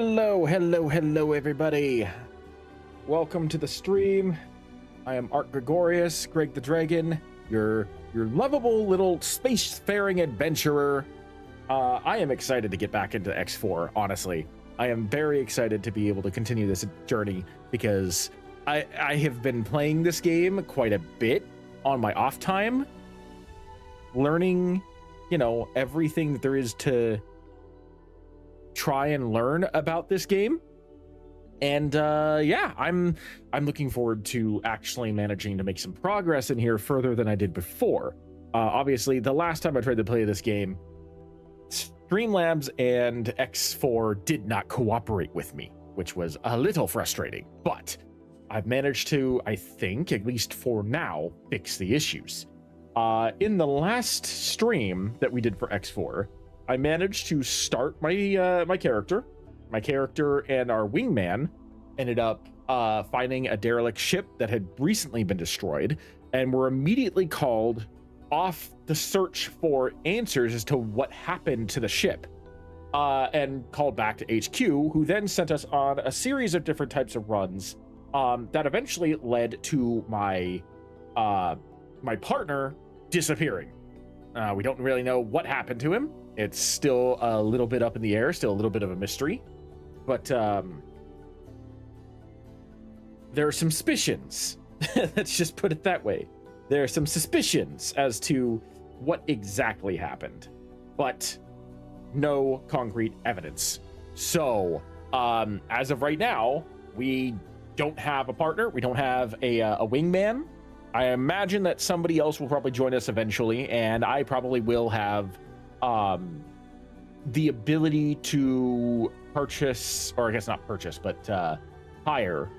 Hello, everybody. Welcome to the stream. I am Art Gregorius, Greg the Dragon, your lovable little spacefaring adventurer. I am excited to get back into X4, honestly. I am very excited to be able to continue this journey because I have been playing this game quite a bit on my off time, learning, everything that there is to try and learn about this game. And yeah, I'm looking forward to actually managing to make some progress in here further than I did before. Obviously, the last time I tried to play this game, Streamlabs and X4 did not cooperate with me, which was a little frustrating. But I've managed to, I think, at least for now, fix the issues. In the last stream that we did for X4, I managed to start my my character. My character and our wingman ended up finding a derelict ship that had recently been destroyed, and were immediately called off the search for answers as to what happened to the ship, and called back to HQ, who then sent us on a series of different types of runs that eventually led to my my partner disappearing. We don't really know what happened to him. It's still a little bit up in the air, still a little bit of a mystery. But there are some suspicions. Let's just put it that way. There are some suspicions as to what exactly happened, but no concrete evidence. So, as of right now, we don't have a partner. We don't have a wingman. I imagine that somebody else will probably join us eventually, and I probably will have the ability to purchase, or I guess not purchase, but hire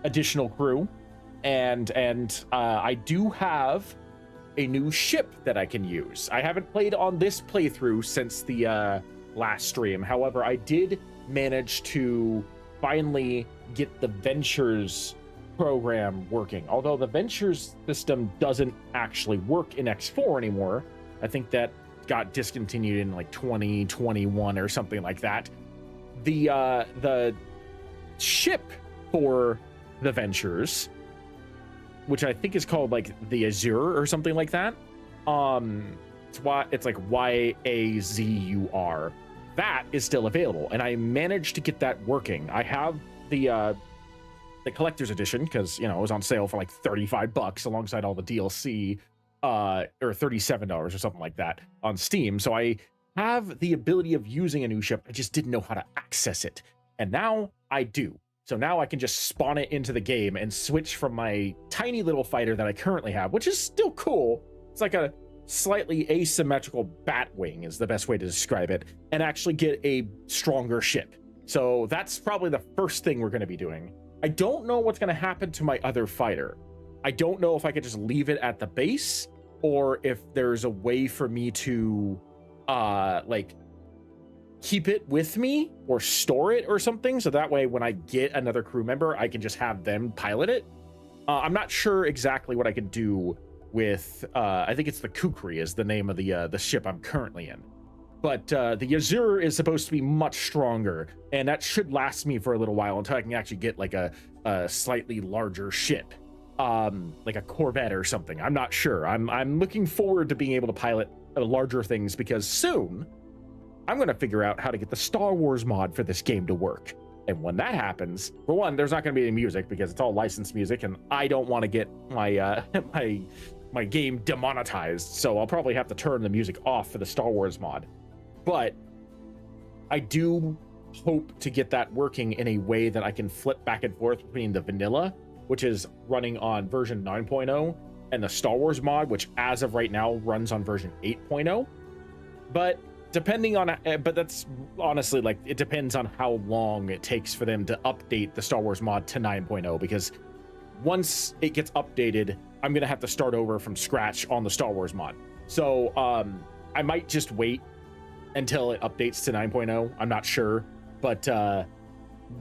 additional crew, and I do have a new ship that I can use. I haven't played on this playthrough since the last stream. However, I did manage to finally get the Ventures program working. Although the Ventures system doesn't actually work in X4 anymore. I think that got discontinued in like 2021 or something like that. The ship for the Ventures, which I think is called like the Azure or something like that. It's like YAZUR. That is still available, and I managed to get that working. I have the collector's edition because it was on sale for like $35 alongside all the DLC. Or $37 or something like that on Steam. So I have the ability of using a new ship. I just didn't know how to access it. And now I do. So now I can just spawn it into the game and switch from my tiny little fighter that I currently have, which is still cool. It's like a slightly asymmetrical bat wing is the best way to describe it, and actually get a stronger ship. So that's probably the first thing we're going to be doing. I don't know what's going to happen to my other fighter. I don't know if I could just leave it at the base, or if there's a way for me to like keep it with me or store it or something, so that way when I get another crew member I can just have them pilot it. I'm not sure exactly what I could do with I think it's the Kukri is the name of the ship I'm currently in, but the Azure is supposed to be much stronger, and that should last me for a little while until I can actually get like a slightly larger ship. Like a Corvette or something. I'm not sure. I'm looking forward to being able to pilot larger things, because soon I'm going to figure out how to get the Star Wars mod for this game to work. And when that happens, for one, there's not going to be any music because it's all licensed music, and I don't want to get my my game demonetized. So I'll probably have to turn the music off for the Star Wars mod. But I do hope to get that working in a way that I can flip back and forth between the vanilla, which is running on version 9.0, and the Star Wars mod, which as of right now runs on version 8.0. But depending on, but that's honestly like, it depends on how long it takes for them to update the Star Wars mod to 9.0, because once it gets updated, I'm going to have to start over from scratch on the Star Wars mod. So I might just wait until it updates to 9.0. I'm not sure, but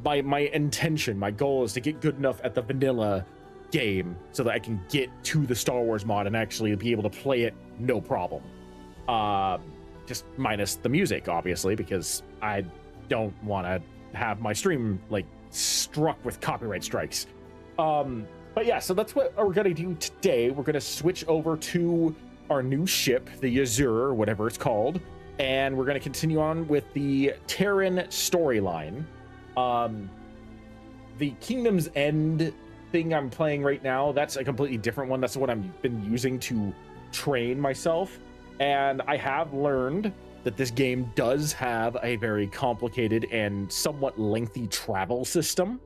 my intention, my goal is to get good enough at the vanilla game so that I can get to the Star Wars mod and actually be able to play it no problem. Just minus the music, obviously, because I don't want to have my stream like struck with copyright strikes. But yeah, so that's what we're gonna do today. We're gonna switch over to our new ship, the Azure, or whatever it's called, and we're gonna continue on with the Terran storyline. The Kingdom's End thing I'm playing right now, that's a completely different one. That's what I've been using to train myself, and I have learned that this game does have a very complicated and somewhat lengthy travel system,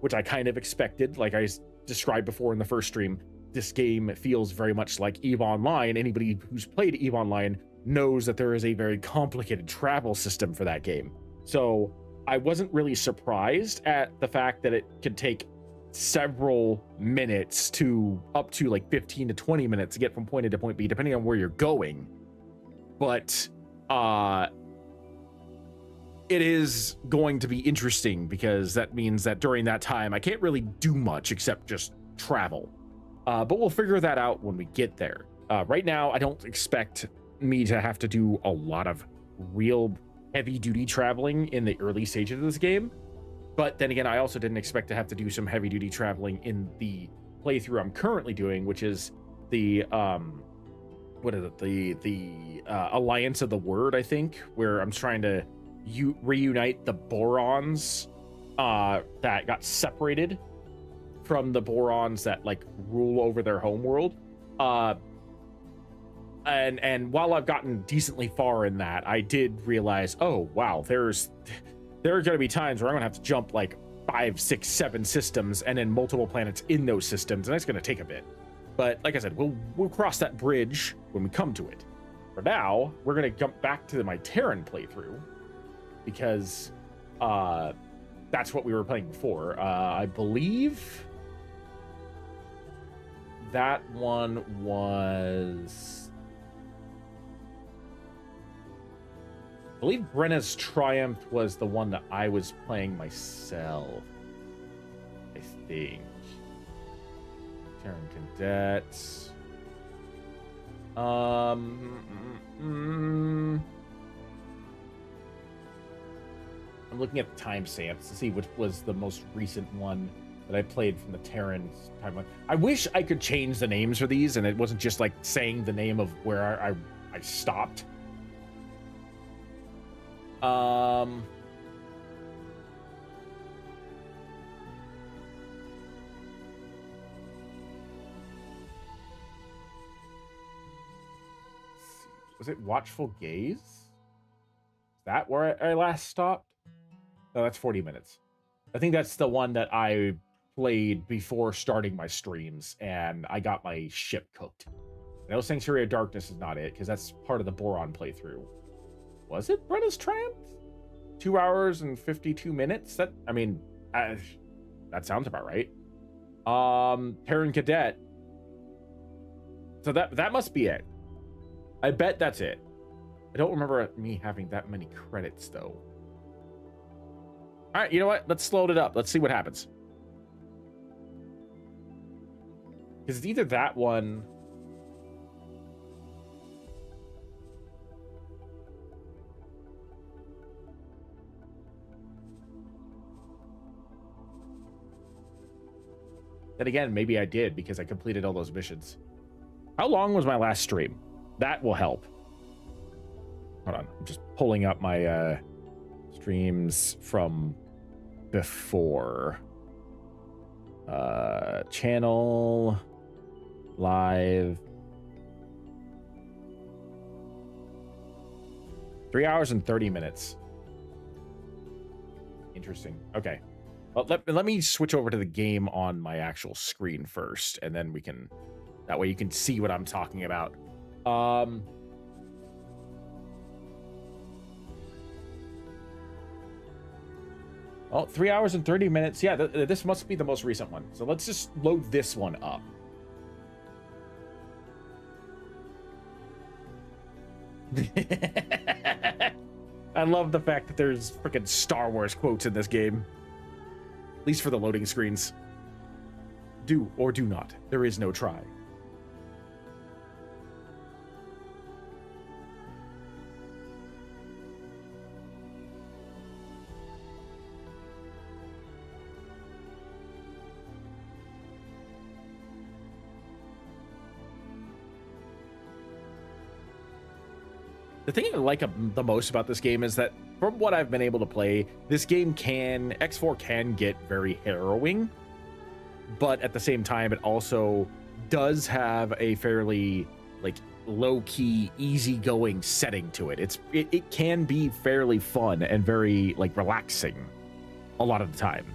which I kind of expected. Like I described before in the first stream, this game feels very much like EVE Online. Anybody who's played EVE Online knows that there is a very complicated travel system for that game. So I wasn't really surprised at the fact that it could take several minutes to up to like 15 to 20 minutes to get from point A to point B, depending on where you're going. But it is going to be interesting because that means that during that time I can't really do much except just travel. But we'll figure that out when we get there. Right now, I don't expect me to have to do a lot of real heavy-duty traveling in the early stages of this game. But then again, I also didn't expect to have to do some heavy-duty traveling in the playthrough I'm currently doing, which is the what is it? The Alliance of the Word, I think, where I'm trying to reunite the Borons that got separated from the Borons that like rule over their homeworld. And while I've gotten decently far in that, I did realize, oh wow, there are going to be times where I'm going to have to jump like 5, 6, 7 systems and then multiple planets in those systems, and that's going to take a bit. But like I said, we'll cross that bridge when we come to it. For now, we're going to jump back to my Terran playthrough because that's what we were playing before. I believe that one was... I believe Brenna's Triumph was the one that I was playing myself, I think. Terran Cadets. I'm looking at the timestamps to see which was the most recent one that I played from the Terran timeline. I wish I could change the names for these and it wasn't just like saying the name of where I stopped. Was it Watchful Gaze? Is that where I last stopped? No, that's 40 minutes. I think that's the one that I played before starting my streams, and I got my ship cooked. I know Sanctuary of Darkness is not it, because that's part of the Boron playthrough. Was it Brenna's Triumph? 2 hours and 52 minutes? That sounds about right. Terran Cadet. So that must be it. I bet that's it. I don't remember me having that many credits, though. All right, you know what? Let's load it up. Let's see what happens. Because it's either that one... Then again, maybe I did because I completed all those missions. How long was my last stream? That will help. Hold on. I'm just pulling up my streams from before. Channel. Live. 3 hours and 30 minutes. Interesting. Okay. Well, let me switch over to the game on my actual screen first, and then we can... That way you can see what I'm talking about. Oh, 3 hours and 30 minutes. Yeah, this must be the most recent one. So let's just load this one up. I love the fact that there's freaking Star Wars quotes in this game. At least for the loading screens. Do or do not. There is no try. The thing I like the most about this game is that from what I've been able to play, this game X4 can get very harrowing, but at the same time, it also does have a fairly like low-key, easygoing setting to it. It can be fairly fun and very like relaxing a lot of the time.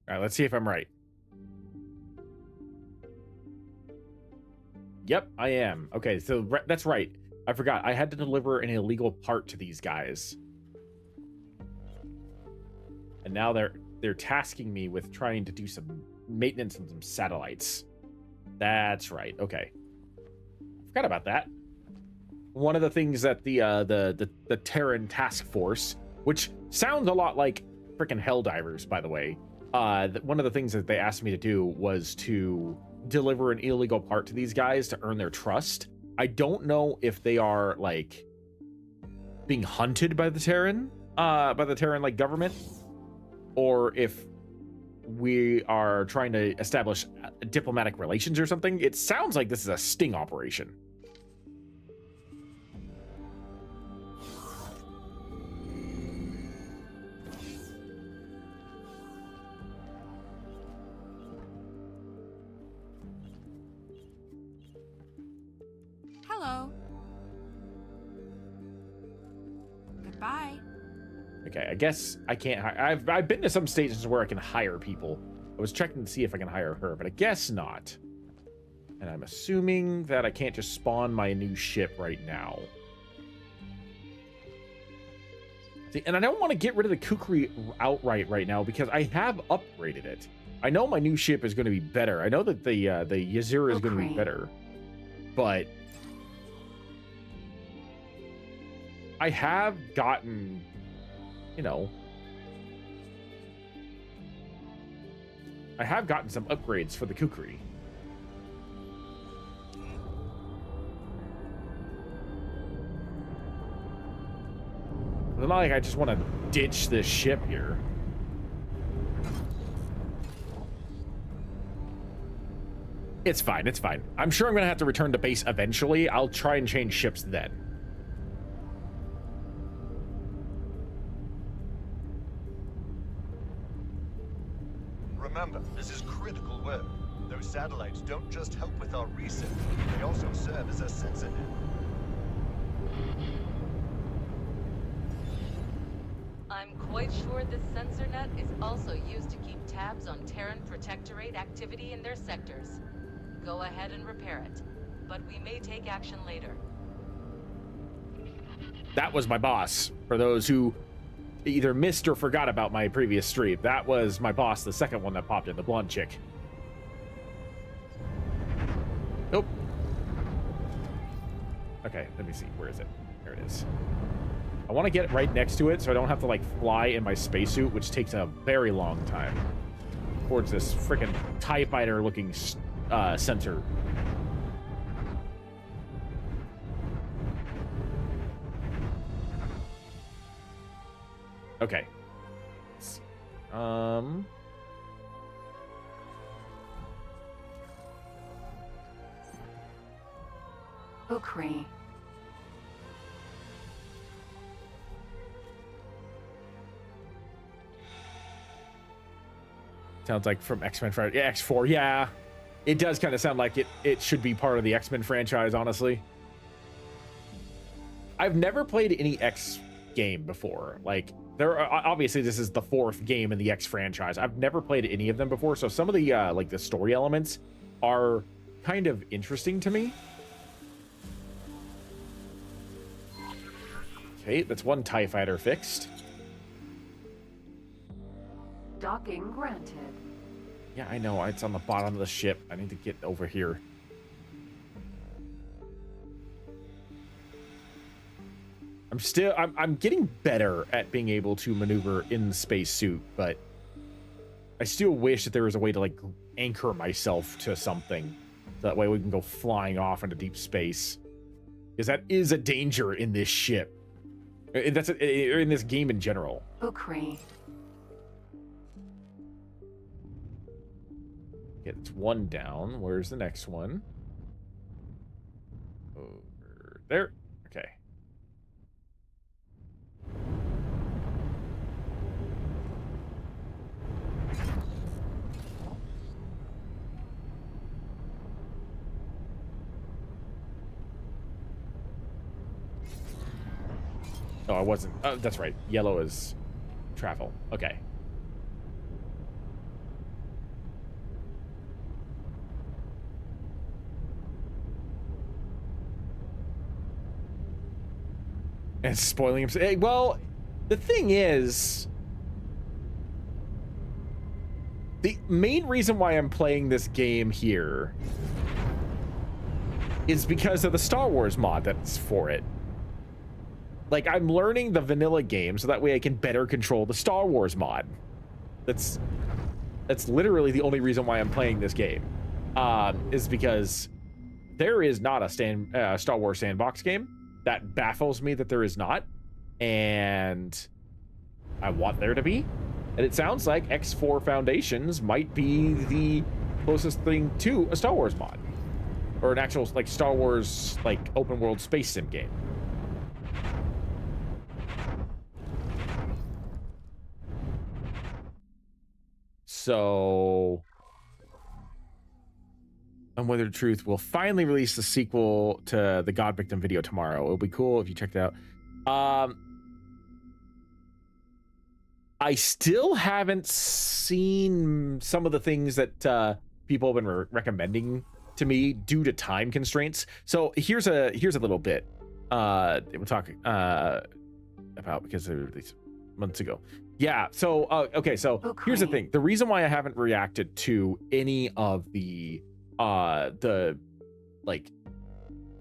All right, let's see if I'm right. Yep, I am. Okay, so that's right. I forgot. I had to deliver an illegal part to these guys. And now they're tasking me with trying to do some maintenance on some satellites. That's right. Okay. Forgot about that. One of the things that the Terran task force, which sounds a lot like freaking Helldivers, by the way. One of the things that they asked me to do was to deliver an illegal part to these guys to earn their trust. I don't know if they are like being hunted by the Terran like government, or if we are trying to establish diplomatic relations or something. It sounds like this is a sting operation. Hello. Goodbye. Okay, I guess I can't hire. I've been to some stations where I can hire people. I was checking to see if I can hire her, but I guess not. And I'm assuming that I can't just spawn my new ship right now. See, and I don't want to get rid of the Kukri outright right now because I have upgraded it. I know my new ship is going to be better. I know that the Yazura is going to be better, but I have gotten, you know, I have gotten some upgrades for the Kukri. It's not like I just want to ditch this ship here. It's fine, it's fine. I'm sure I'm going to have to return to base eventually. I'll try and change ships then. Remember, this is critical work. Those satellites don't just help with our research, they also serve as a sensor net. I'm quite sure this sensor net is also used to keep tabs on Terran Protectorate activity in their sectors. Go ahead and repair it, but we may take action later. That was my boss, for those who either missed or forgot about my previous stream. That was my boss, the second one that popped in, the blonde chick. Nope. Okay, let me see. Where is it? There it is. I want to get right next to it so I don't have to, like, fly in my spacesuit, which takes a very long time, towards this freaking TIE Fighter-looking sensor. Okay. Ukri. Sounds like from X-Men franchise. Yeah, X4. Yeah, it does kind of sound like it should be part of the X-Men franchise, honestly. I've never played any X game before. Like, there are, obviously this is the 4th game in the X franchise. I've never played any of them before, so some of the like the story elements are kind of interesting to me. Okay, that's one TIE fighter fixed. Docking granted. Yeah, I know. It's on the bottom of the ship. I need to get over here. I'm getting better at being able to maneuver in the spacesuit, but I still wish that there was a way to like anchor myself to something. So that way we can go flying off into deep space. Because that is a danger in this ship. That's in this game in general. Ukraine. It's one down. Where's the next one? Over there. Okay. Oh, I wasn't. Oh, that's right. Yellow is travel. Okay. And spoiling him. Hey, well, the thing is, the main reason why I'm playing this game here is because of the Star Wars mod that's for it. Like, I'm learning the vanilla game so that way I can better control the Star Wars mod. That's literally the only reason why I'm playing this game. Is because there is not a Star Wars sandbox game. That baffles me that there is not. And I want there to be. And it sounds like X4 Foundations might be the closest thing to a Star Wars mod. Or an actual, like, Star Wars, like, open world space sim game. So, Unweathered Truth will finally release the sequel to the God Victim video tomorrow. It'll be cool if you check it out. I still haven't seen some of the things that people have been recommending to me due to time constraints. So here's a little bit we're talking about because they were released months ago. Yeah, so okay, so here's the thing. The reason why I haven't reacted to any of the like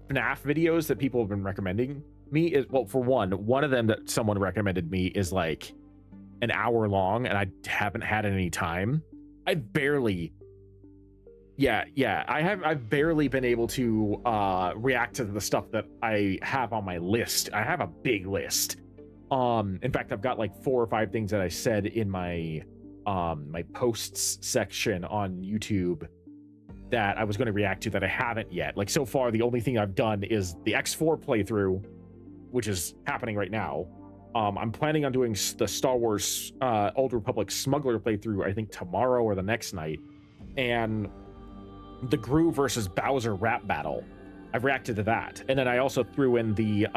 FNAF videos that people have been recommending me is, well, for one of them that someone recommended me is like an hour long, and I haven't had any time. I've barely been able to react to the stuff that I have on my list. I have a big list. In fact, I've got like 4 or 5 things that I said in my my posts section on YouTube that I was going to react to that I haven't yet. Like, so far, the only thing I've done is the X4 playthrough, which is happening right now. I'm planning on doing the Star Wars Old Republic Smuggler playthrough, I think tomorrow or the next night. And the Gru versus Bowser rap battle. I've reacted to that. And then I also threw in the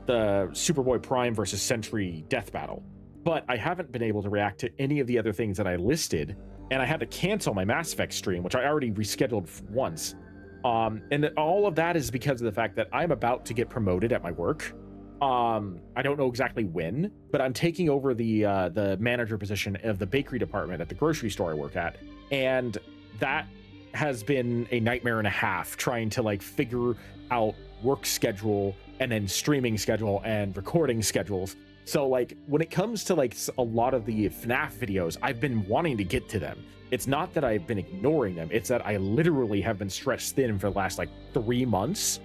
Superboy Prime versus Sentry death battle. But I haven't been able to react to any of the other things that I listed. And I had to cancel my Mass Effect stream, which I already rescheduled once. And all of that is because of the fact that I'm about to get promoted at my work. I don't know exactly when, but I'm taking over the manager position of the bakery department at the grocery store I work at. And that has been a nightmare and a half, trying to like figure out work schedule and then streaming schedule and recording schedules. So like when it comes to like a lot of the FNAF videos, I've been wanting to get to them. It's not that I've been ignoring them. It's that I literally have been stretched thin for the last like 3 months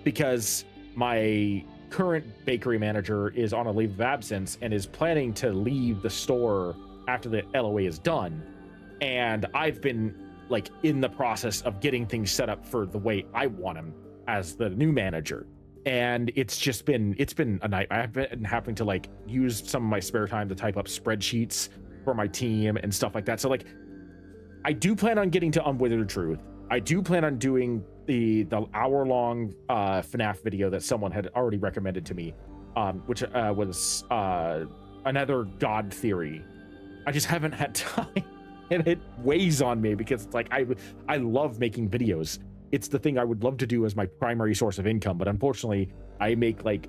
because my current bakery manager is on a leave of absence and is planning to leave the store after the LOA is done. And I've been like in the process of getting things set up for the way I want them as the new manager. And it's been a night. I've been having to like use some of my spare time to type up spreadsheets for my team and stuff like that. So like, I do plan on getting to Unwithered Truth. I do plan on doing the hour-long FNAF video that someone had already recommended to me, which was another God theory. I just haven't had time, and it weighs on me because it's like I love making videos. It's the thing I would love to do as my primary source of income, but unfortunately, I make like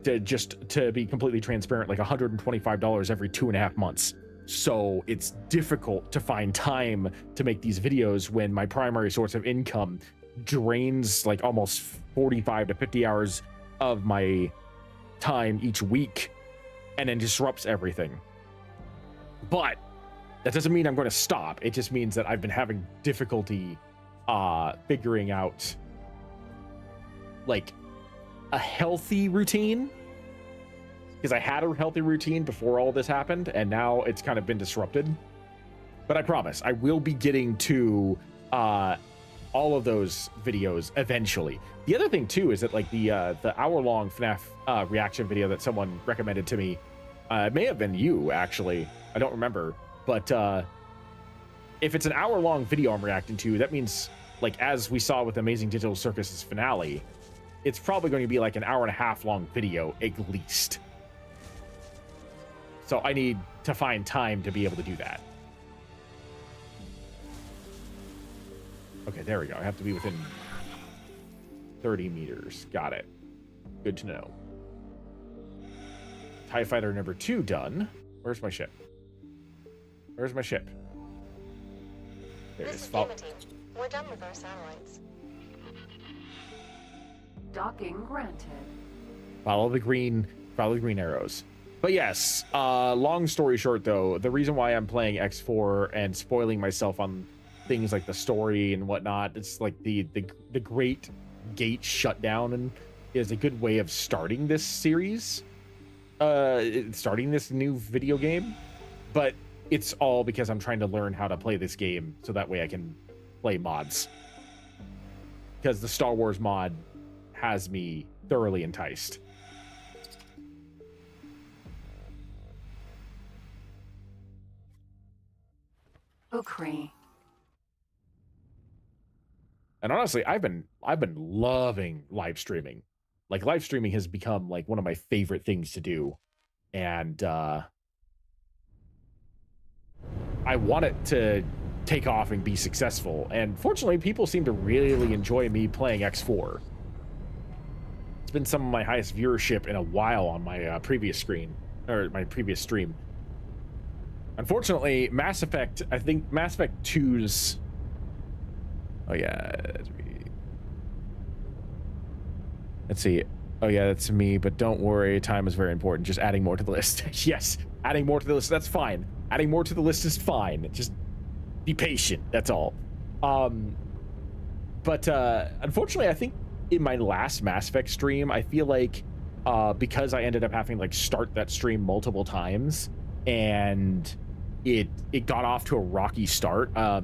to be completely transparent, like $125 every 2.5 months. So it's difficult to find time to make these videos when my primary source of income drains like almost 45 to 50 hours of my time each week and then disrupts everything. But that doesn't mean I'm going to stop. It just means that I've been having difficulty figuring out like a healthy routine, because I had a healthy routine before all this happened, and now it's kind of been disrupted. But I promise I will be getting to all of those videos eventually. The other thing too is that like the hour-long FNAF reaction video that someone recommended to me, it may have been you actually, I don't remember, but if it's an hour-long video I'm reacting to, that means, like as we saw with Amazing Digital Circus's finale, it's probably going to be like an 1.5 hour long video at least. So I need to find time to be able to do that. Okay, there we go. I have to be within 30 meters. Got it. Good to know. TIE Fighter number 2 done. Where's my ship? Where's my ship? There it This is. is Gamma Team. We're done with our satellites. Docking granted. Follow the green arrows. But yes, long story short though, the reason why I'm playing X4 and spoiling myself on things like the story and whatnot, it's like the Great Gate Shutdown and is a good way of starting this series, starting this new video game. But it's all because I'm trying to learn how to play this game so that way I can play mods. Because the Star Wars mod has me thoroughly enticed. Ukri. And honestly, I've been loving live streaming. Like live streaming has become like one of my favorite things to do. And I want it to take off and be successful. And fortunately, people seem to really enjoy me playing X4. It's been some of my highest viewership in a while on my previous screen, or my previous stream. Unfortunately, Mass Effect, I think Mass Effect 2's... Oh yeah, that's me. Let's see. Oh yeah, that's me, but don't worry, time is very important. Just adding more to the list. Yes, adding more to the list, that's fine. Adding more to the list is fine. Just be patient, that's all. But unfortunately, I think in my last Mass Effect stream, I feel like because I ended up having to like start that stream multiple times and it got off to a rocky start, I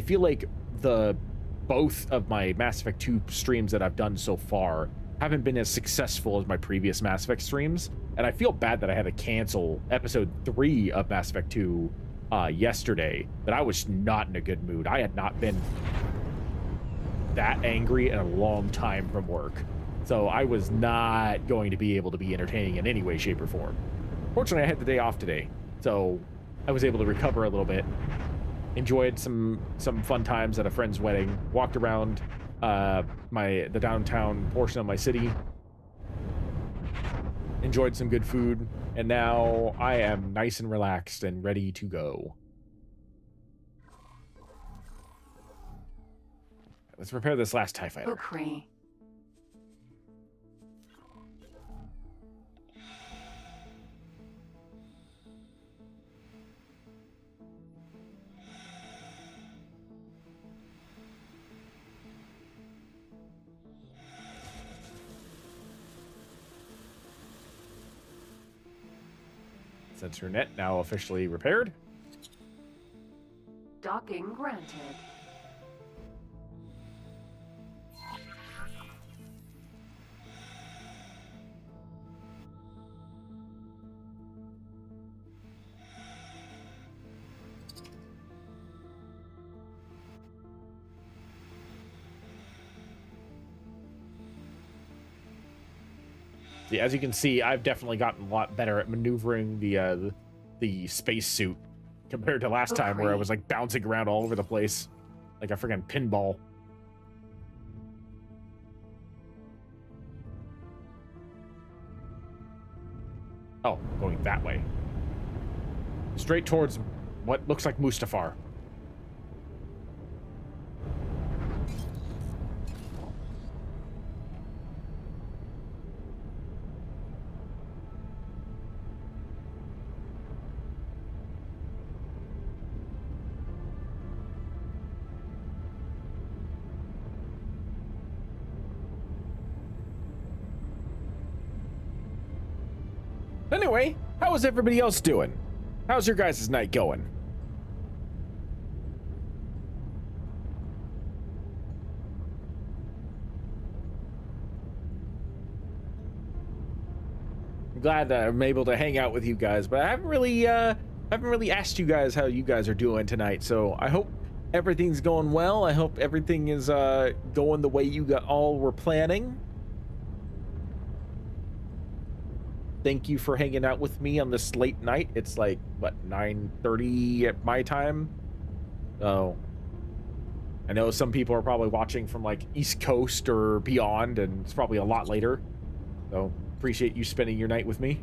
feel like both of my Mass Effect 2 streams that I've done so far haven't been as successful as my previous Mass Effect streams, and I feel bad that I had to cancel episode 3 of Mass Effect 2 yesterday, that I was not in a good mood. I had not been that angry in a long time from work, so I was not going to be able to be entertaining in any way, shape, or form. Fortunately, I had the day off today, so I was able to recover a little bit, enjoyed some fun times at a friend's wedding, walked around the downtown portion of my city, enjoyed some good food, and now I am nice and relaxed and ready to go. Let's prepare this last TIE Fighter. Ukri. Sensor net now officially repaired. Docking granted. As you can see, I've definitely gotten a lot better at maneuvering the spacesuit compared to last time, where I was like bouncing around all over the place like a freaking pinball. Oh, going that way. Straight towards what looks like Mustafar. Anyway, how is everybody else doing? How's your guys' night going? I'm glad that I'm able to hang out with you guys, but I haven't really asked you guys how you guys are doing tonight. So I hope everything's going well. I hope everything is going the way you all were planning. Thank you for hanging out with me on this late night. It's like, what, 9:30 at my time? So, I know some people are probably watching from, like, East Coast or beyond, and it's probably a lot later. So, appreciate you spending your night with me.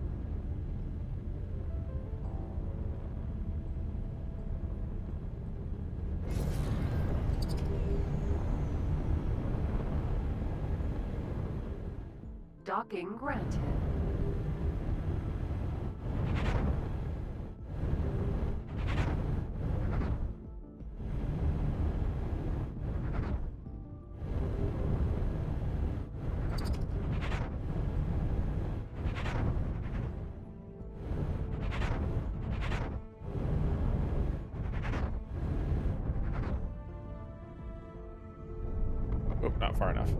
Docking granted. Oh, not far enough.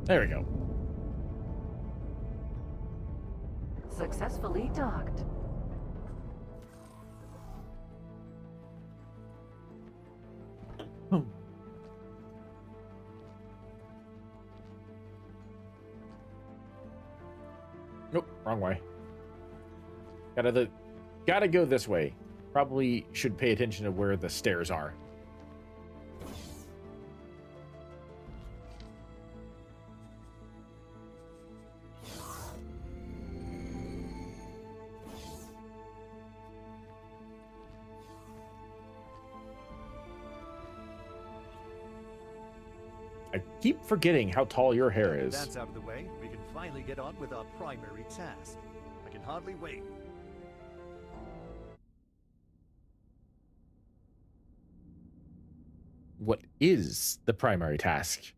There we go. Successfully docked. Nope, wrong way. Gotta go this way. Probably should pay attention to where the stairs are. I keep forgetting how tall your hair is. That's out of the way. We can finally get on with our primary task. I can hardly wait. What is the primary task,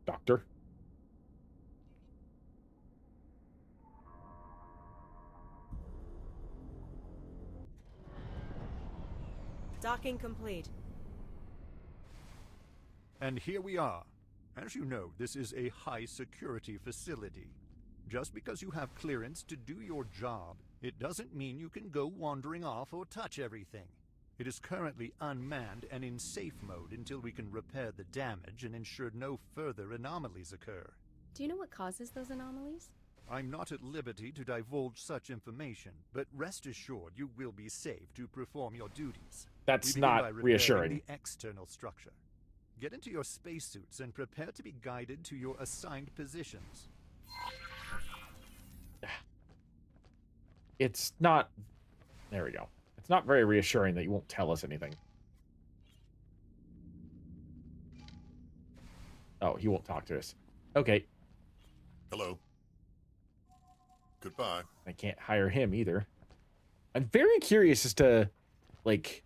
Doctor? Docking complete. And here we are. As you know, this is a high-security facility. Just because you have clearance to do your job, it doesn't mean you can go wandering off or touch everything. It is currently unmanned and in safe mode until we can repair the damage and ensure no further anomalies occur. Do you know what causes those anomalies? I'm not at liberty to divulge such information, but rest assured you will be safe to perform your duties. That's We begin not by repairing reassuring. the external structure. Get into your spacesuits and prepare to be guided to your assigned positions. It's not... There we go. It's not very reassuring that you won't tell us anything. Oh, he won't talk to us. Okay. Hello. Goodbye. I can't hire him either. I'm very curious as to, like...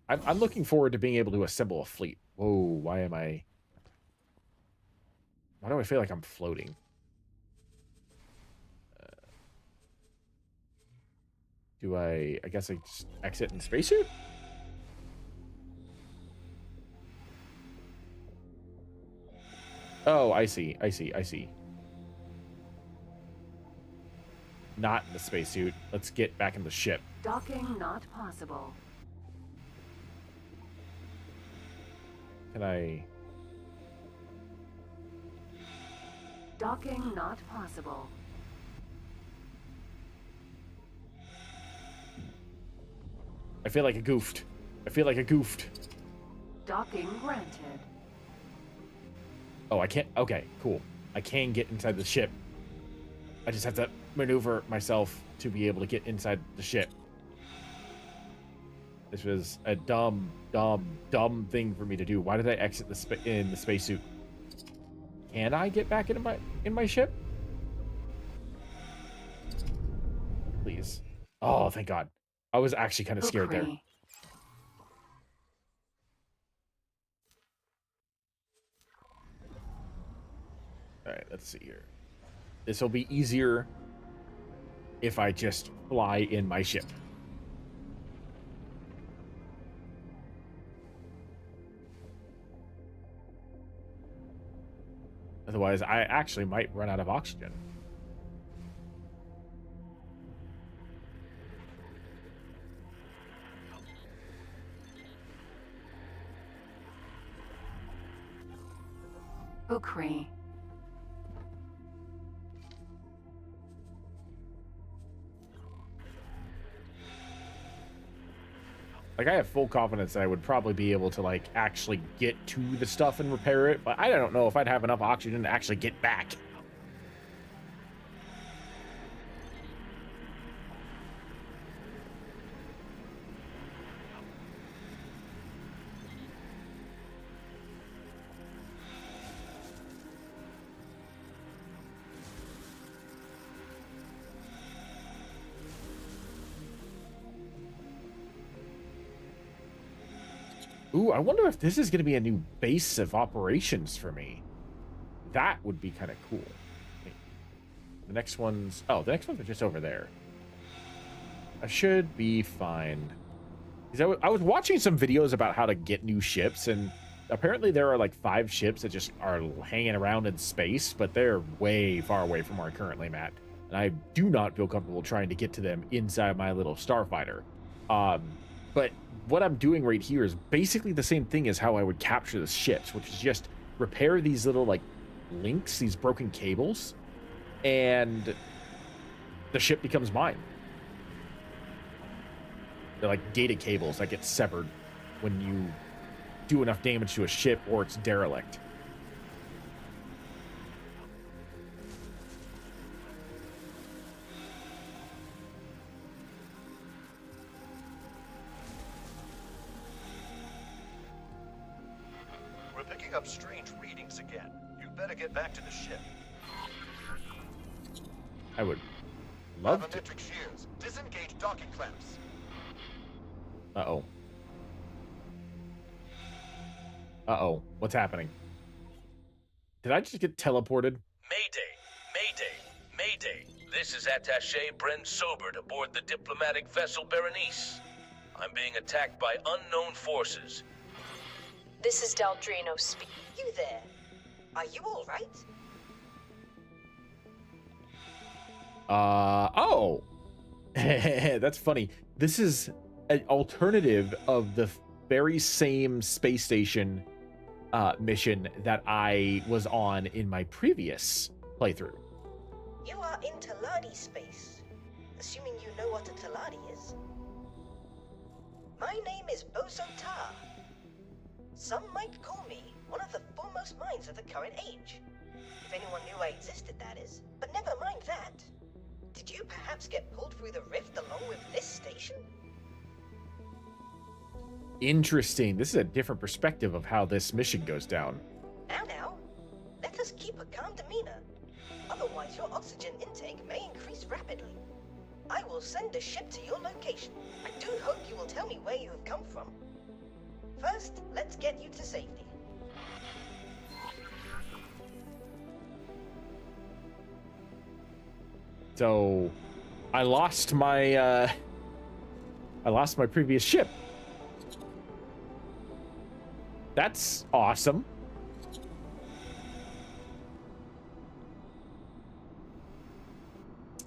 I'm looking forward to being able to assemble a fleet. Whoa, why do I feel like I'm floating? I guess I just exit in spacesuit? Oh, I see. Not in the spacesuit. Let's get back in the ship. Docking not possible. Can I... Docking not possible. I feel like I goofed. Docking granted. Oh, I can't... Okay, cool. I can get inside the ship. I just have to maneuver myself to be able to get inside the ship. This was a dumb thing for me to do. Why did I exit in the spacesuit? Can I get back in my ship? Please. Oh, thank God. I was actually kind of scared there. Kukri. All right, let's see here. This will be easier if I just fly in my ship. Otherwise, I actually might run out of oxygen. Kukri. Like, I have full confidence that I would probably be able to, like, actually get to the stuff and repair it, but I don't know if I'd have enough oxygen to actually get back. Ooh, I wonder if this is going to be a new base of operations for me. That would be kind of cool. The next ones... Oh, the next ones are just over there. I should be fine. Because I was watching some videos about how to get new ships, and apparently there are like 5 ships that just are hanging around in space, but they're way far away from where I currently am at. And I do not feel comfortable trying to get to them inside my little starfighter. But what I'm doing right here is basically the same thing as how I would capture the ships, which is just repair these little, like, links, these broken cables, and the ship becomes mine. They're like data cables that get severed when you do enough damage to a ship or it's derelict. We're picking up strange readings again. You better get back to the ship. I would love to. Bathymetric shields. Disengage docking clamps. Uh-oh. Uh-oh. What's happening? Did I just get teleported? Mayday! Mayday! Mayday! This is Attaché Bren Sobert aboard the diplomatic vessel Berenice. I'm being attacked by unknown forces. This is Daldrino speaking. You there? Are you all right? Oh. That's funny. This is an alternative of the very same space station mission that I was on in my previous playthrough. You are in Taladi space, assuming you know what a Taladi is. My name is Bozo Tar. Some might call me one of the foremost minds of the current age. If anyone knew I existed, that is. But never mind that. Did you perhaps get pulled through the rift along with this station? Interesting. This is a different perspective of how this mission goes down. Now, let us keep a calm demeanor. Otherwise, your oxygen intake may increase rapidly. I will send a ship to your location. I do hope you will tell me where you have come from. First, let's get you to safety. So, I lost my previous ship. That's awesome.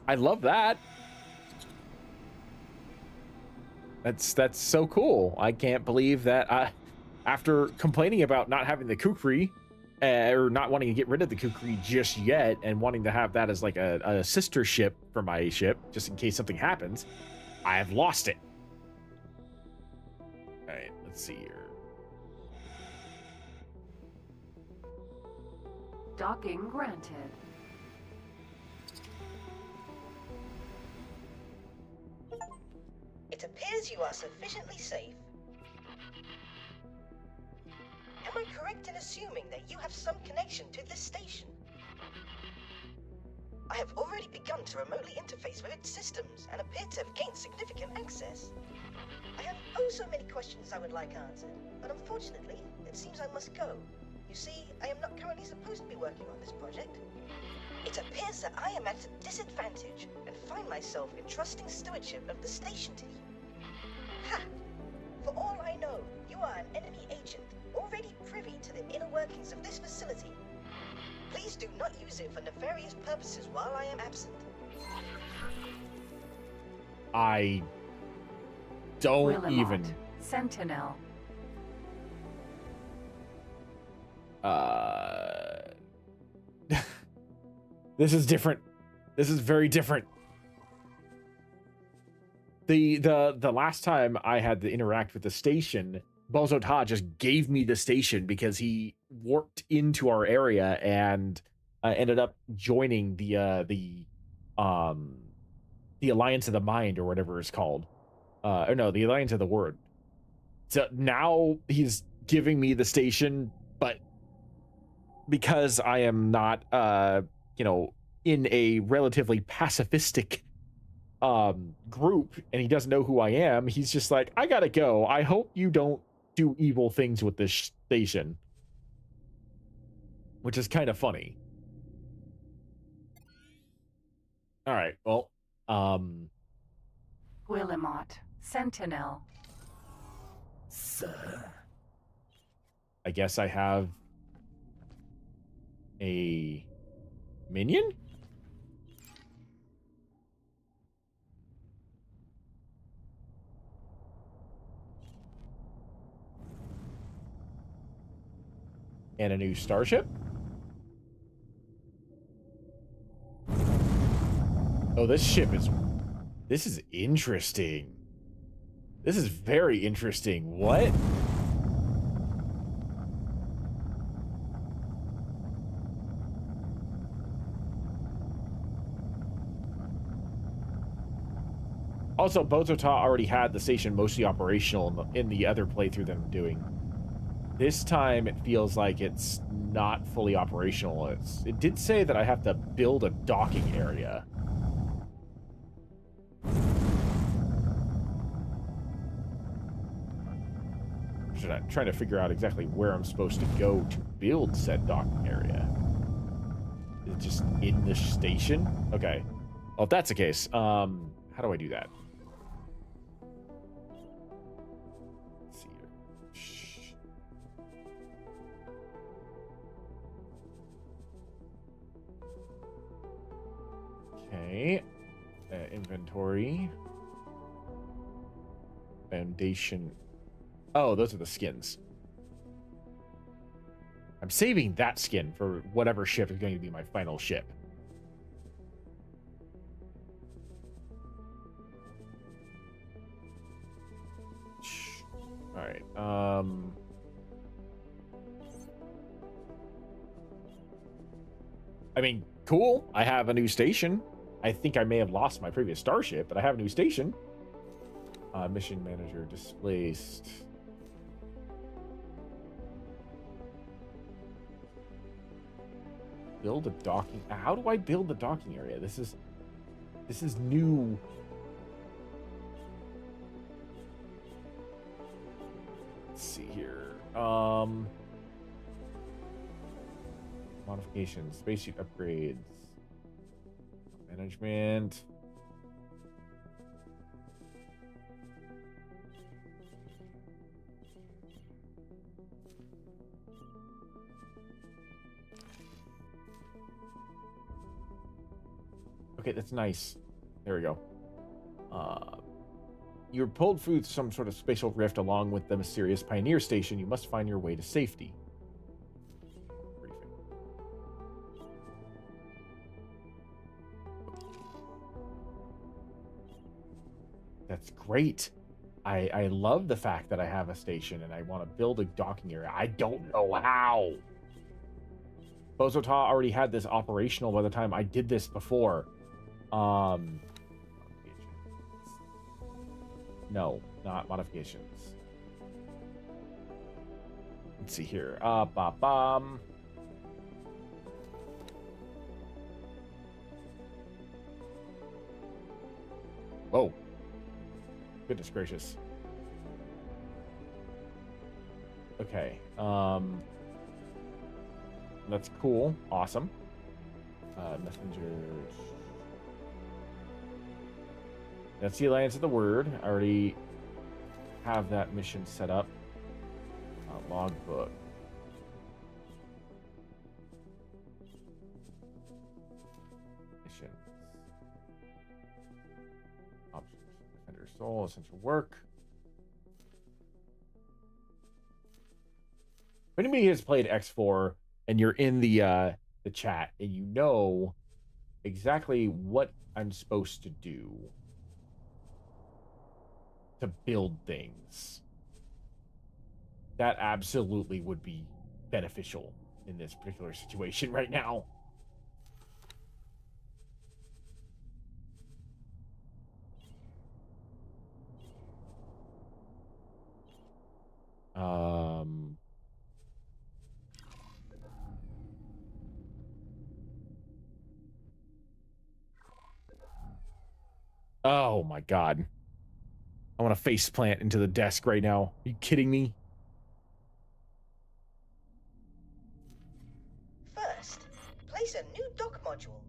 I love that. That's so cool. I can't believe that after complaining about not having the Kukri, or not wanting to get rid of the Kukri just yet, and wanting to have that as like a sister ship for my ship, just in case something happens, I have lost it. All right, let's see here. Docking granted. appears you are sufficiently safe. Am I correct in assuming that you have some connection to this station? I have already begun to remotely interface with its systems and appear to have gained significant access. I have oh so many questions I would like answered, but unfortunately, it seems I must go. You see, I am not currently supposed to be working on this project. It appears that I am at a disadvantage and find myself entrusting stewardship of the station to you. Ha! For all I know, you are an enemy agent, already privy to the inner workings of this facility. Please do not use it for nefarious purposes while I am absent. I don't Willamette, even... Sentinel. This is different. This is very different. The last time I had to interact with the station, Bozo Ta just gave me the station because he warped into our area and ended up joining the Alliance of the Mind or whatever it's called. Or no, the Alliance of the Word. So now he's giving me the station, but because I am not in a relatively pacifistic group and he doesn't know who I am, he's just like, I gotta go. I hope you don't do evil things with this station. Which is kind of funny. All right, well, Willamette, Sentinel. Sir. I guess I have a minion? And a new starship? Oh, this ship is... This is interesting. This is very interesting. What? Also, Bozo Ta already had the station mostly operational in the other playthrough that I'm doing. This time, it feels like it's not fully operational. It did say that I have to build a docking area. I'm trying to figure out exactly where I'm supposed to go to build said docking area. Is it just in the station? Okay. Well, if that's the case, how do I do that? Let's see here. Shh. Okay. Inventory. Foundation. Oh, those are the skins. I'm saving that skin for whatever ship is going to be my final ship. All right. I mean, cool. I have a new station. I think I may have lost my previous starship, but I have a new station. Mission manager displaced. Build a docking. How do I build the docking area? This is new. Let's see here. Modifications, spacesuit upgrades, management. Okay, that's nice. There we go. You're pulled through some sort of spatial rift along with the mysterious Pioneer Station. You must find your way to safety. Briefing. That's great. I love the fact that I have a station and I want to build a docking area. I don't know how. Bozo Ta already had this operational by the time I did this before. No, not modifications. Let's see here. Whoa. Goodness gracious. Okay. That's cool. Awesome. Messengers. That's the Alliance of the Word. I already have that mission set up. Logbook. Missions. Options. Defender Soul. Essential work. If anybody has played X4 and you're in the chat and you know exactly what I'm supposed to do to build things, that absolutely would be beneficial in this particular situation right now. Oh my god. I want to face plant into the desk right now. Are you kidding me? First, place a new dock module.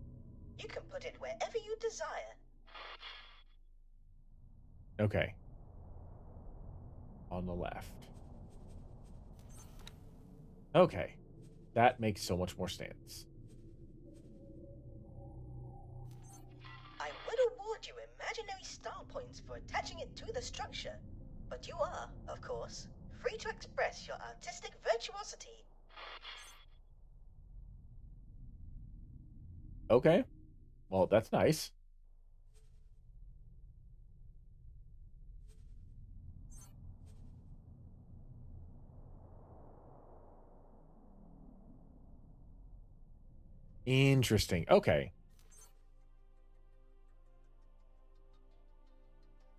You can put it wherever you desire. Okay. On the left. Okay. That makes so much more sense. I would award you imaginary star points for attaching it to the structure, but you are, of course, free to express your artistic virtuosity. Okay. Well, that's nice. Interesting. Okay.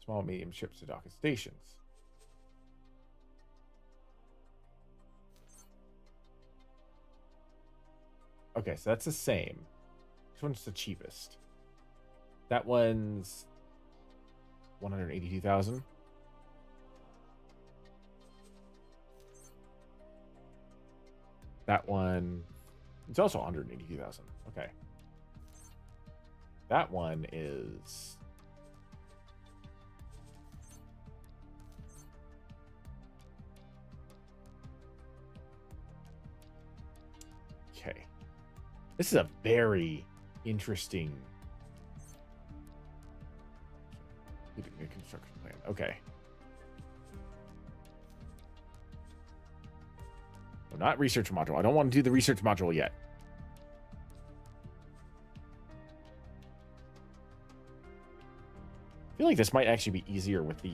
Small, medium ships to dock at stations. Okay, so that's the same. Which one's the cheapest? That one's 182,000. That one, it's also 182,000. Okay. That one is okay. This is a very interesting construction plan. Okay. No, not research module. I don't want to do the research module yet. I feel like this might actually be easier with the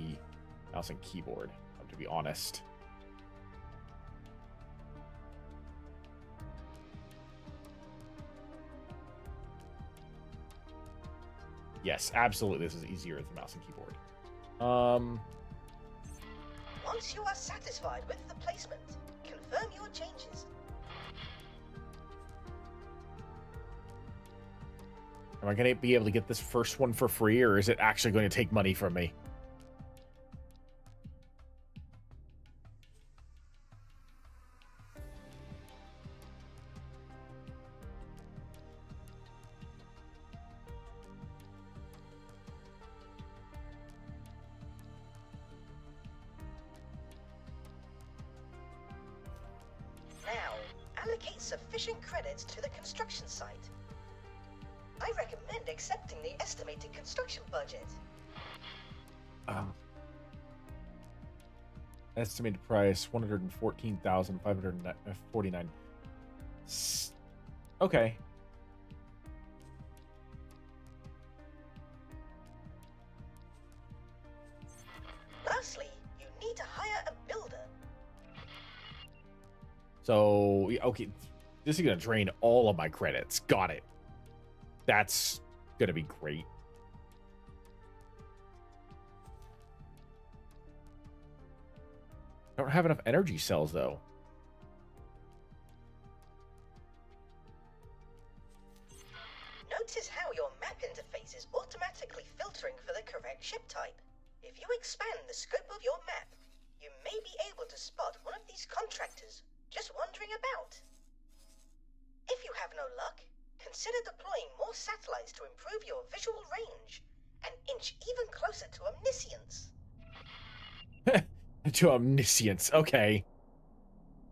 mouse and keyboard, to be honest. Yes, absolutely. This is easier with the mouse and keyboard. Once you are satisfied with the placement, confirm your changes. Am I going to be able to get this first one for free, or is it actually going to take money from me? Allocate sufficient credits to the construction site. I recommend accepting the estimated construction budget. Estimated price 114,549. Okay. Lastly, you need to hire a builder. So, okay, this is going to drain all of my credits. Got it. That's going to be great. I don't have enough energy cells, though. Notice how your map interface is automatically filtering for the correct ship type. If you expand the scope of your map, you may be able to spot one of these contractors just wandering about. If you have no luck, consider deploying more satellites to improve your visual range and inch even closer to omniscience. To omniscience. Okay.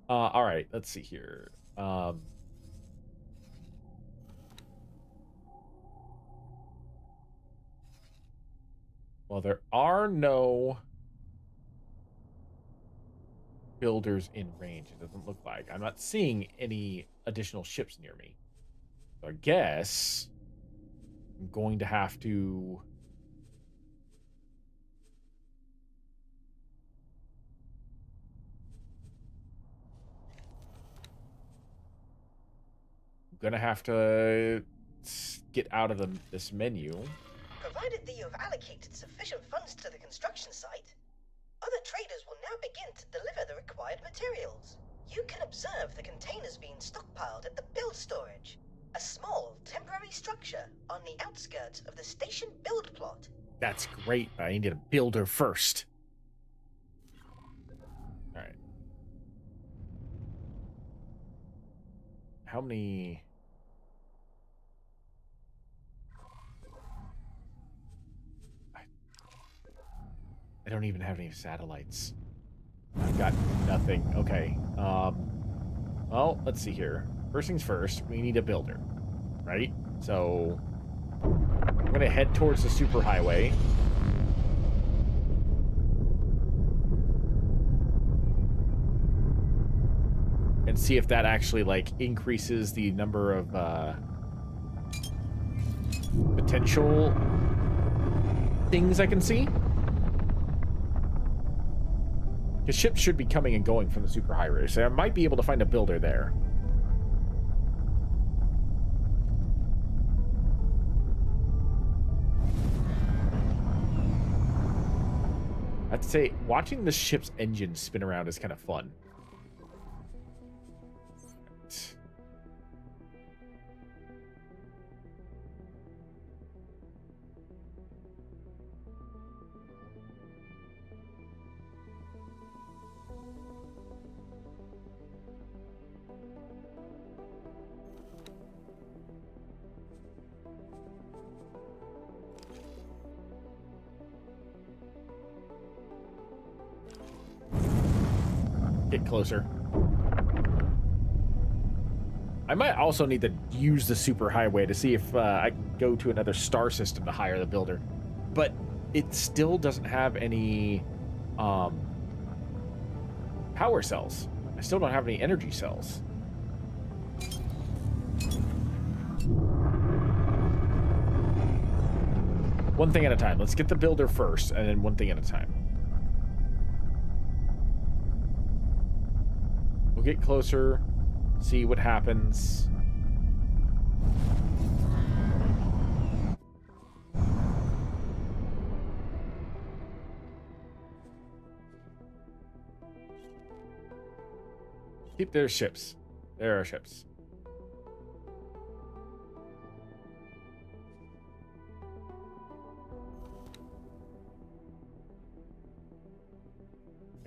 All right. Let's see here. Well, there are no builders in range. It doesn't look like. I'm not seeing any additional ships near me. So I guess I'm going to have to... gonna have to get out of this menu. Provided that you have allocated sufficient funds to the construction site, other traders will now begin to deliver the required materials. You can observe the containers being stockpiled at the build storage, a small temporary structure on the outskirts of the station build plot. That's great, but I need a builder first. All right. How many... I don't even have any satellites. I've got nothing. Okay. Well, let's see here. First things first, we need a builder, right? So I'm gonna head towards the superhighway. And see if that actually, like, increases the number of potential things I can see. Because ships should be coming and going from the superhighway, so I might be able to find a builder there. I have to say, watching the ship's engine spin around is kind of fun. Get closer. I might also need to use the superhighway to see if I can go to another star system to hire the builder. But it still doesn't have any power cells. I still don't have any energy cells. One thing at a time. Let's get the builder first, and then one thing at a time. We'll get closer, see what happens. Keep their ships. There are ships.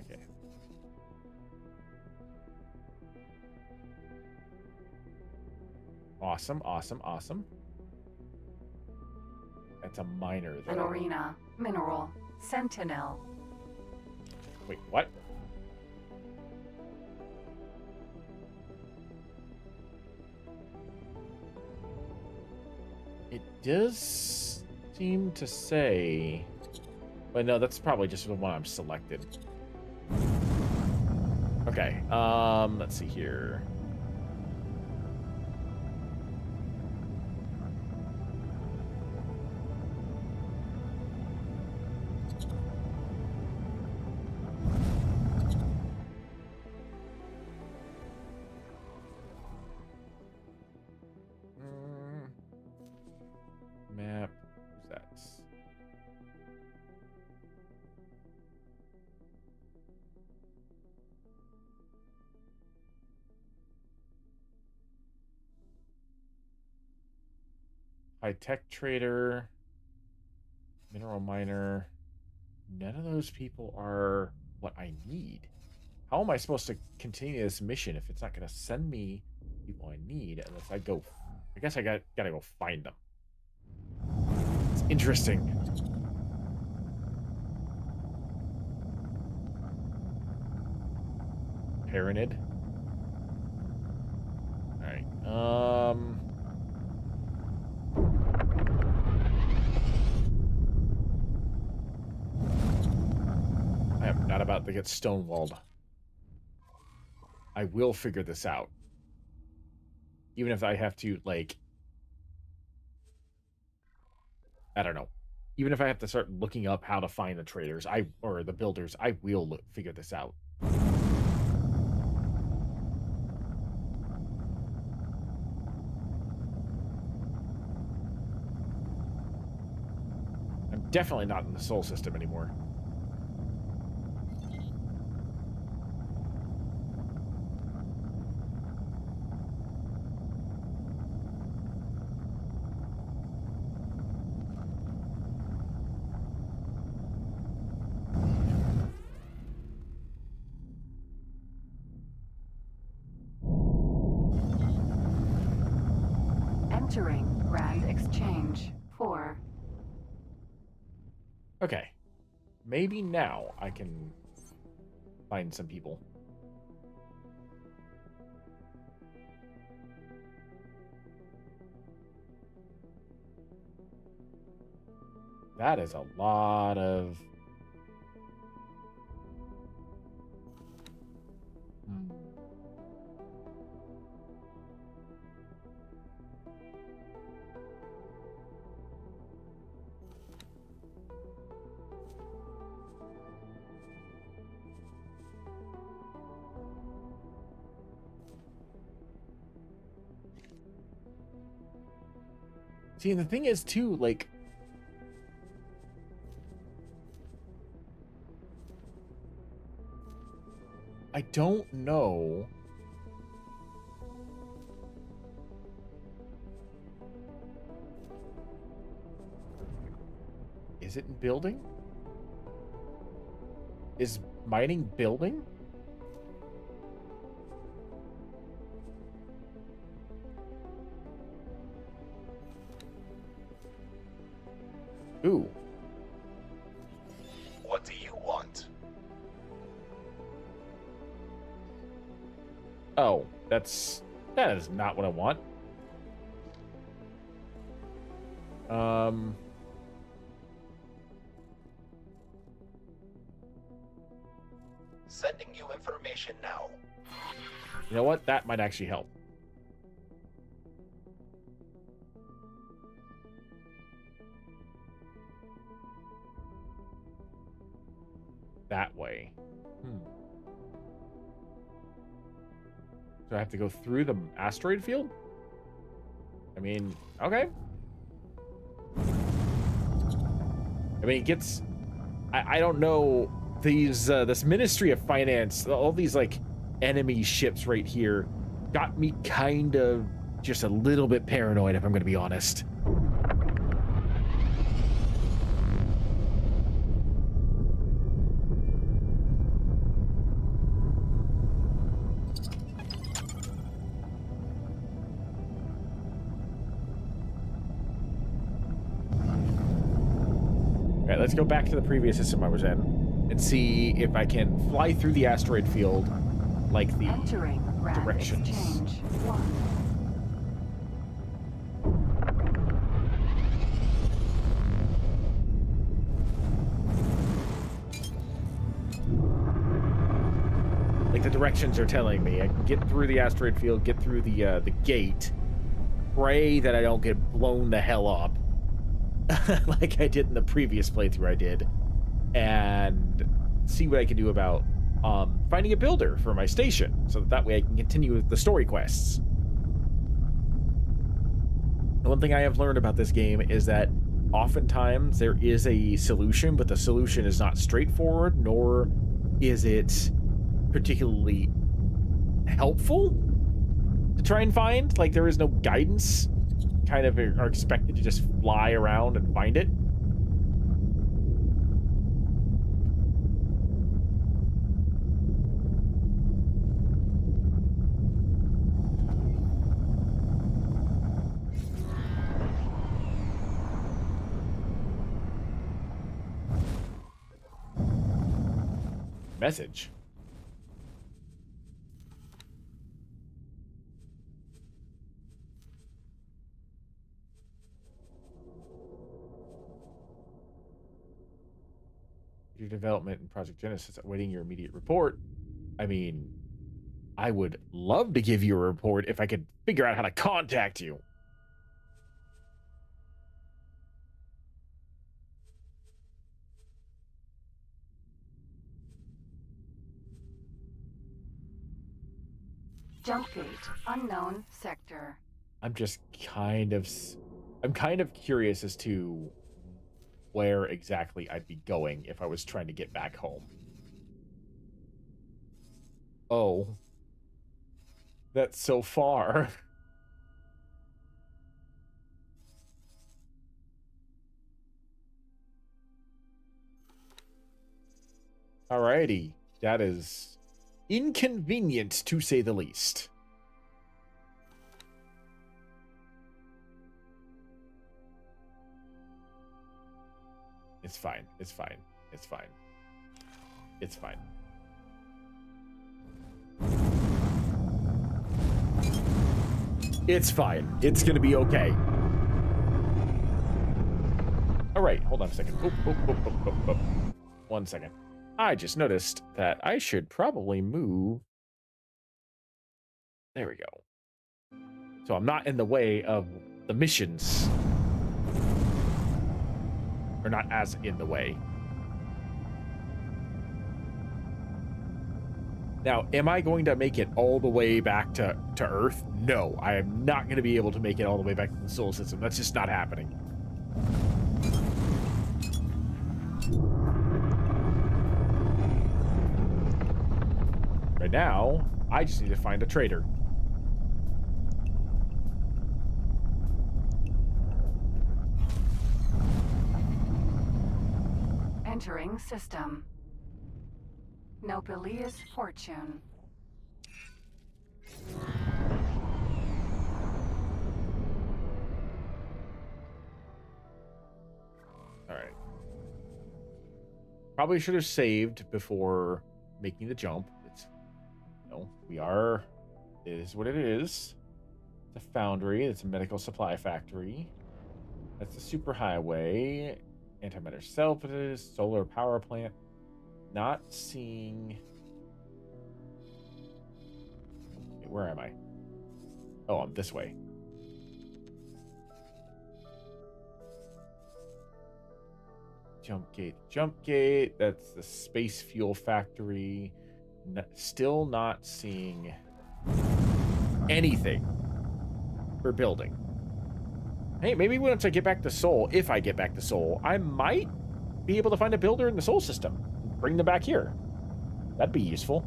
Okay. Awesome, awesome, awesome. That's a miner, though. An arena. Mineral. Sentinel. Wait, what? It does seem to say... But no, that's probably just the one I'm selected. Okay, let's see here. Map. Who's that? High-tech trader, mineral miner. None of those people are what I need. How am I supposed to continue this mission if it's not going to send me people I need unless I go... I guess I gotta go find them. It's interesting. Paranid. Alright, I am not about to get stonewalled. I will figure this out. Even if I have to, like... I don't know. Even if I have to start looking up how to find the traders, or the builders, I will figure this out. I'm definitely not in the Sol system anymore. Entering Grand Exchange 4. Okay. Maybe now I can find some people. That is a lot of... See, and the thing is, too, like... I don't know... Is it in building? Is mining building? Ooh. What do you want? Oh, that is not what I want. Sending you information now. You know what? That might actually help. That way. So I have to go through the asteroid field? I mean, okay. I mean, it gets... I don't know... These, this Ministry of Finance, all these, like, enemy ships right here got me kind of just a little bit paranoid, if I'm going to be honest. All right, let's go back to the previous system I was in and see if I can fly through the asteroid field like the Entering Grand directions. Exchange 1. Like the directions are telling me. I can get through the asteroid field, get through the gate, pray that I don't get blown the hell up like I did in the previous playthrough I did, and see what I can do about finding a builder for my station, so that way I can continue with the story quests. The one thing I have learned about this game is that oftentimes there is a solution, but the solution is not straightforward, nor is it particularly helpful to try and find. Like, there is no guidance kind of are expected to just fly around and find it. Message. Your development in Project Genesis awaiting your immediate report. I mean, I would love to give you a report if I could figure out how to contact you. Jump gate. Unknown sector. I'm kind of curious as to where exactly I'd be going if I was trying to get back home. Oh, that's so far. Alrighty, that is inconvenient to say the least. It's fine. It's fine. It's fine. It's fine. It's fine. It's gonna be okay. All right, hold on a second. Oop, oop, oop, oop, oop, oop. 1 second. I just noticed that I should probably move. There we go. So I'm not in the way of the missions. Or not as in the way. Now, am I going to make it all the way back to Earth? No, I am not going to be able to make it all the way back to the solar system. That's just not happening. Right now, I just need to find a trader. Entering system. Nobilius fortune. All right. Probably should have saved before making the jump. It is what it is. It's a foundry. It's a medical supply factory. That's a superhighway. Antimatter salvage, solar power plant. Not seeing. Wait, where am I? Oh, I'm this way. Jump gate. Jump gate. That's the space fuel factory. Still not seeing anything for building. Hey, maybe once I get back to Sol, if I get back to Sol, I might be able to find a builder in the Sol system. Bring them back here. That'd be useful.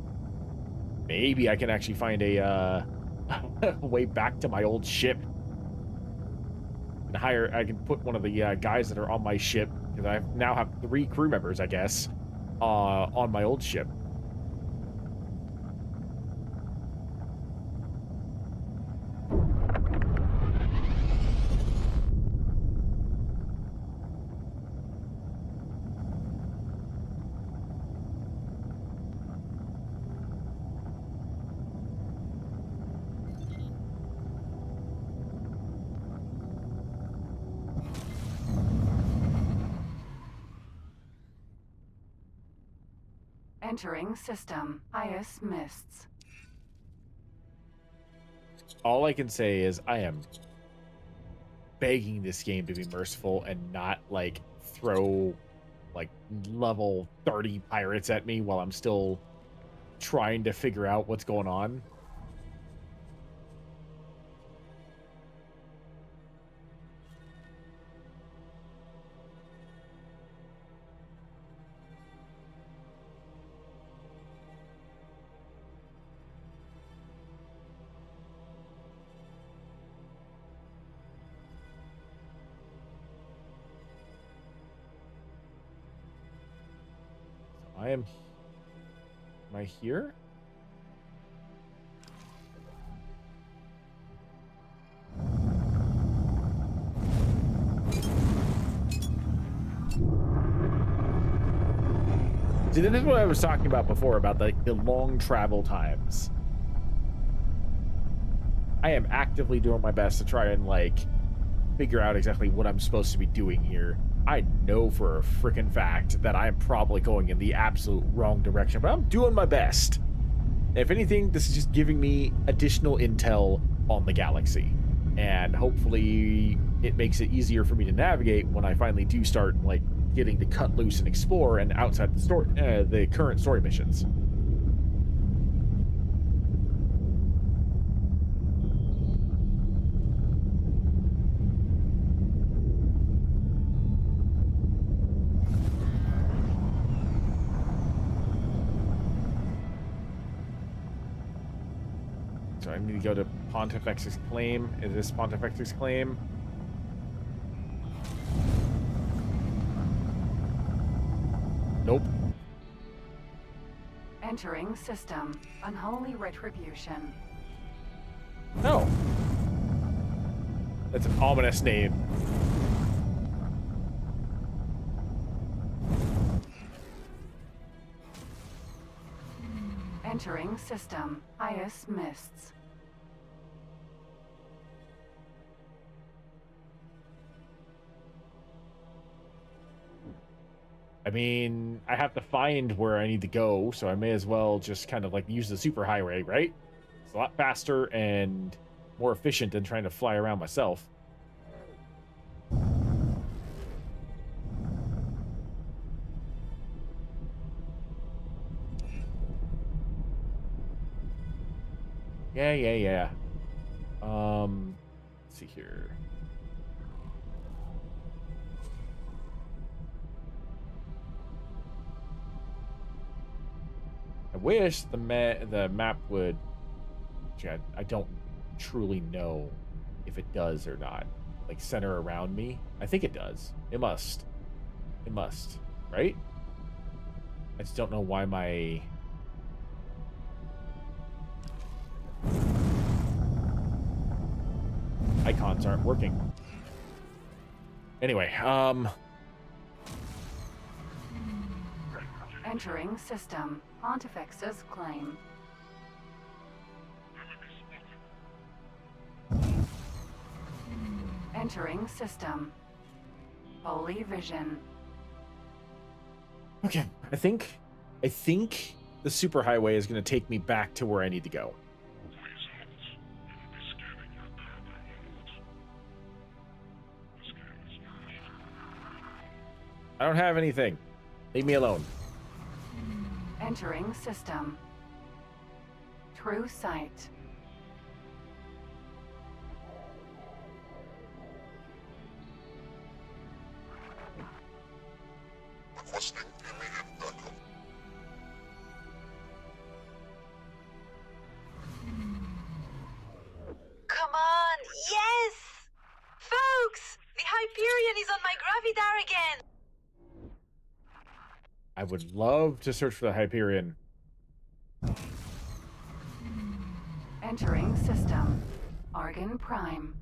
Maybe I can actually find a way back to my old ship. I can put one of the guys that are on my ship, because I now have 3 crew members, I guess, on my old ship. Entering system. Ice mists. All I can say is I am begging this game to be merciful and not, like, throw, like, level 30 pirates at me while I'm still trying to figure out what's going on. Am I here? See, this is what I was talking about before, about like the long travel times. I am actively doing my best to try and like figure out exactly what I'm supposed to be doing here. I know for a freaking fact that I'm probably going in the absolute wrong direction, but I'm doing my best. If anything, this is just giving me additional intel on the galaxy, and hopefully it makes it easier for me to navigate when I finally do start like getting to cut loose and explore and outside the story, the current story missions. So I need to go to Pontifex's claim. Is this Pontifex's claim? Nope. Entering system. Unholy retribution. No. That's an ominous name. Entering system. Ice mists. I mean, I have to find where I need to go, so I may as well just kind of like use the superhighway, right? It's a lot faster and more efficient than trying to fly around myself. Yeah. Let's see here. I wish the map would. I don't truly know if it does or not. Like center around me. I think it does. It must. It must, right? I just don't know why my icons aren't working. Anyway, Entering system. Pontifex's claim. Entering system. Holy vision. okay. I think the superhighway is going to take me back to where I need to go. I don't have anything. Leave me alone. Entering system. True sight. Requesting immediate backup. Come on, yes! Folks, the Hyperion is on my Gravidar again! I would love to search for the Hyperion. Entering system. Argon Prime.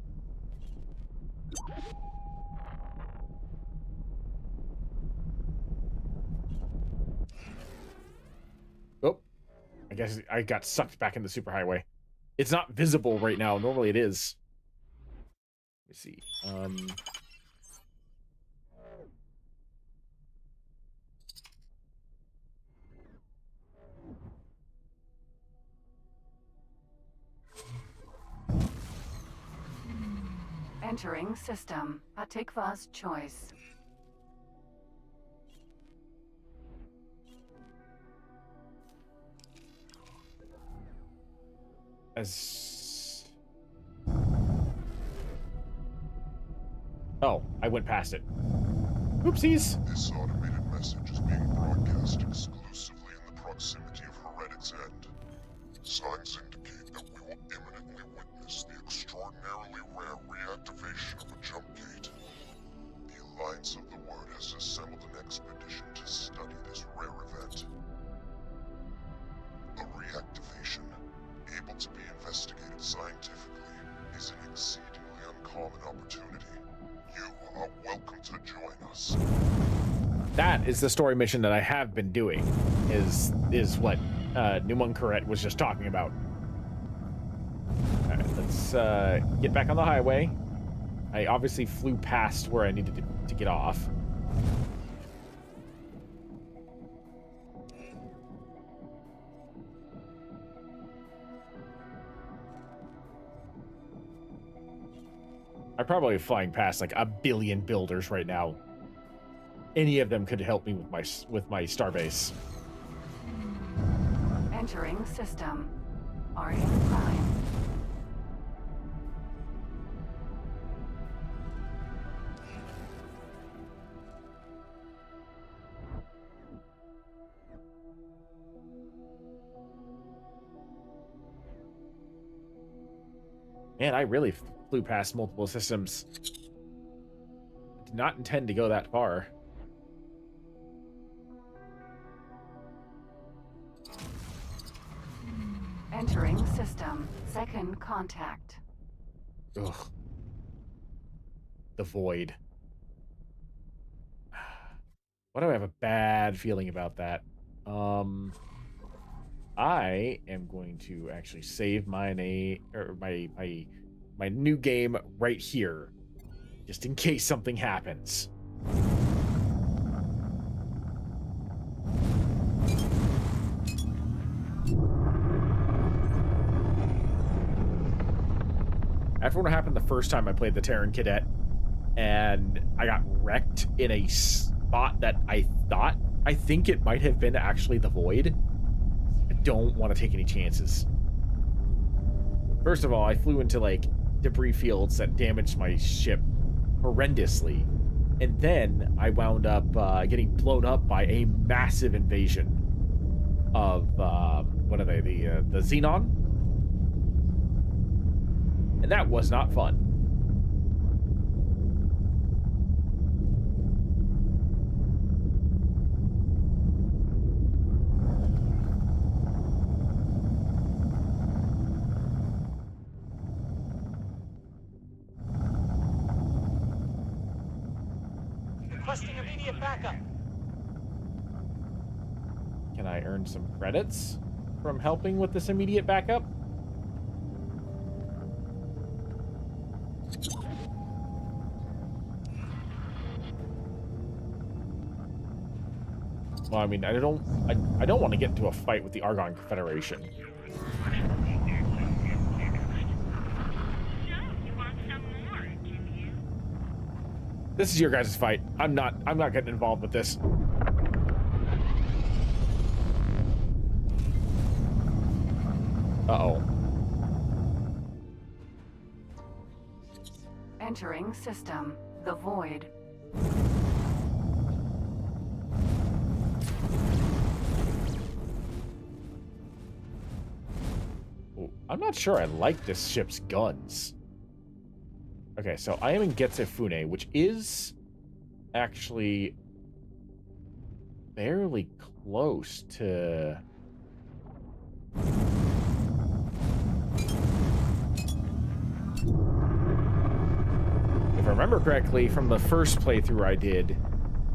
Oh, I guess I got sucked back in the superhighway. It's not visible right now. Normally it is. Let me see. Entering system. Atikva's choice. Oh, I went past it. Oopsies. This automated message is being broadcast exclusively in the proximity of Heretic's End. Signs indicate that we will imminently witness the extraordinarily rare reactivation of a jump gate. The Alliance of the Word has assembled an expedition to study this rare event. uncommon opportunity. You are welcome to join us. That is the story mission that I have been doing, is what Numunkaret was just talking about. Alright, let's get back on the highway. I obviously flew past where I needed to get off. I'm probably flying past like a billion builders right now. Any of them could help me with my starbase. Entering system. Argon Prime. Man, I really flew past multiple systems. I did not intend to go that far. Entering system. Second contact. Ugh. The void. Why do I have a bad feeling about that? I am going to actually save my new game right here, just in case something happens. After what happened the first time I played the Terran Cadet, and I got wrecked in a spot that I think it might have been actually the Void. I don't want to take any chances. First of all, I flew into like debris fields that damaged my ship horrendously, and then I wound up getting blown up by a massive invasion of what are they, the Xenon, and that was not fun. Requesting immediate backup. Can I earn some credits from helping with this immediate backup? Well, I mean, I don't want to get into a fight with the Argon Confederation. This is your guys' fight. I'm not getting involved with this. Uh-oh. Entering system. The Void. Ooh, I'm not sure I like this ship's guns. Okay, so I am in Getsefune, which is actually fairly close to... If I remember correctly, from the first playthrough I did,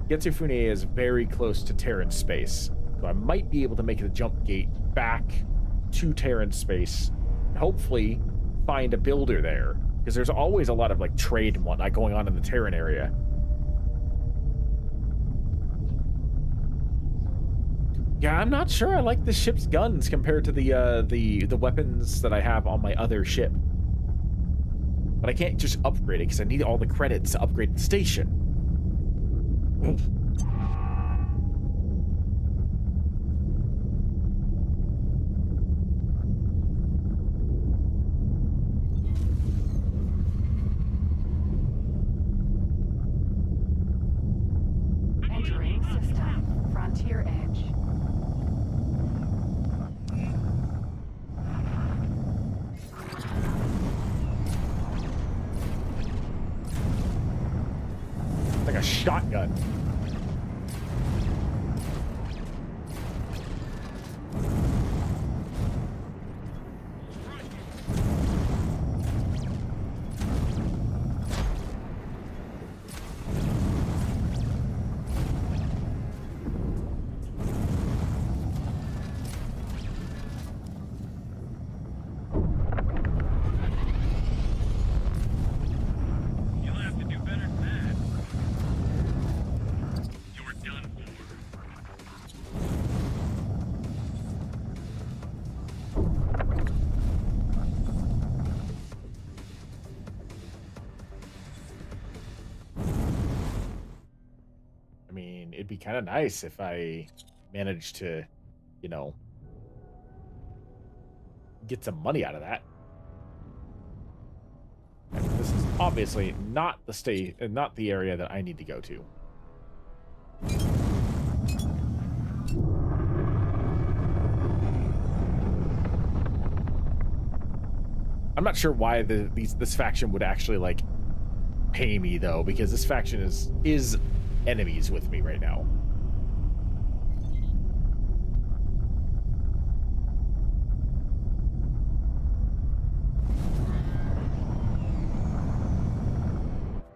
Getsefune is very close to Terran space. So I might be able to make the jump gate back to Terran space, and hopefully find a builder there. Because there's always a lot of like trade and whatnot going on in the Terran area. Yeah, I'm not sure I like the ship's guns compared to the weapons that I have on my other ship. But I can't just upgrade it because I need all the credits to upgrade the station. Entering system. Frontier Edge. Like a shotgun. it'd be kind of nice if I managed to, you know, get some money out of that. This is obviously not not the area that I need to go to. I'm not sure why this faction would actually like pay me though, because this faction is enemies with me right now.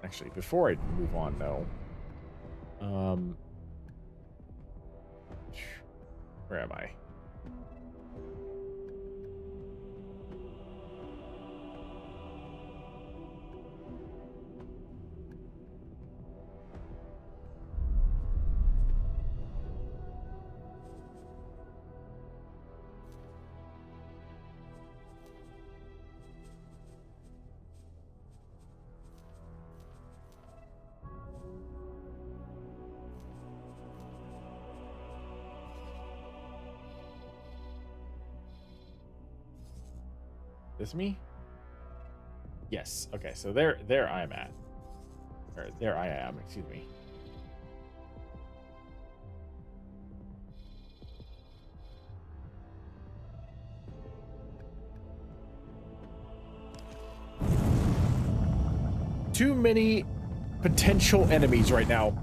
Actually, before I move on though, where am I? This me? Yes. Okay, so there I'm at. Or there I am, excuse me. Too many potential enemies right now.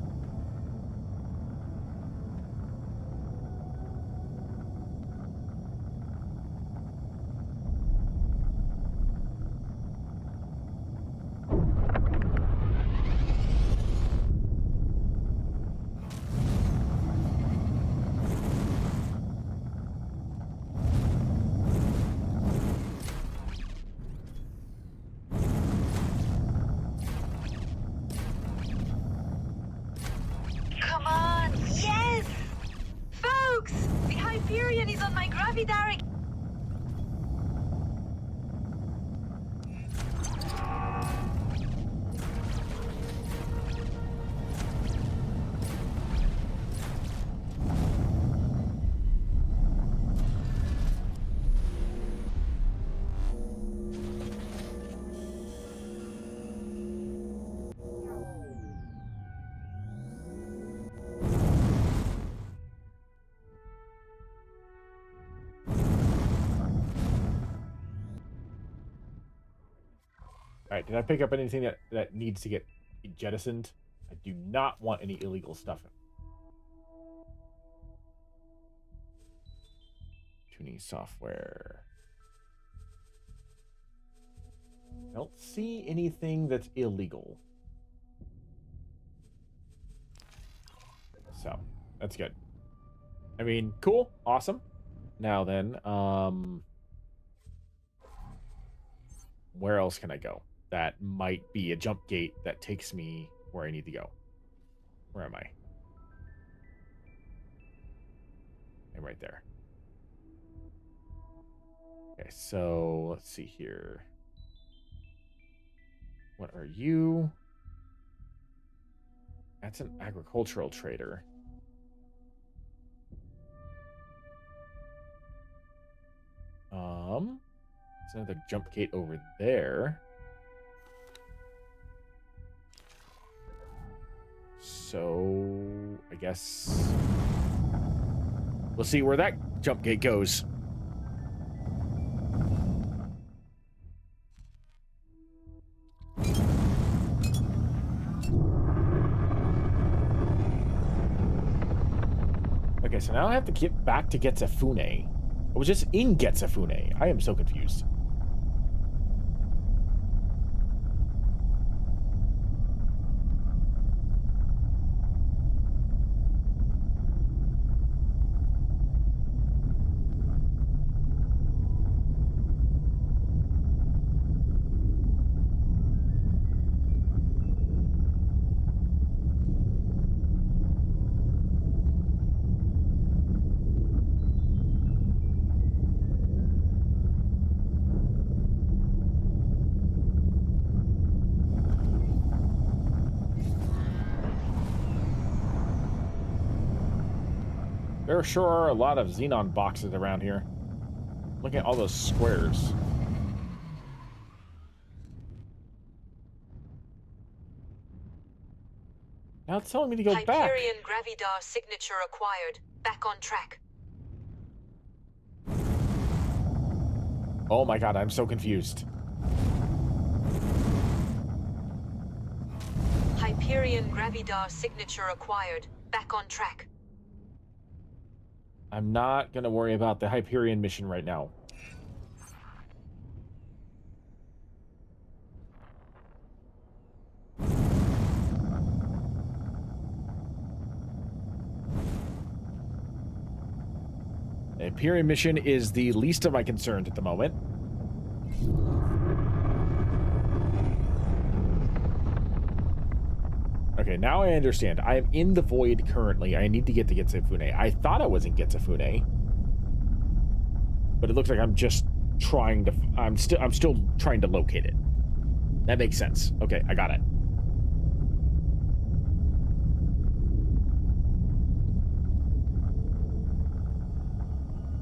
Come on, yes! Folks, the Hyperion is on my gravidaric. All right, did I pick up anything that needs to get jettisoned? I do not want any illegal stuff. Tuning software. I don't see anything that's illegal. So, that's good. I mean, cool, awesome. Now then, where else can I go? That might be a jump gate that takes me where I need to go. Where am I? I'm right there. Okay, so let's see here. What are you? That's an agricultural trader. There's another jump gate over there. So I guess we'll see where that jump gate goes. Okay, so now I have to get back to Getsafune. I was just in Getsafune. I am so confused. There sure are a lot of xenon boxes around here. Look at all those squares. Now it's telling me to go back. Hyperion Gravidar signature acquired. Back on track. Oh my god, I'm so confused. Hyperion Gravidar signature acquired. Back on track. I'm not gonna worry about the Hyperion mission right now. The Hyperion mission is the least of my concerns at the moment. Okay, now I understand. I am in the void currently. I need to get to Getsufune. I thought I was in Getsufune, but it looks like I'm just trying to. I'm still trying to locate it. That makes sense. Okay, I got it.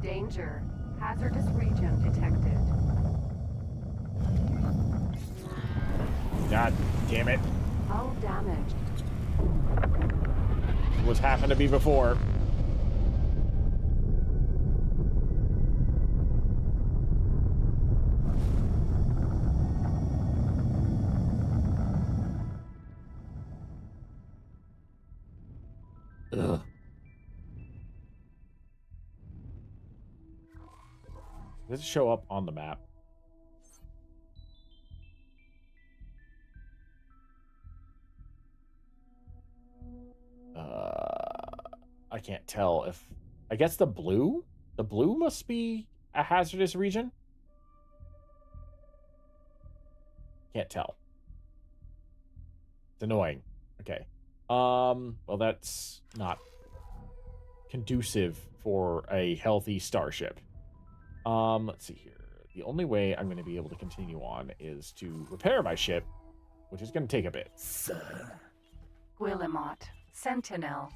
Danger. Hazardous region detected. God damn it. Hull damage. It was happened to be before. Ugh. Does it show up on the map? I can't tell if... I guess the blue? The blue must be a hazardous region? Can't tell. It's annoying. Okay. Well, that's not conducive for a healthy starship. Let's see here. The only way I'm going to be able to continue on is to repair my ship, which is going to take a bit. Sir. Guillemot. Sentinel.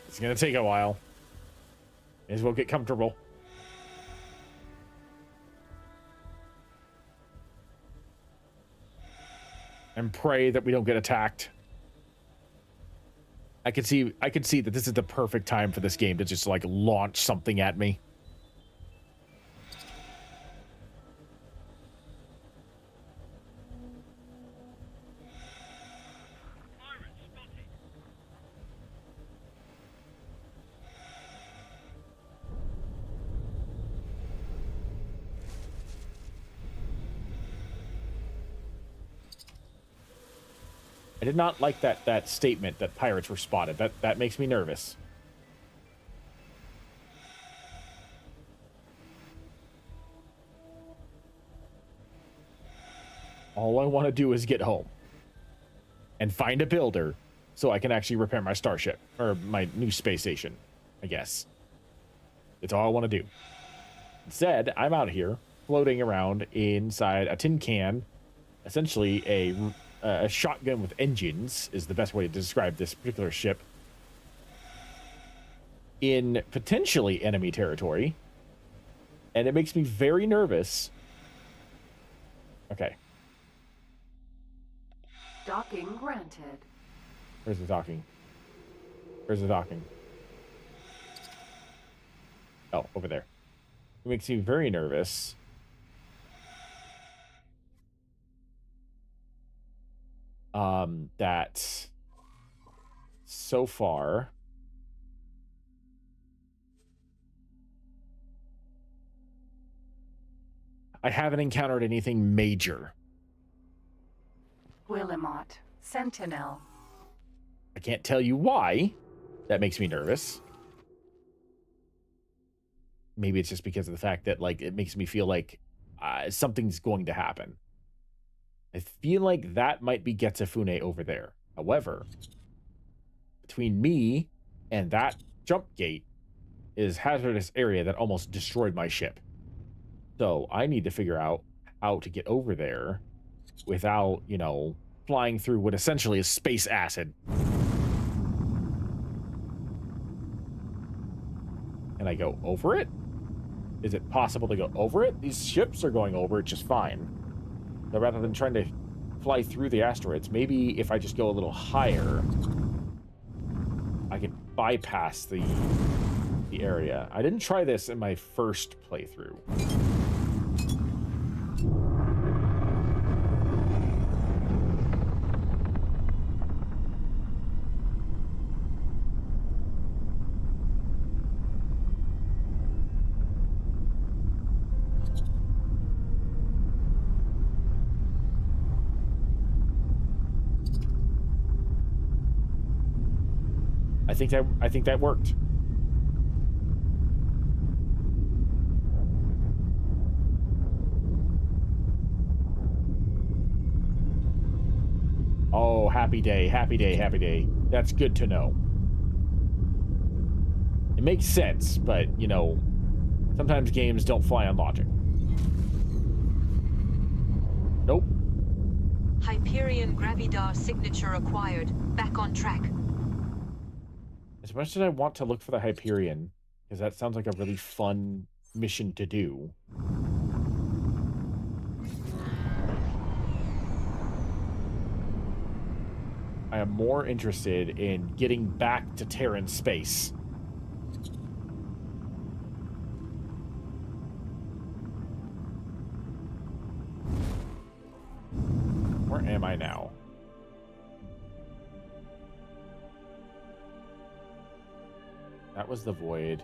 It's going to take a while. May as well get comfortable. And pray that we don't get attacked. I could see that this is the perfect time for this game to just like launch something at me. I did not like that statement that pirates were spotted. That makes me nervous. All I want to do is get home and find a builder so I can actually repair my starship or my new space station, I guess. It's all I want to do. Instead, I'm out here floating around inside a tin can, essentially a shotgun with engines is the best way to describe this particular ship, in potentially enemy territory, and it makes me very nervous. Okay. Docking granted. Where's the docking? Where's the docking? Oh, over there. It makes me very nervous. That so far I haven't encountered anything major. Guillemot. Sentinel. I can't tell you why. That makes me nervous. Maybe it's just because of the fact that, like, it makes me feel like something's going to happen. I feel like that might be Getsufune over there. However, between me and that jump gate, is hazardous area that almost destroyed my ship. So I need to figure out how to get over there without, you know, flying through what essentially is space acid. Can I go over it? Is it possible to go over it? These ships are going over it just fine. So rather than trying to fly through the asteroids, maybe if I just go a little higher, I could bypass the area. I didn't try this in my first playthrough. I think that worked. Oh, happy day, happy day, happy day. That's good to know. It makes sense, but, you know, sometimes games don't fly on logic. Nope. Hyperion Gravidar signature acquired. Back on track. As much as I want to look for the Hyperion, because that sounds like a really fun mission to do. I am more interested in getting back to Terran space. Where am I now? That was the void.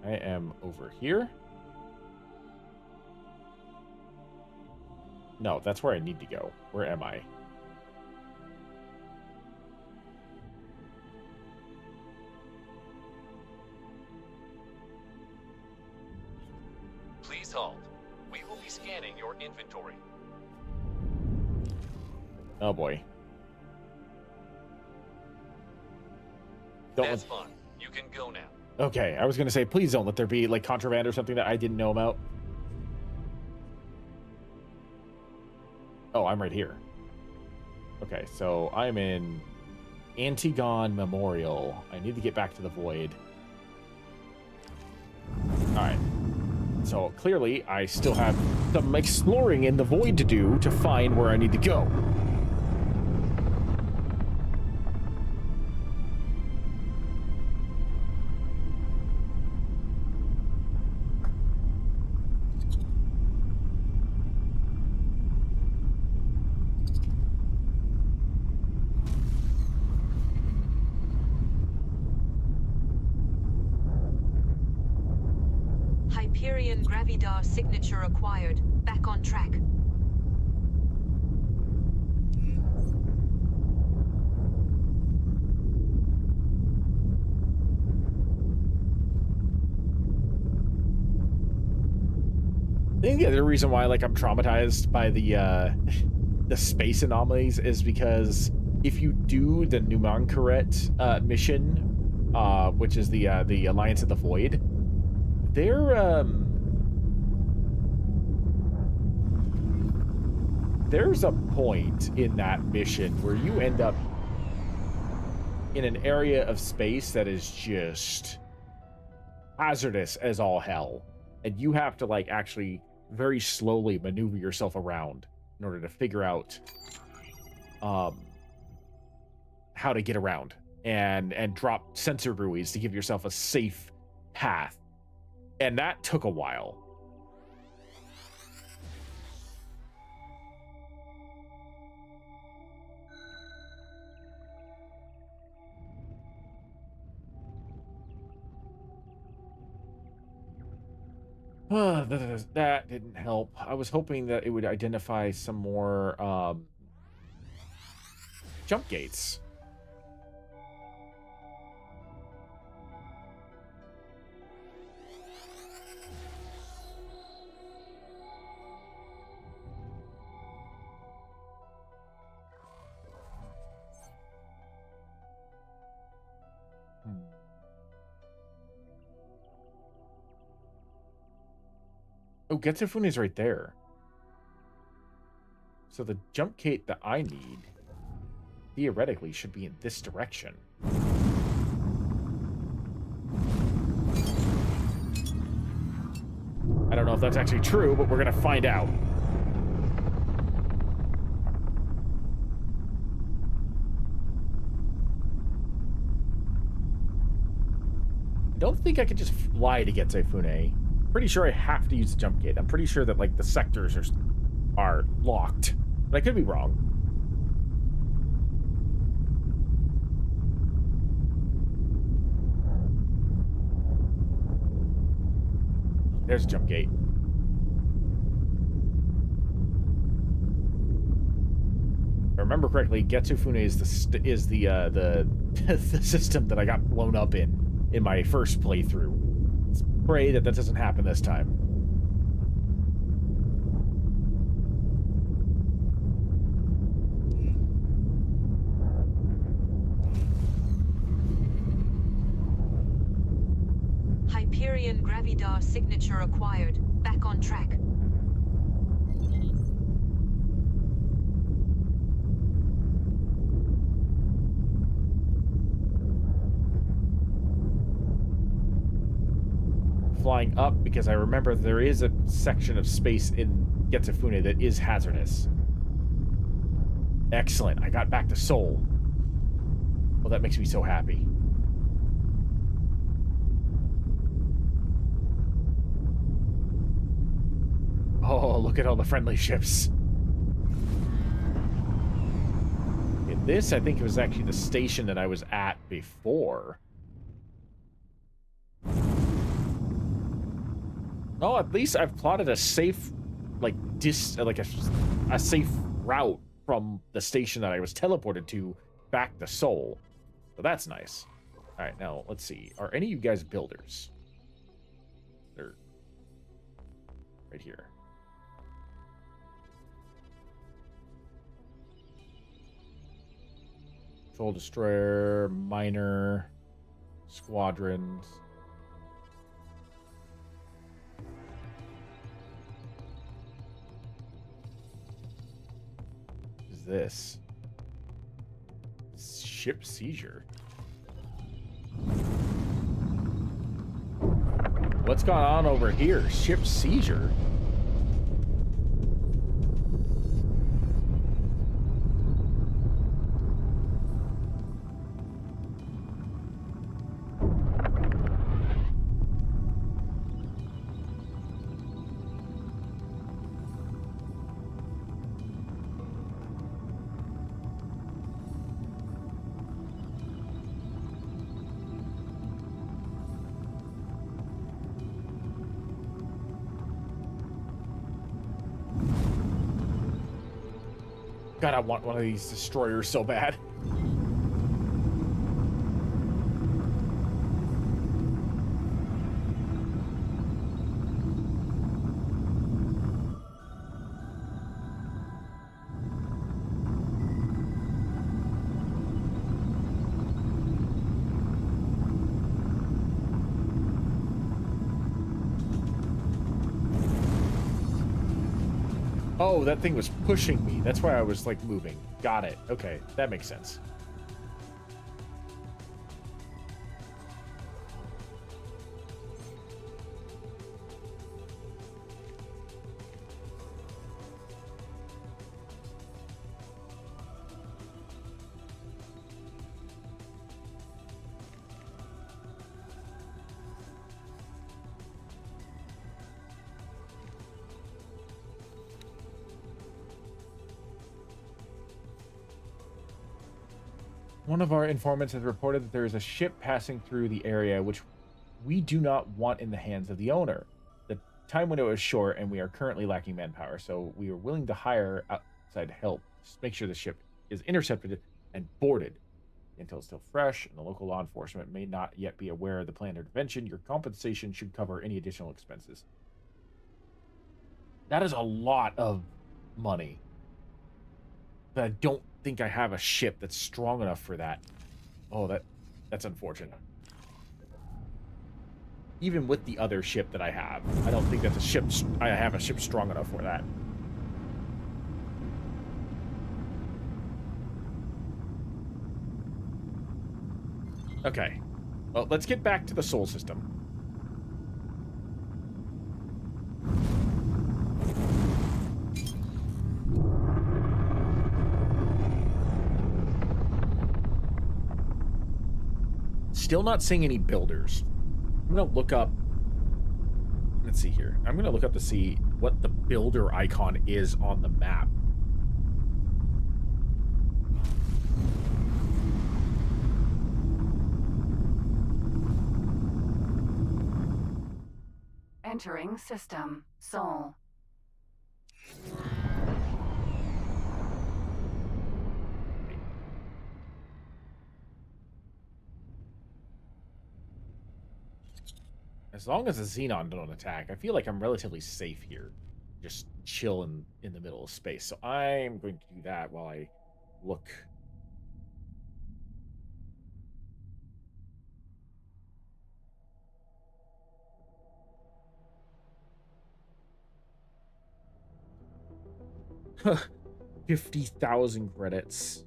I am over here. No, that's where I need to go. Where am I? Please halt. We will be scanning your inventory. Oh boy. That's fine. You can go now. Okay, I was gonna say, please don't let there be like contraband or something that I didn't know about. Oh, I'm right here. Okay, so I'm in Antigone Memorial. I need to get back to the void. Alright. So clearly, I still have some exploring in the void to do to find where I need to go. Hyperion Gravidar signature acquired. Back on track. I think the other reason why like I'm traumatized by the space anomalies is because if you do the Numankaret mission, which is the Alliance of the Void, there's a point in that mission where you end up in an area of space that is just hazardous as all hell, and you have to like actually very slowly maneuver yourself around in order to figure out how to get around and drop sensor buoys to give yourself a safe path. And that took a while. That didn't help. I was hoping that it would identify some more jump gates. Oh, Getsufune is right there. So the jump gate that I need, theoretically, should be in this direction. I don't know if that's actually true, but we're going to find out. I don't think I could just fly to Getsufune. Pretty sure I have to use the jump gate. I'm pretty sure that, like, the sectors are locked. But I could be wrong. There's a jump gate. If I remember correctly, Getsufune is the the system that I got blown up in my first playthrough. Let's pray that doesn't happen this time. Hyperion Gravidar signature acquired. Back on track. Flying up because I remember there is a section of space in Getsufune that is hazardous. Excellent. I got back to Seoul. Well, that makes me so happy. Oh, look at all the friendly ships. In this, I think it was actually the station that I was at before. Oh, at least I've plotted a safe, like, a safe route from the station that I was teleported to back to Seoul. So that's nice. All right, now let's see. Are any of you guys builders? They're right here. Patrol destroyer, miner, squadrons. What is this? Ship seizure. What's going on over here? Ship seizure. God, I want one of these destroyers so bad. Oh, that thing was pushing me. That's why I was, like, moving. Got it. Okay, that makes sense. One of our informants has reported that there is a ship passing through the area which we do not want in the hands of the owner. The time window is short and we are currently lacking manpower, so we are willing to hire outside help to make sure the ship is intercepted and boarded. Until it's still fresh and the local law enforcement may not yet be aware of the planned intervention, your compensation should cover any additional expenses. That is a lot of money. But I don't think I have a ship that's strong enough for that. Oh, that's unfortunate. even with the other ship that I have. I don't think that's a ship. I have a ship strong enough for that. Okay. Well, let's get back to the Sol system. Still not seeing any builders. I'm gonna look up. Let's see here. I'm gonna look up to see what the builder icon is on the map. Entering system. Sol. As long as the Xenon don't attack, I feel like I'm relatively safe here. Just chill in the middle of space. So I'm going to do that while I look. Huh. 50,000 credits.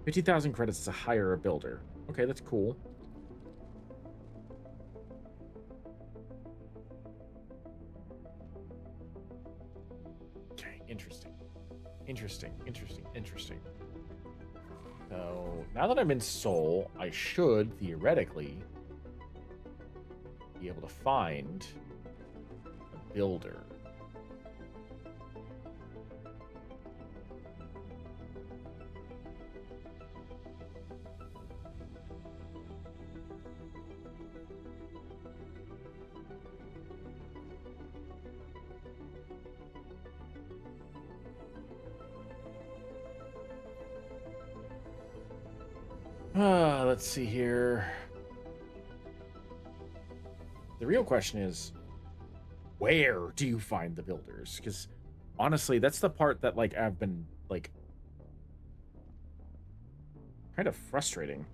$50,000 credits to hire a builder. Okay, that's cool. Okay, interesting. Interesting. So, now that I'm in Sol, I should, theoretically, be able to find a builder. Let's see here. The real question is, where do you find the builders? Because honestly, that's the part that like I've been like kind of frustrating.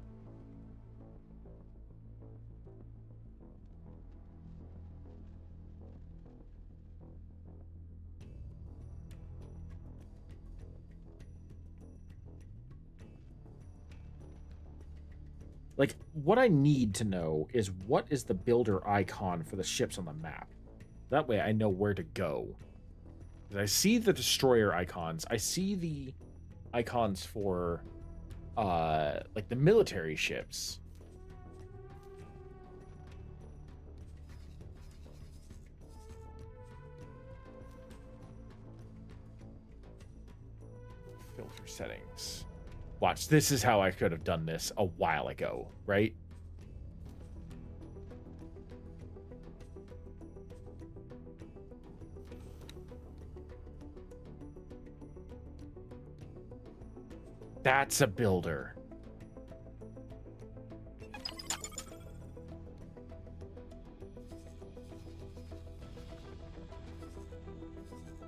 Like, what I need to know is what is the builder icon for the ships on the map. That way I know where to go. I see the destroyer icons. I see the icons for, like, the military ships. Filter settings. Watch, this is how I could have done this a while ago, right? That's a builder.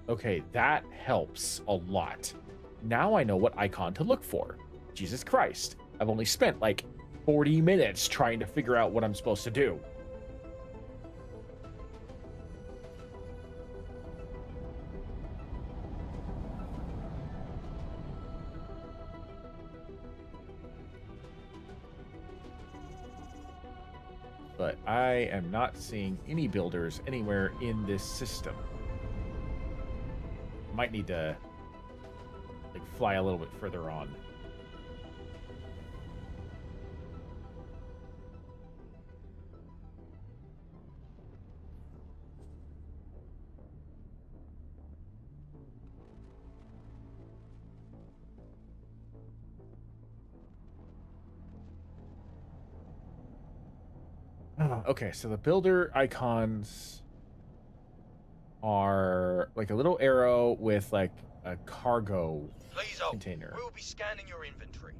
Okay, that helps a lot. Now I know what icon to look for. Jesus Christ. I've only spent like 40 minutes trying to figure out what I'm supposed to do. But I am not seeing any builders anywhere in this system. Might need to like fly a little bit further on. Okay, so the builder icons are like a little arrow with like a cargo container. We'll be scanning your inventory.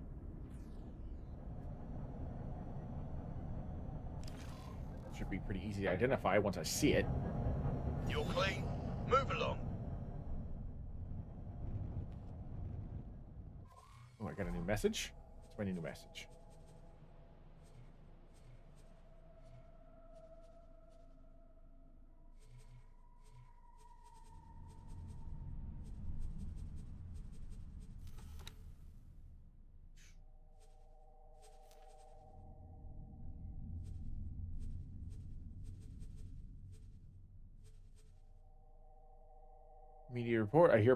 Should be pretty easy to identify once I see it. You're clean. Move along. Oh, I got a new message. What's my new message? Media report. You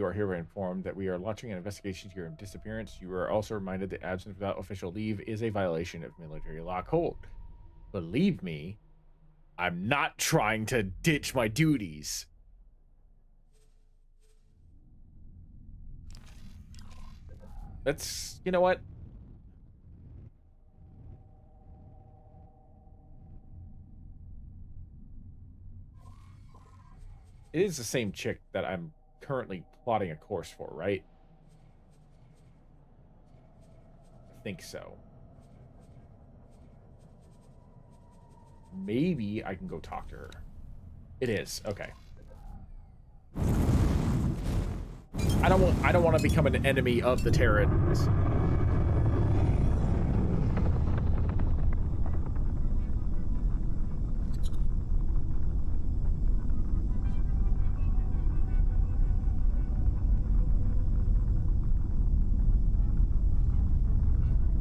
are hereby informed that we are launching an investigation into your disappearance. You are also reminded that absence without official leave is a violation of military law code. Believe me, I'm not trying to ditch my duties. That's, you know what? It is the same chick that I'm currently plotting a course for, right? I think so. Maybe I can go talk to her. It is. Okay. I don't want to become an enemy of the Terrans.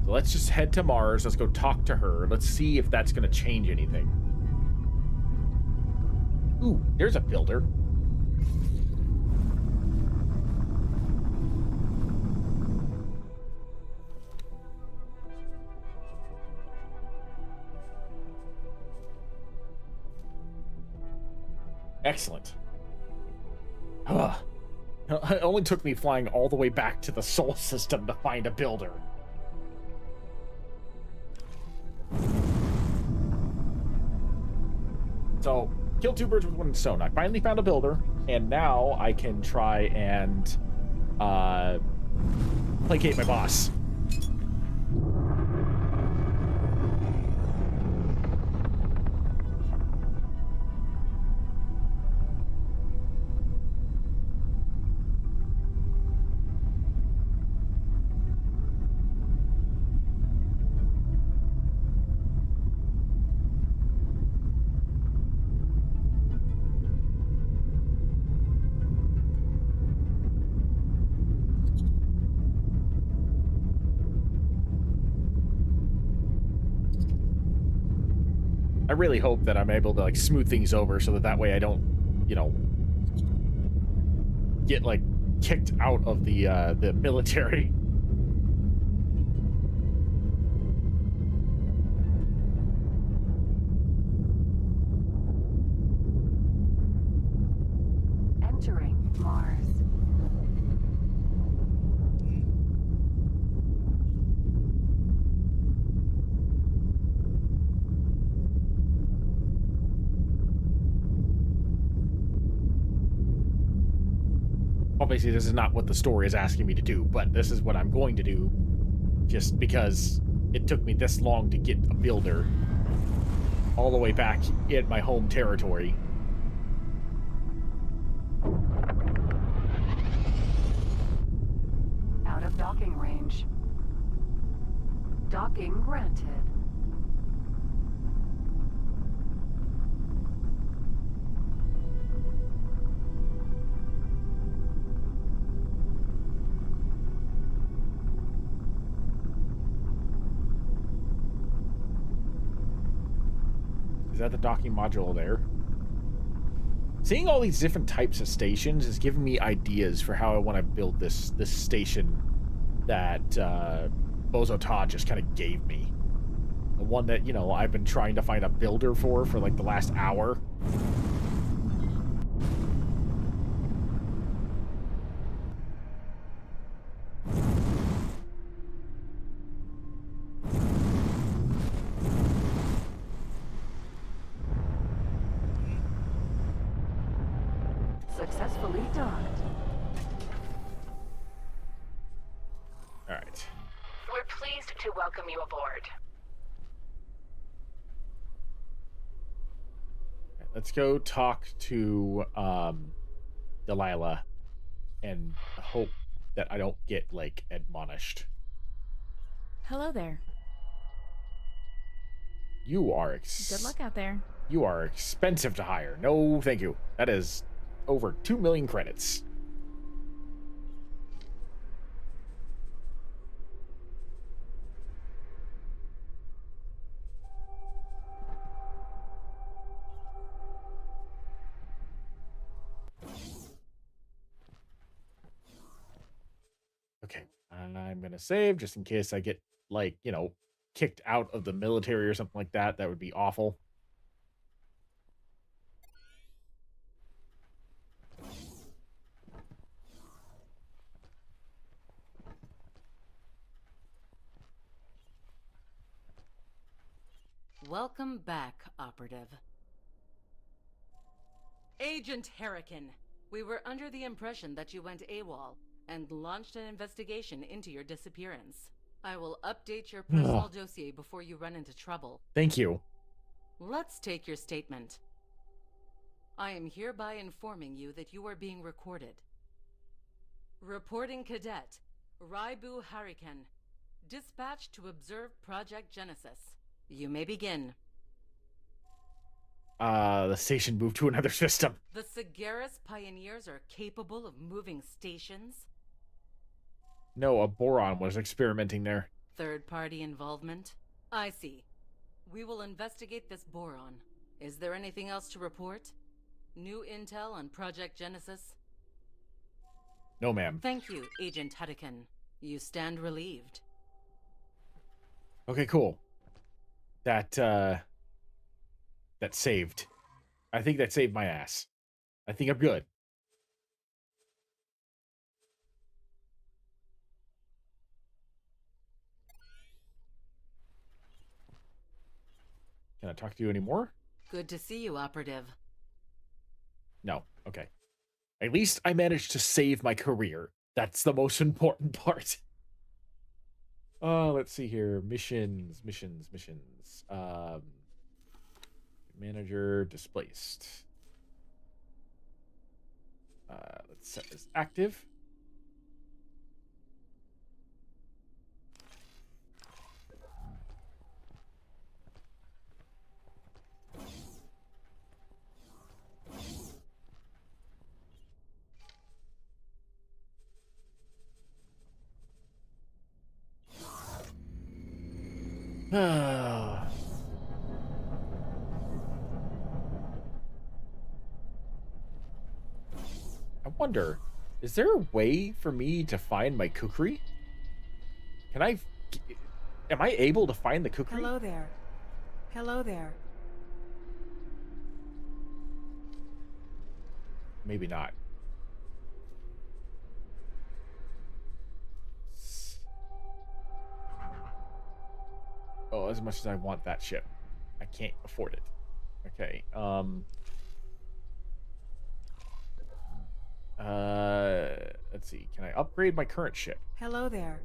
So let's just head to Mars. Let's go talk to her. Let's see if that's going to change anything. Ooh, there's a builder. Excellent. It only took me flying all the way back to the Sol system to find a builder. So, kill two birds with one stone. I finally found a builder, and now I can try and placate my boss. I really hope that I'm able to like smooth things over so that way I don't, you know, get like kicked out of the military. Entering Mars. Obviously, this is not what the story is asking me to do, but this is what I'm going to do just because it took me this long to get a builder all the way back in my home territory. Out of docking range. Docking granted. Is that the docking module there? Seeing all these different types of stations is giving me ideas for how I want to build this station that Bozo Todd just kind of gave me. The one that, you know, I've been trying to find a builder for like the last hour. Successfully docked. All right. We're pleased to welcome you aboard. let's go talk to Delilah and hope that I don't get like admonished. Hello there. You are Good luck out there. You are expensive to hire. No, thank you. That is over 2 million credits. Okay, I'm gonna save just in case I get, like, you know, kicked out of the military or something like that. That would be awful. Welcome back, Operative. Agent Harrican, we were under the impression that you went AWOL and launched an investigation into your disappearance. I will update your personal dossier before you run into trouble. Thank you. Let's take your statement. I am hereby informing you that you are being recorded. Reporting Cadet, Raibu Harrican, dispatched to observe Project Genesis. You may begin. The station moved to another system. The Sagaris pioneers are capable of moving stations? No, a boron was experimenting there. Third-party involvement? I see. We will investigate this boron. Is there anything else to report? New intel on Project Genesis? No, ma'am. Thank you, Agent Harrican. You stand relieved. Okay, cool. That saved. I think that saved my ass. I think I'm good. Can I talk to you anymore? Good to see you, Operative. No. Okay. At least I managed to save my career. That's the most important part. Let's see here. Missions. Manager displaced. Let's set this active. I wonder, is there a way for me to find my kukri? Am I able to find the kukri? Hello there. Hello there. Maybe not. Oh, as much as I want that ship, I can't afford it. Okay, let's see. Can I upgrade my current ship? Hello there.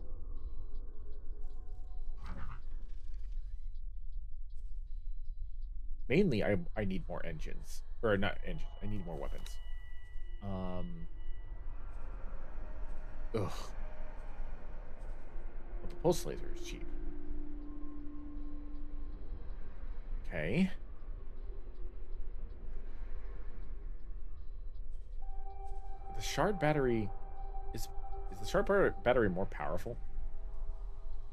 Mainly, I need more engines. Or not engines. I need more weapons. Ugh. But the pulse laser is cheap. Okay. The shard battery is the shard battery more powerful?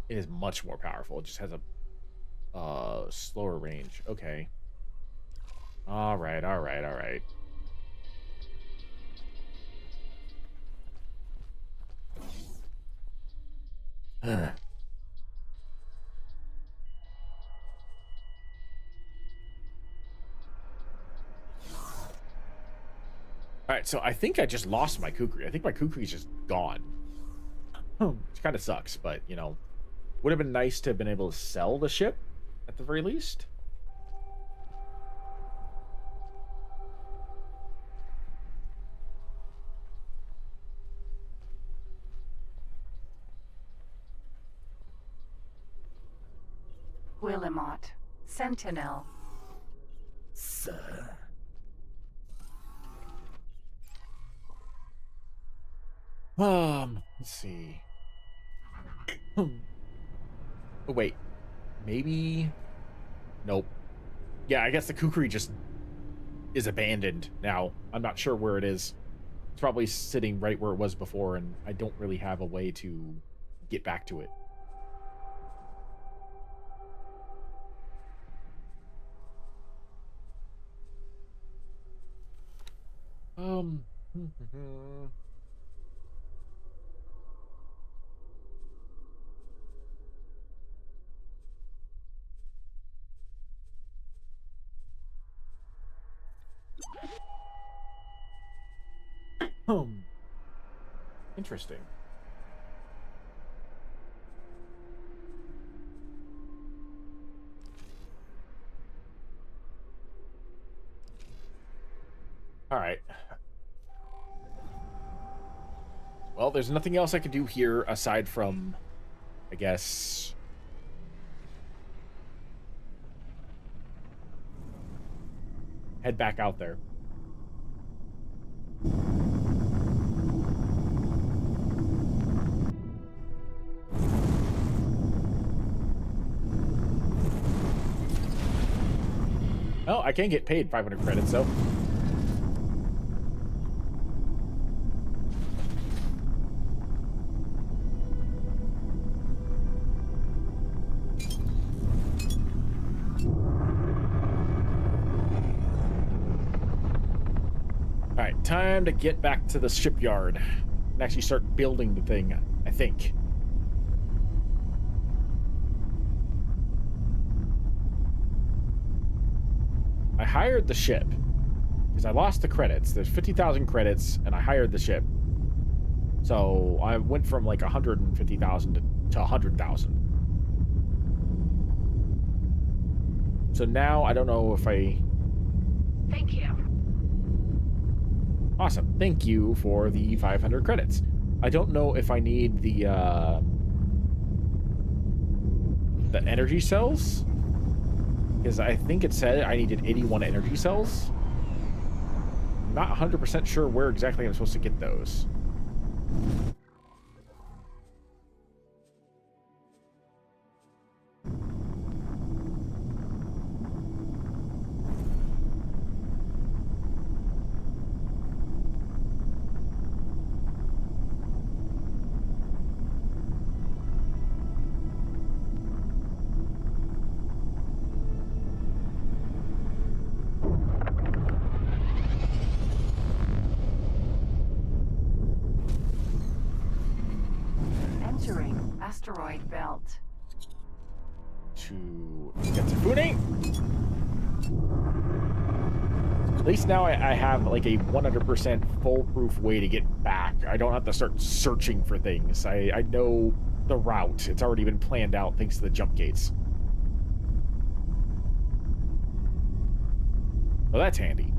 It is much more powerful. It just has a slower range. Okay. All right. Alright, so I think I just lost my kukri. I think my kukri's just gone. Which kind of sucks, but, you know, would have been nice to have been able to sell the ship, at the very least. Willamot. Sentinel. Sir, Let's see. Oh, wait. Maybe... Nope. Yeah, I guess the kukri just is abandoned now. I'm not sure where it is. It's probably sitting right where it was before, and I don't really have a way to get back to it. Um... Interesting. All right. Well, there's nothing else I can do here aside from, I guess, head back out there. Oh, I can get paid 500 credits, though. Alright, time to get back to the shipyard and actually start building the thing, I think. I hired the ship because I lost the credits. There's 50,000 credits, and I hired the ship. So I went from like 150,000 to 100,000. So now I don't know if I... Thank you. Awesome. Thank you for the 500 credits. I don't know if I need the energy cells, because I think it said I needed 81 energy cells. I'm not 100% sure where exactly I'm supposed to get those. Entering asteroid belt. To get to Fune. At least now I have like a 100% foolproof way to get back. I don't have to start searching for things. I know the route. It's already been planned out thanks to the jump gates. Well, that's handy.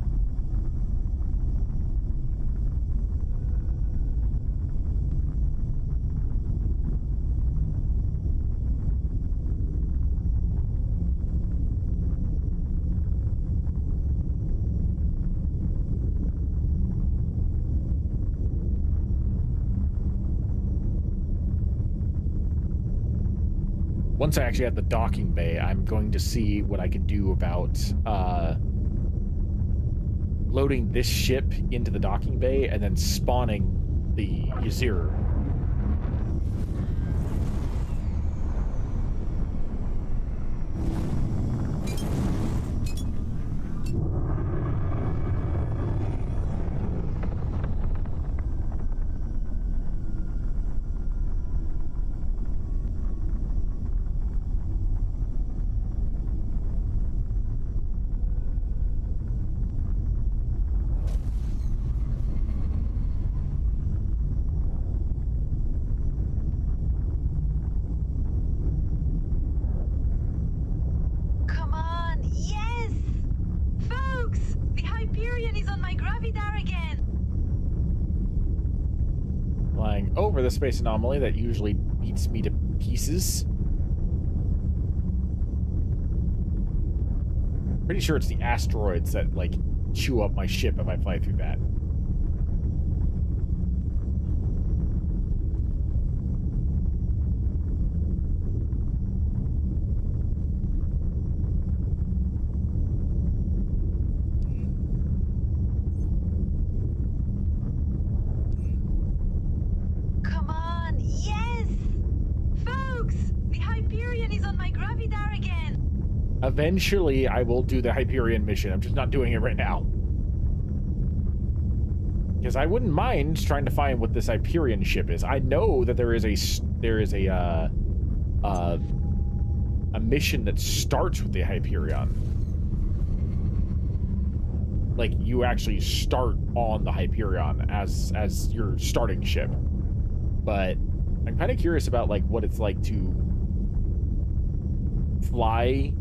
Once I actually have the docking bay, I'm going to see what I can do about loading this ship into the docking bay and then spawning the Ysir. Come on, yes! Folks, the Hyperion is on my gravidar again. Flying over the space anomaly that usually beats me to pieces. Pretty sure it's the asteroids that, like, chew up my ship if I fly through that. Eventually, I will do the Hyperion mission. I'm just not doing it right now. Because I wouldn't mind trying to find what this Hyperion ship is. I know that there is a mission that starts with the Hyperion. Like, you actually start on the Hyperion as your starting ship. But I'm kind of curious about, like, what it's like to fly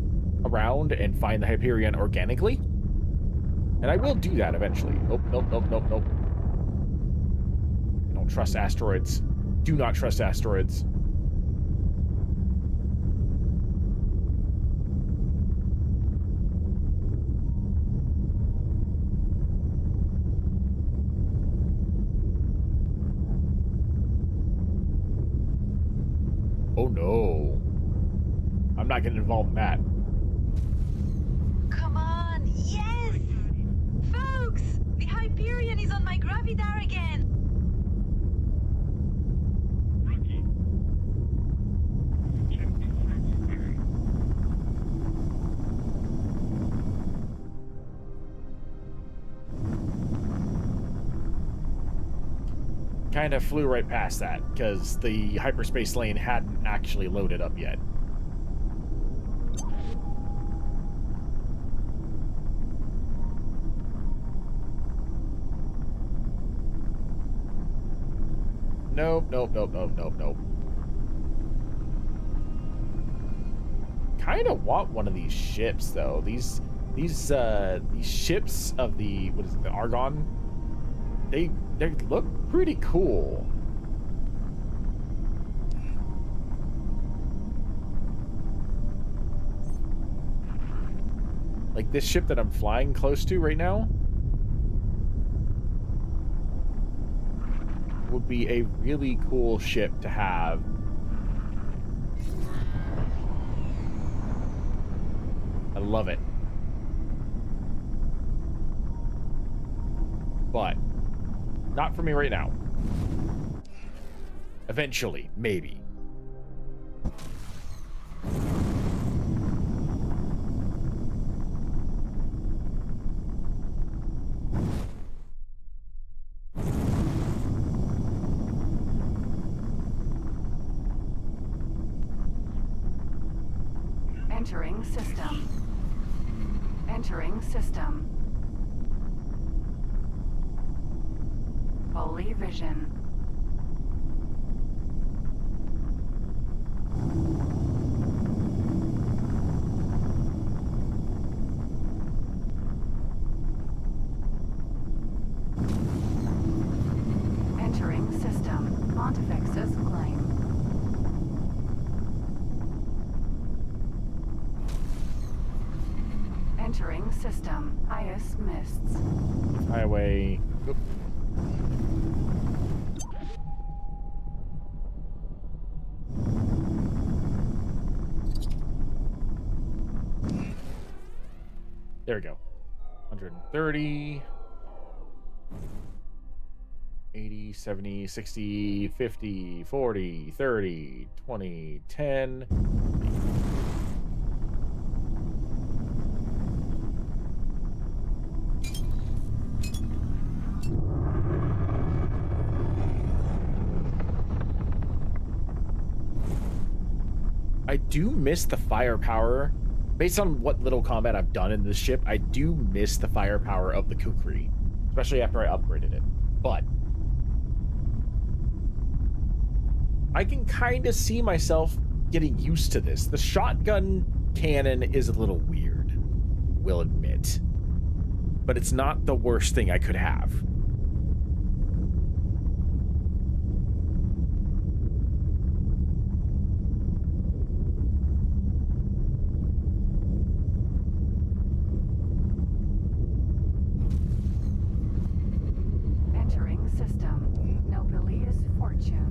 around and find the Hyperion organically. And I will do that eventually. Nope, nope, nope, nope, nope. I don't trust asteroids. Do not trust asteroids. Oh no. I'm not getting involved in that. Come on, yes! Folks! The Hyperion is on my gravidar again! Kind of flew right past that because the hyperspace lane hadn't actually loaded up yet. Nope, nope, nope, nope, nope, nope. Kind of want one of these ships though. These ships of the, what is it, the Argon? They look pretty cool. Like this ship that I'm flying close to right now would be a really cool ship to have. I love it. But not for me right now. Eventually, maybe. Entering system. Entering system. Holy vision. Entering system. Pontifex's claim. Entering system. Ice mists. Highway. Oop. There we go. 130. 80, 70, 60, 50, 40, 30, 20, 10. I do miss the firepower. Based on what little combat I've done in this ship, I do miss the firepower of the Kukri, especially after I upgraded it. But I can kind of see myself getting used to this. The shotgun cannon is a little weird, will admit, but it's not the worst thing I could have. Entering system. Nobilious fortune.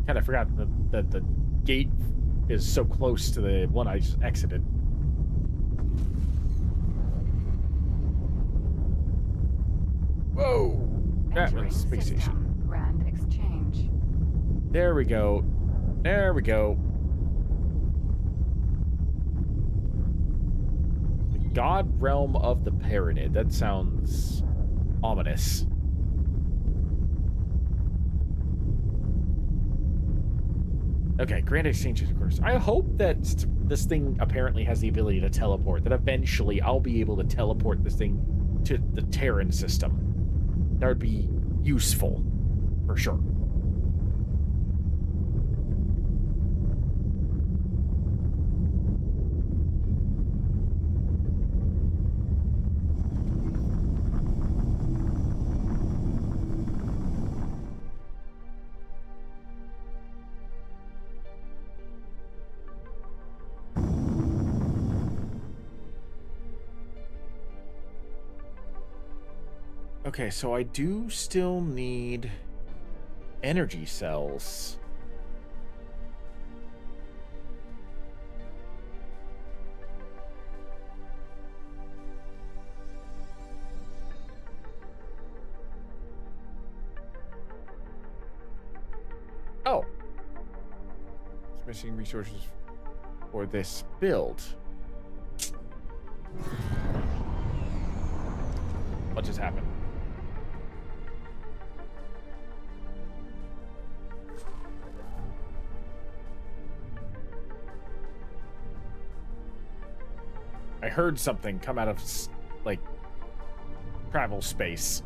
Kind of forgot that the gate is so close to the one I just exited. Whoa! That was Entering a space system. station. Grand exchange. There we go. There we go. The God Realm of the Pyramid. That sounds ominous. Okay, Grand Exchange of course. I hope that this thing apparently has the ability to teleport, that eventually I'll be able to teleport this thing to the Terran system. That would be useful, for sure. Okay, so I do still need energy cells. Oh. It's missing resources for this build. What just happened? I heard something come out of, like, travel space.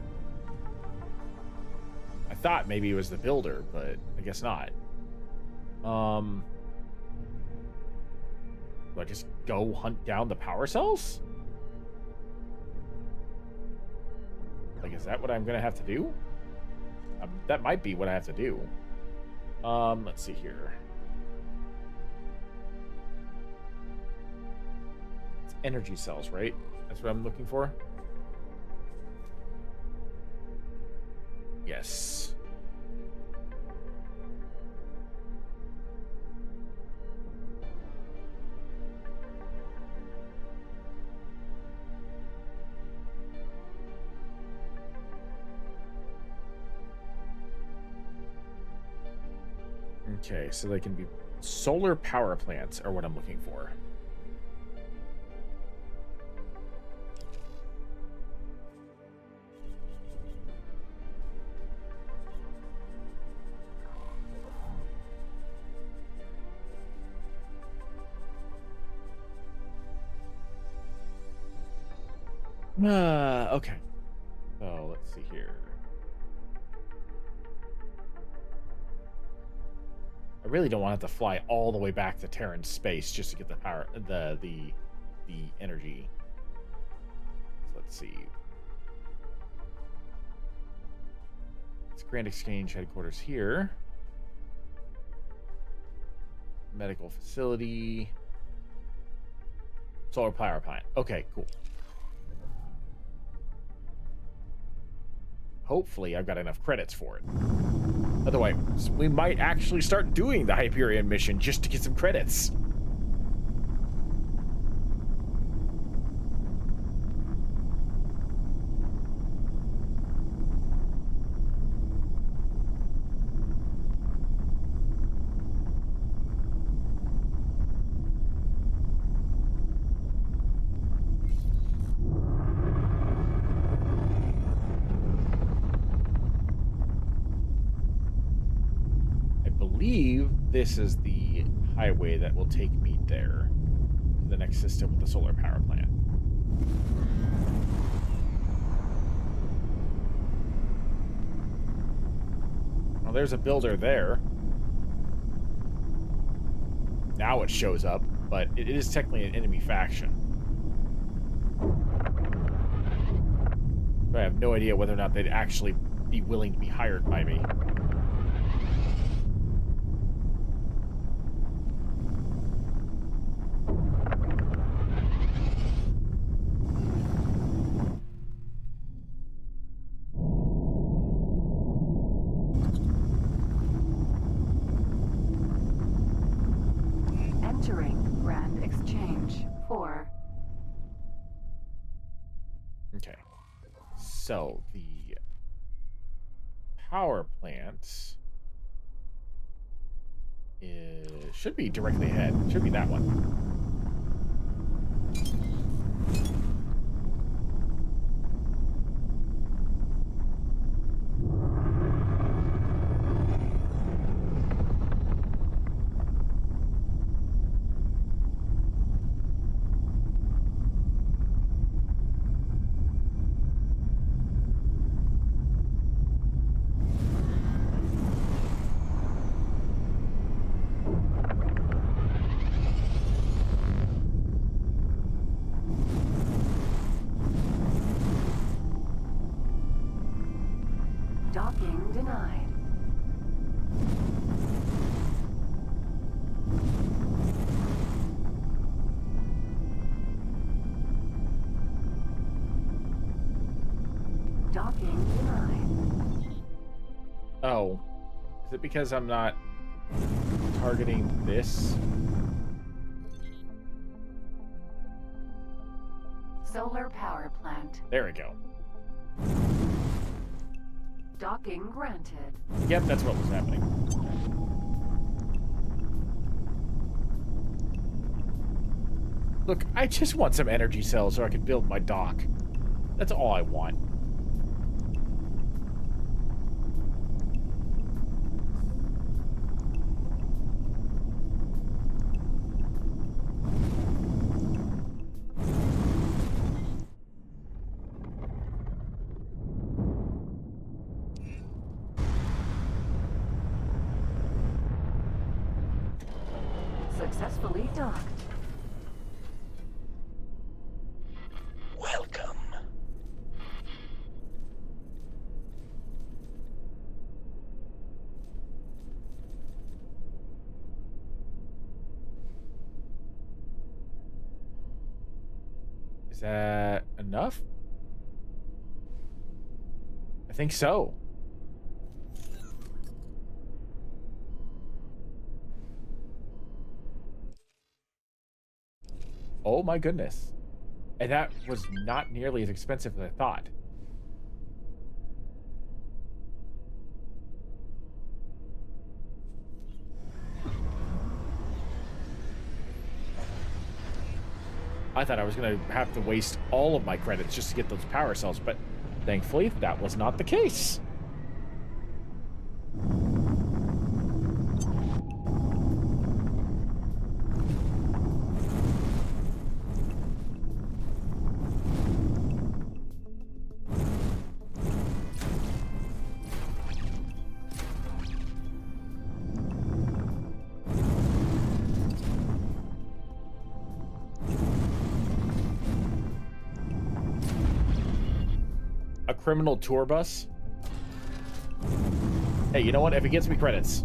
I thought maybe it was the builder, but I guess not. Do I just go hunt down the power cells? Like, is that what I'm gonna have to do? That might be what I have to do. Let's see here. Energy cells, right? That's what I'm looking for. Yes. Okay, so they can be solar power plants are what I'm looking for. Okay. So let's see here. I really don't want to have to fly all the way back to Terran space just to get the power, the energy. So let's see. It's Grand Exchange headquarters here. Medical facility. Solar power plant. Okay, cool. Hopefully, I've got enough credits for it. Otherwise, we might actually start doing the Hyperion mission just to get some credits. This is the highway that will take me there to the next system with the solar power plant. Well, there's a builder there. Now it shows up, but it is technically an enemy faction. I have no idea whether or not they'd actually be willing to be hired by me. Entering Grand Exchange 4. Okay. So the power plant should be directly ahead. Should be that one. Docking denied. Docking denied. Oh. Is it because I'm not targeting this? Solar power plant. There we go. Docking granted. Yep, that's what was happening. Look, I just want some energy cells so I can build my dock. That's all I want. Successfully docked. Welcome. Is that enough? I think so. Oh my goodness. And that was not nearly as expensive as I thought. I thought I was going to have to waste all of my credits just to get those power cells, but thankfully that was not the case. A criminal tour bus? Hey, you know what? If it gets me credits.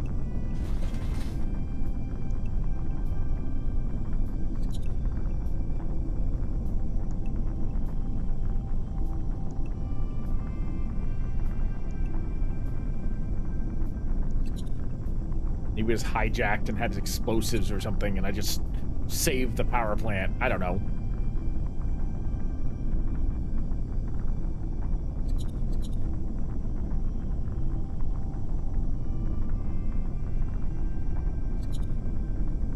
He was hijacked and had explosives or something, and I just saved the power plant. I don't know.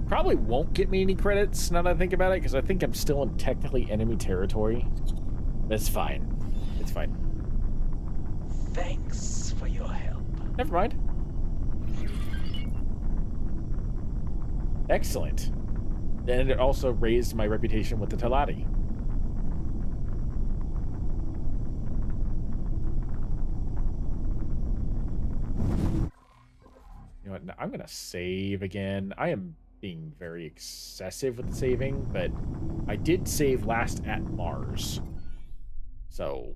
Probably won't get me any credits now that I think about it, because I think I'm still in technically enemy territory. That's fine. It's fine. Thanks for your help. Never mind. Excellent. And it also raised my reputation with the Telati. You know what? I'm going to save again. I am being very excessive with the saving, but I did save last at Mars. So...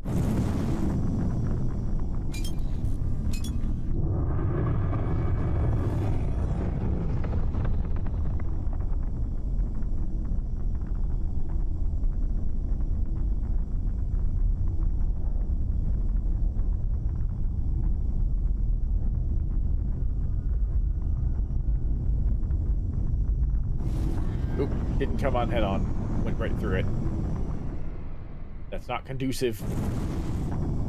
come on, head on. Went right through it. That's not conducive.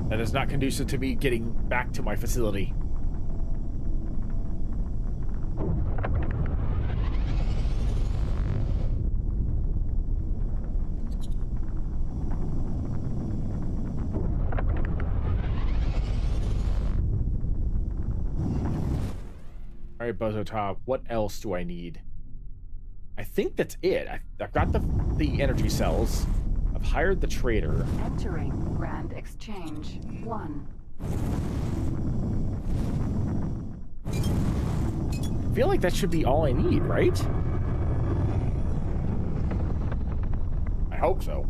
That is not conducive to me getting back to my facility. All right, Bozo Top, what else do I need? I think that's it. I've got the energy cells. I've hired the trader. Entering Grand Exchange 1. I feel like that should be all I need, right? I hope so.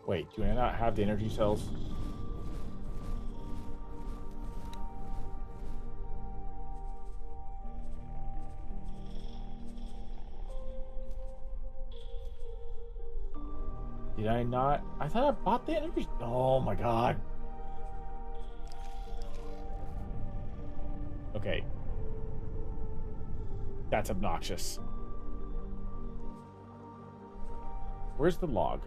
Wait, do I not have the energy cells? Did I not? I thought I bought the energy. Oh my god. Okay. That's obnoxious. Where's the log?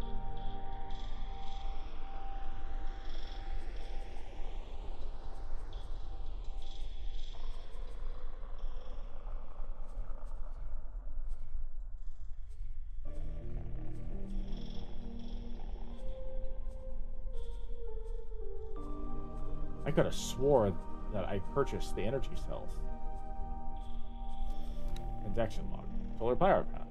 I could have swore that I purchased the energy cells. Transaction log. Solar power plant.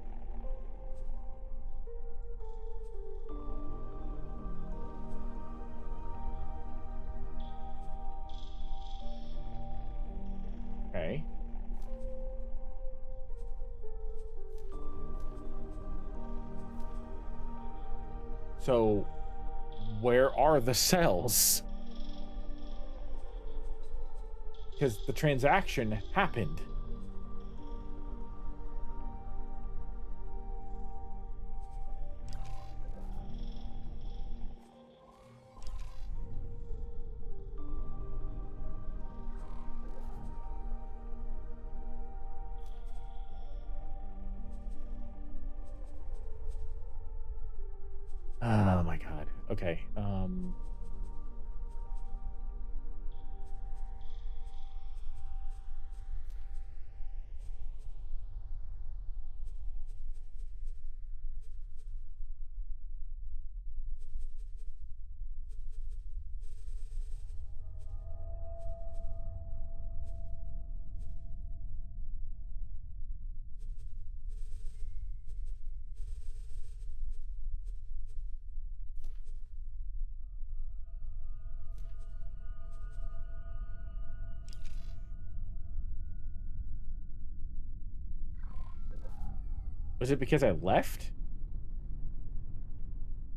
Okay. So, where are the cells? Because the transaction happened. Oh my god. Okay. Was it because I left?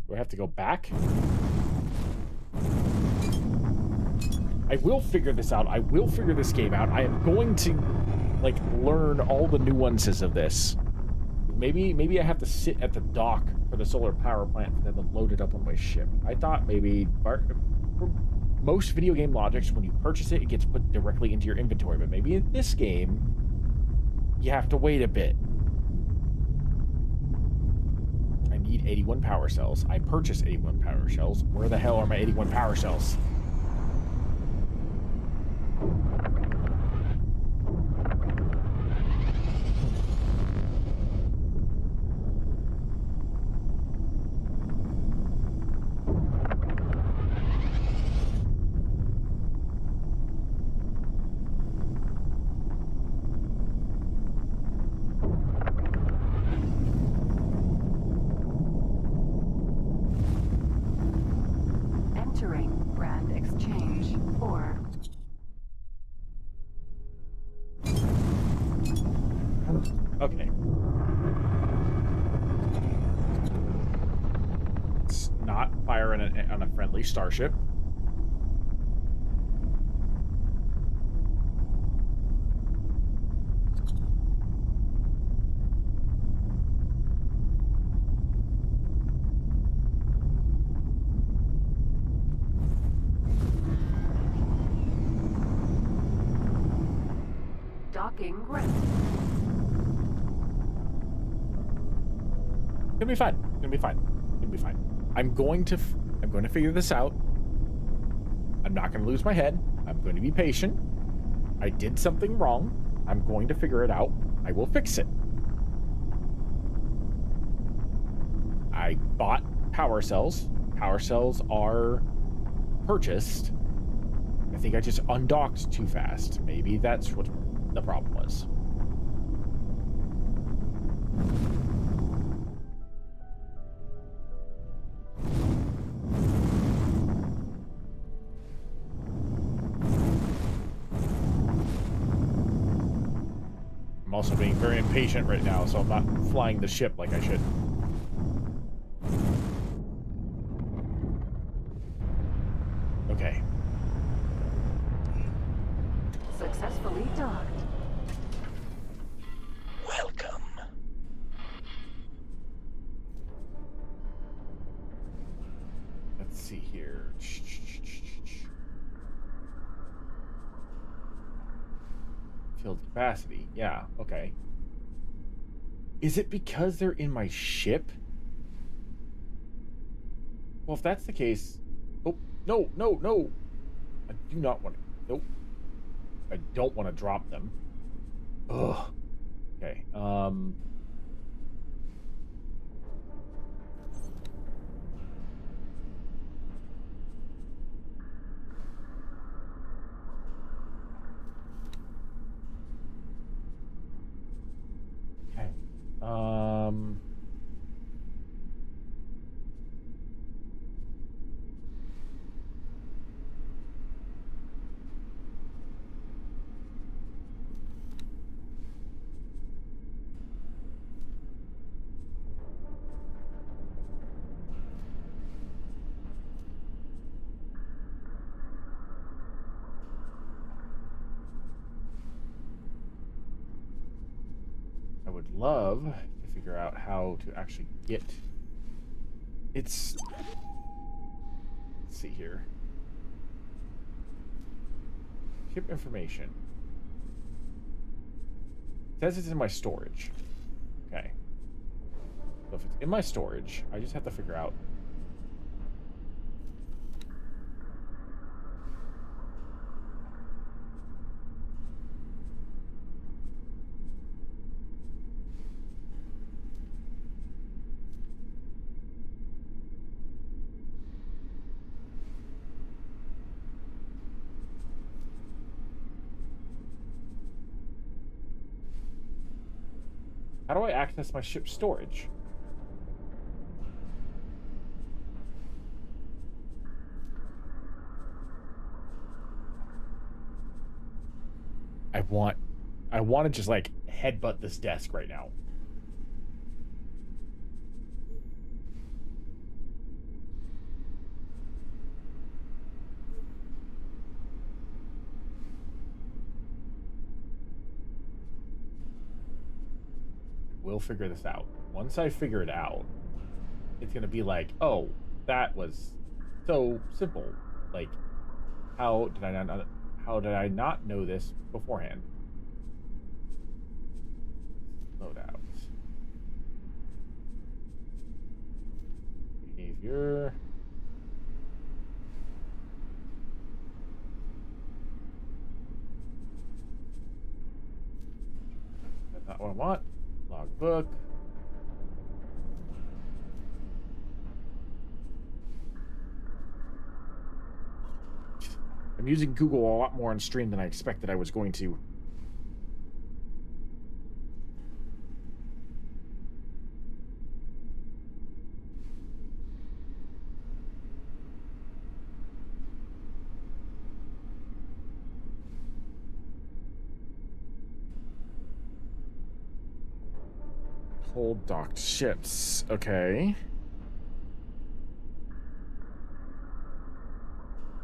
Do I have to go back? I will figure this out. I will figure this game out. I am going to, like, learn all the nuances of this. Maybe I have to sit at the dock for the solar power plant and then load it up on my ship. I thought maybe for most video game logics, when you purchase it, it gets put directly into your inventory. But maybe in this game, you have to wait a bit. I need 81 power cells. I purchased 81 power cells. Where the hell are my 81 power cells? Okay. Let's not fire on a friendly starship. Docking granted. It's gonna be fine. It's gonna be fine. It's gonna be fine. I'm going to figure this out. I'm not gonna lose my head. I'm going to be patient. I did something wrong. I'm going to figure it out. I will fix it. I bought power cells. Power cells are purchased. I think I just undocked too fast. Maybe that's what the problem was. I'm also being very impatient right now, so I'm not flying the ship like I should. Okay. Successfully docked. Welcome. Let's see here. Field capacity. Yeah, okay. Is it because they're in my ship? Well, if that's the case... Oh, no, no, no! I do not want to... Nope. I don't want to drop them. Ugh. Okay, Okay. I would love to figure out how to actually get... It's... Let's see here. Ship information. It says it's in my storage. Okay. So if it's in my storage, I just have to figure out... How do I access my ship storage? I want to just like headbutt this desk right now. We'll figure this out. Once I figure it out, it's gonna be like, oh, that was so simple. Like, how did I not know this beforehand? Loadouts. Behavior. That's not what I want. Logbook. I'm using Google a lot more on stream than I expected I was going to. Old docked ships. Okay.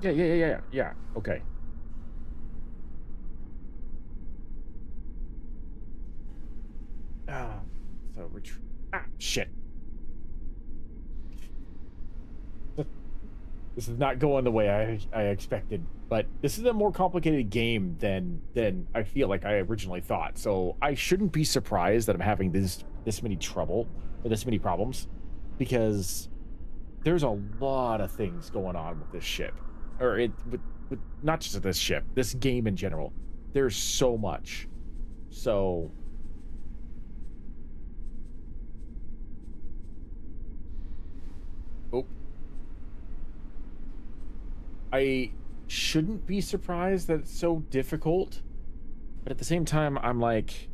Yeah. Okay. So shit. This is not going the way I expected, but this is a more complicated game than I feel like I originally thought. So I shouldn't be surprised that I'm having this many trouble or this many problems, because there's a lot of things going on with this ship, or with not just this ship, this game in general. There's so much. So oh, I shouldn't be surprised that it's so difficult, but at the same time, I'm like,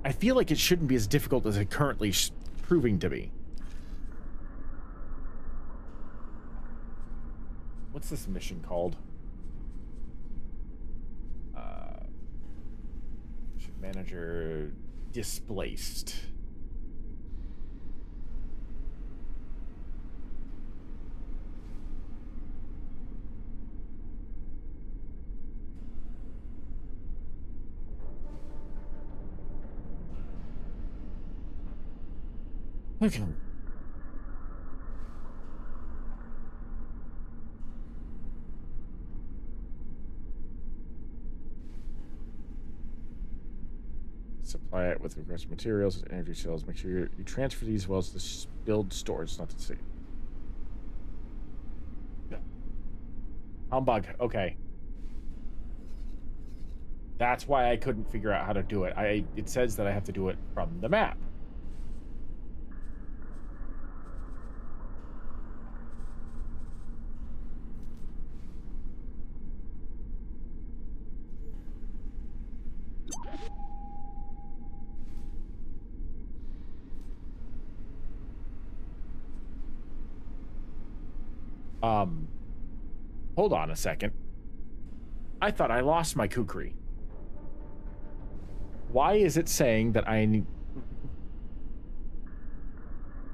I feel like it shouldn't be as difficult as it currently proving to be. What's this mission called? Ship manager displaced. Okay. Supply it with requested materials and energy cells. Make sure you transfer these wells to build storage, not to see. Humbug. Okay. That's why I couldn't figure out how to do it. It says that I have to do it from the map. Hold on a second. I thought I lost my kukri. Why is it saying that I need...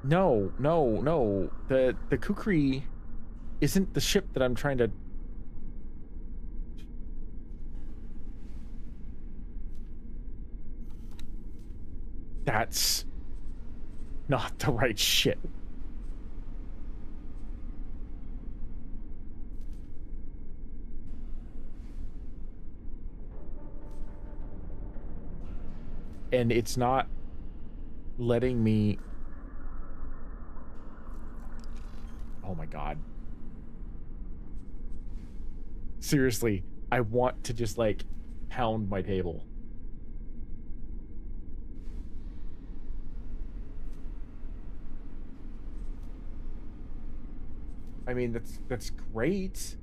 No. The kukri isn't the ship that I'm trying to... That's not the right ship. And it's not letting me... Oh my god. Seriously, I want to just, like, pound my table. I mean, that's great.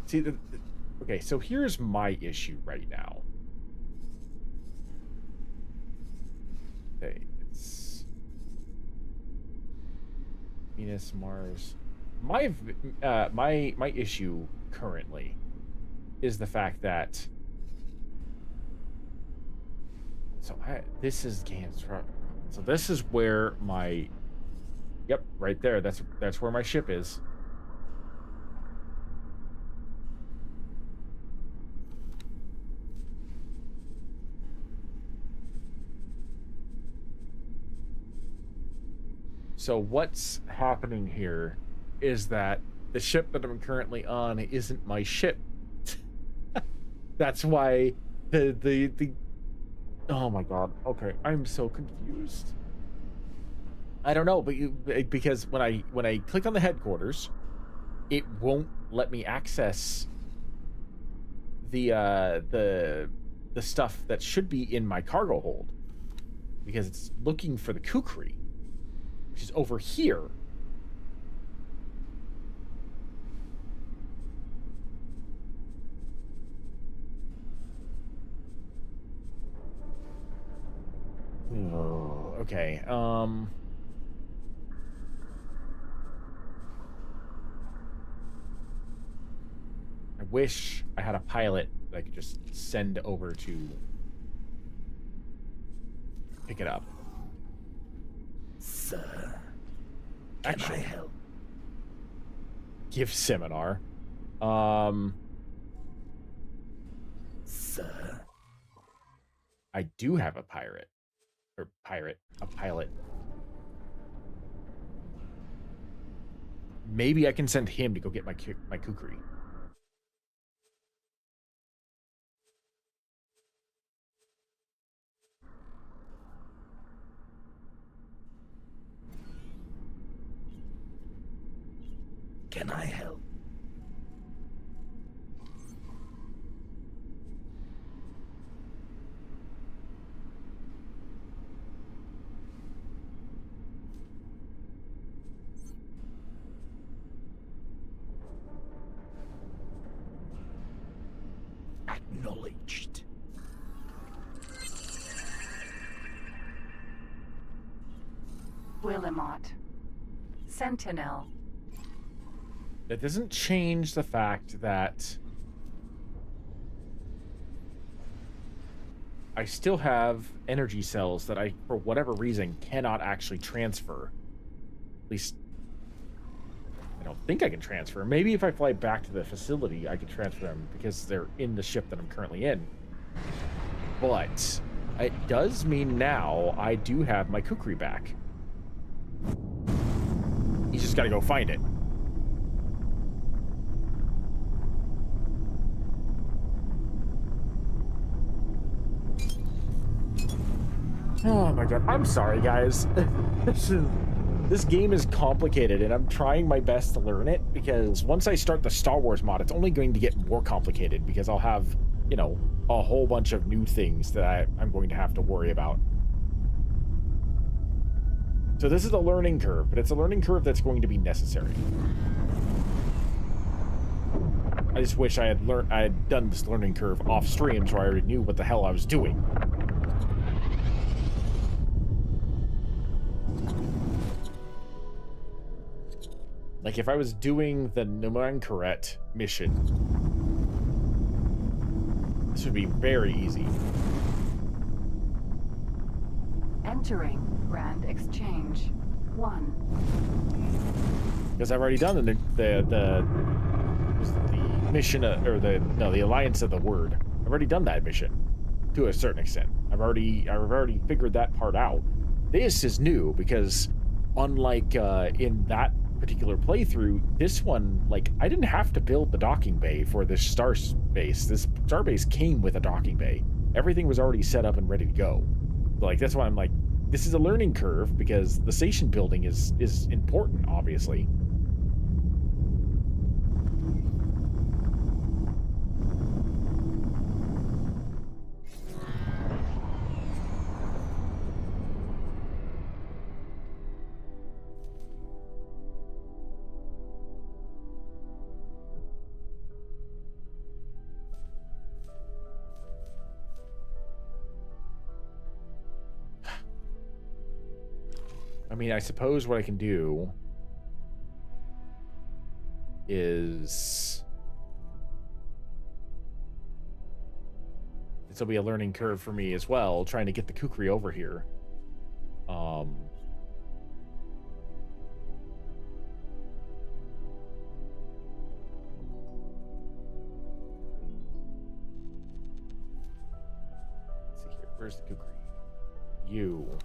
See, okay, so here's my issue right now. Okay, it's Venus, Mars. My issue currently is the fact that this is games. So this is where my right there. That's where my ship is. So what's happening here is that the ship that I'm currently on isn't my ship. That's why the oh my god. Okay, I'm so confused. I don't know, but because when I click on the headquarters, it won't let me access the stuff that should be in my cargo hold, because it's looking for the kukri, which is over here. Oh, okay. wish I had a pilot that I could just send over to pick it up. Sir, Actually, can I help? give seminar. Sir, I do have a a pilot. Maybe I can send him to go get my kukri. can I help? Acknowledged. Willamot. Sentinel. That doesn't change the fact that I still have energy cells that I, for whatever reason, cannot actually transfer. At least, I don't think I can transfer. Maybe if I fly back to the facility, I can transfer them because they're in the ship that I'm currently in. But it does mean now I do have my kukri back. He's just got to go find it. Oh my god, I'm sorry guys. This game is complicated and I'm trying my best to learn it because once I start the Star Wars mod, it's only going to get more complicated because I'll have, you know, a whole bunch of new things that I'm going to have to worry about. So this is a learning curve, but it's a learning curve that's going to be necessary. I just wish I had done this learning curve off stream so I already knew what the hell I was doing. Like, if I was doing the Numankaret mission, this would be very easy. Entering Grand Exchange 1. Because I've already done the mission, or the Alliance of the Word. I've already done that mission to a certain extent. I've already figured that part out. This is new because, unlike in that particular playthrough, this one, like, I didn't have to build the docking bay for this star base. This star base came with a docking bay. Everything was already set up and ready to go. Like, that's why I'm like, this is a learning curve because the station building is important, obviously. I mean, I suppose what I can do is... This will be a learning curve for me as well, trying to get the kukri over here. Let's see here. Where's the kukri? You...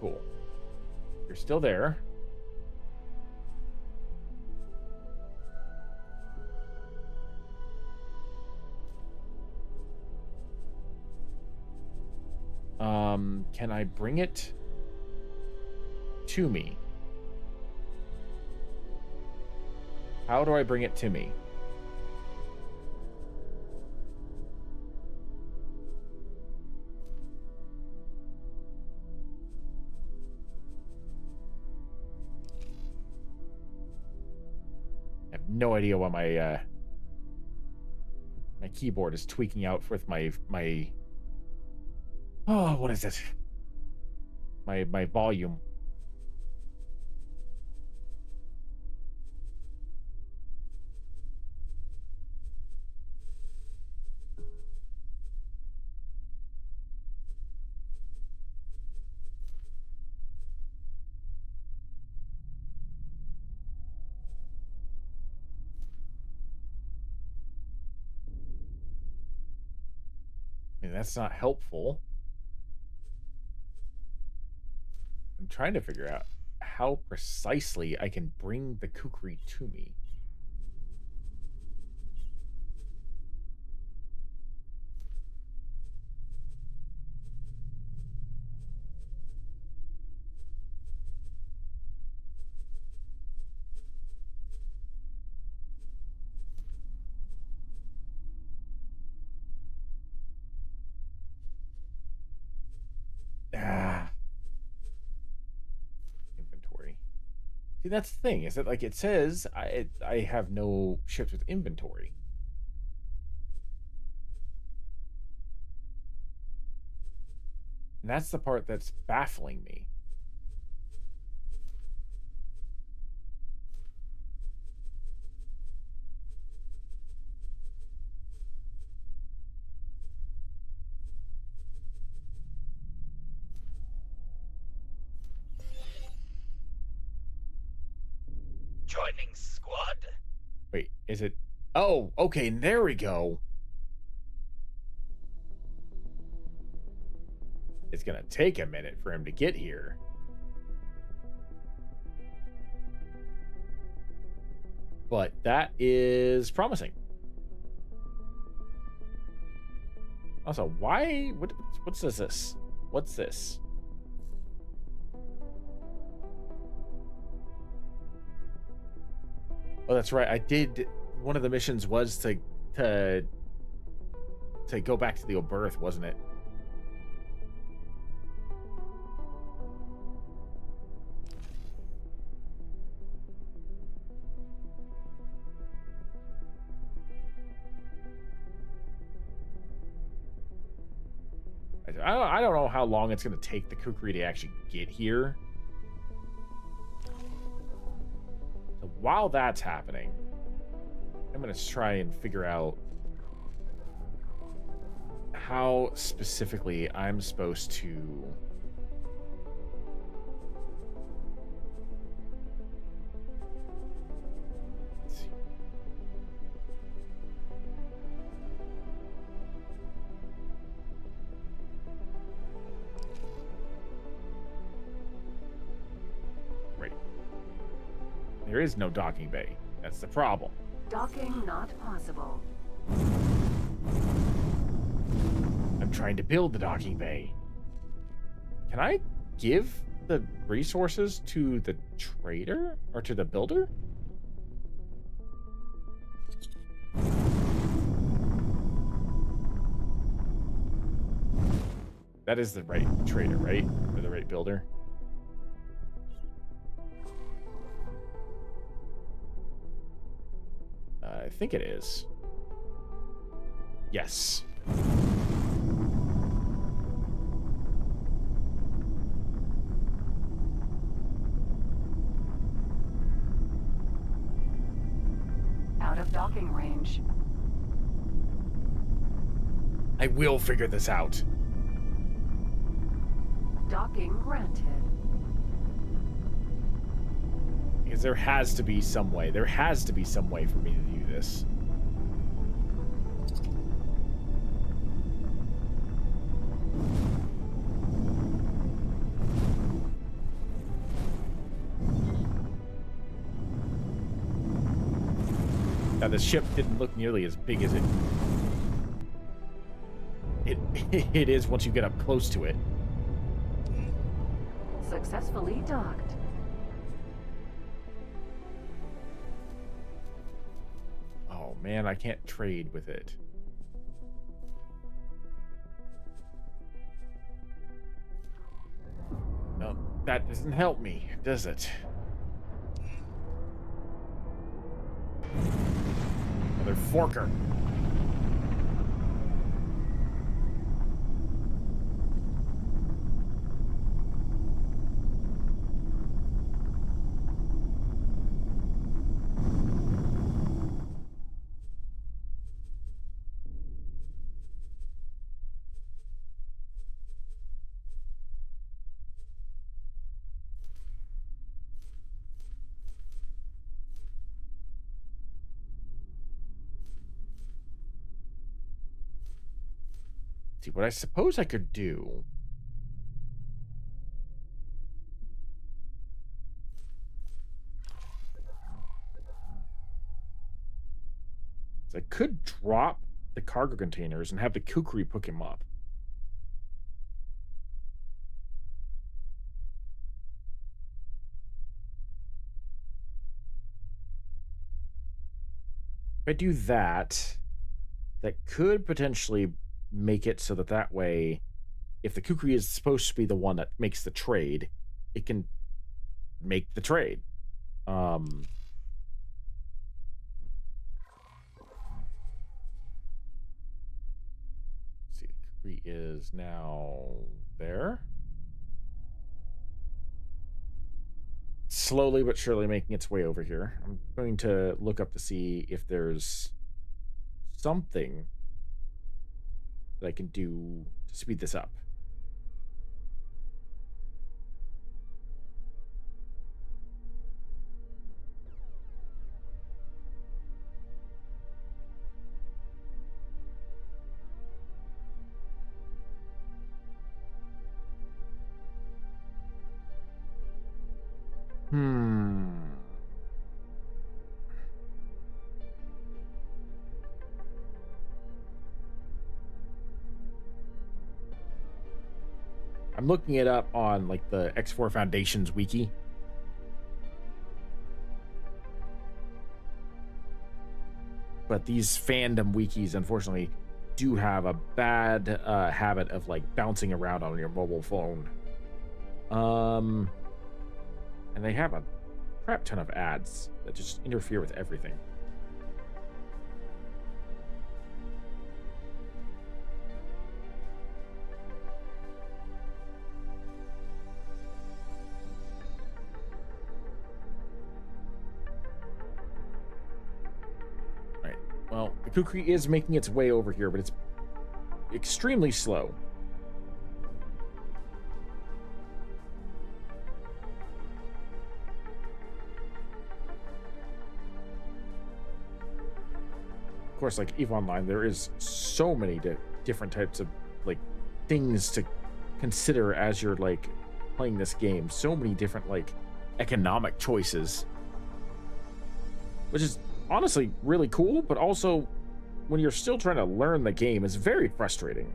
Cool. You're still there. Can I bring it to me? How do I bring it to me? No idea why my my keyboard is tweaking out with my oh, what is it? My volume. And that's not helpful. I'm trying to figure out how precisely I can bring the kukri to me. Ah. Inventory. See, that's the thing, is that, like, it says I have no ships with inventory. And that's the part that's baffling me. Joining squad. Wait, is it? Oh, okay, there we go. It's gonna take a minute for him to get here. But that is promising. Also, why? What's this? What's this? Oh, that's right. I did. One of the missions was to go back to the old berth, wasn't it? I don't know how long it's going to take the kukri to actually get here. So while that's happening, I'm going to try and figure out how specifically I'm supposed to... Let's see. Right. There is no docking bay. That's the problem. Docking not possible. I'm trying to build the docking bay. Can I give the resources to the trader or to the builder? That is the right trader, right? Or the right builder? I think it is. Yes. Out of docking range. I will figure this out. Docking granted. Because there has to be some way. There has to be some way for me to do this. Now, the ship didn't look nearly as big as it is once you get up close to it. Successfully docked. Oh man, I can't trade with it. No, that doesn't help me, does it? Another forker. See, what I suppose I could do is I could drop the cargo containers and have the kukri pick him up. If I do that, that could potentially make it so that that way, if the kukri is supposed to be the one that makes the trade, it can make the trade. See, the kukri is now there. Slowly but surely making its way over here. I'm going to look up to see if there's something that I can do to speed this up. I'm looking it up on like the X4 Foundation's wiki. But these fandom wikis, unfortunately, do have a bad habit of like bouncing around on your mobile phone. And they have a crap ton of ads that just interfere with everything. Right. Well, the kukri is making its way over here, but it's extremely slow. Of course, like EVE Online, there is so many different types of like things to consider as you're like playing this game. So many different like economic choices, which is honestly really cool, but also when you're still trying to learn the game, it's very frustrating.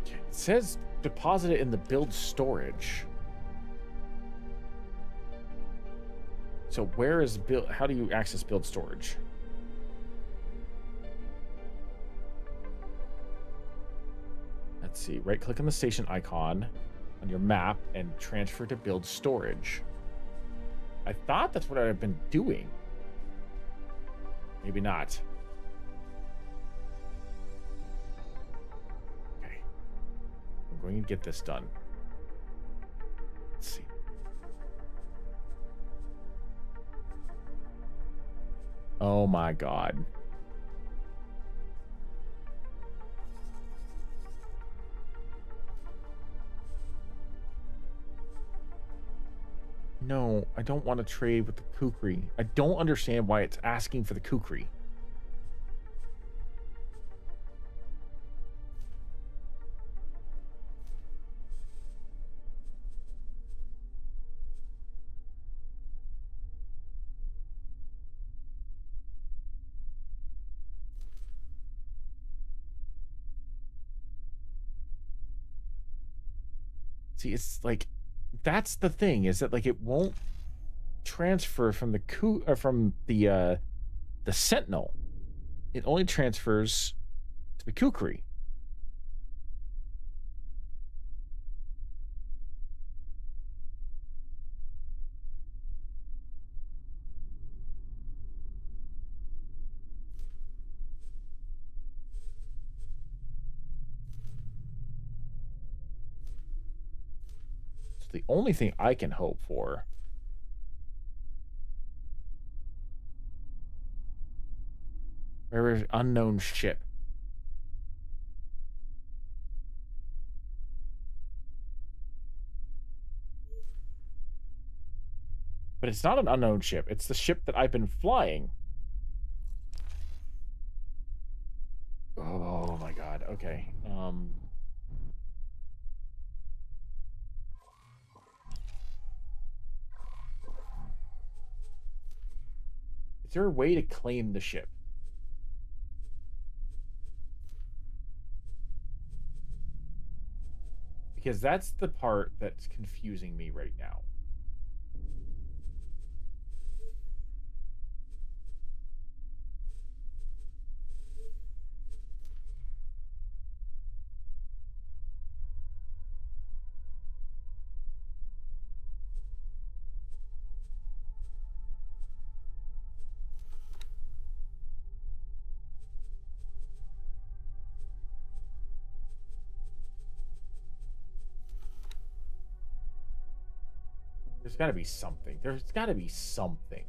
It says deposit it in the build storage. So where is build? How do you access build storage? Let's see. Right click on the station icon on your map and transfer to build storage. I thought that's what I've been doing. Maybe not. I'm going to get this done. Let's see. Oh my god. No, I don't want to trade with the kukri. I don't understand why it's asking for the kukri. See, it's like that's the thing, is that like it won't transfer from the Sentinel. It only transfers to the kukri. the only thing I can hope for. Very unknown ship. But it's not an unknown ship. It's the ship that I've been flying. Oh my god. Okay. Is there a way to claim the ship? Because that's the part that's confusing me right now. There's got to be something. There's got to be something.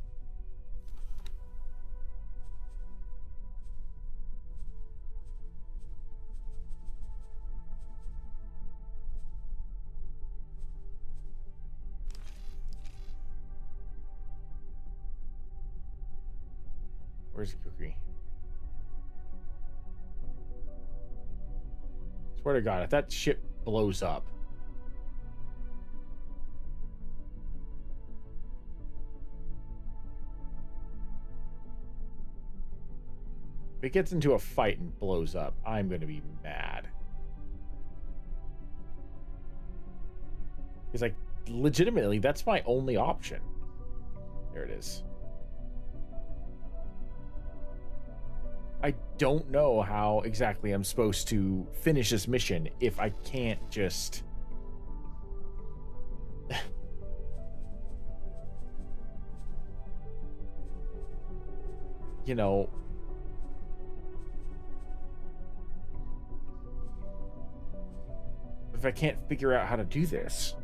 Where's the cookie? Swear to God, if that ship blows up. If it gets into a fight and blows up, I'm going to be mad. He's like, legitimately, that's my only option. There it is. I don't know how exactly I'm supposed to finish this mission if I can't just... you know... if I can't figure out how to do this.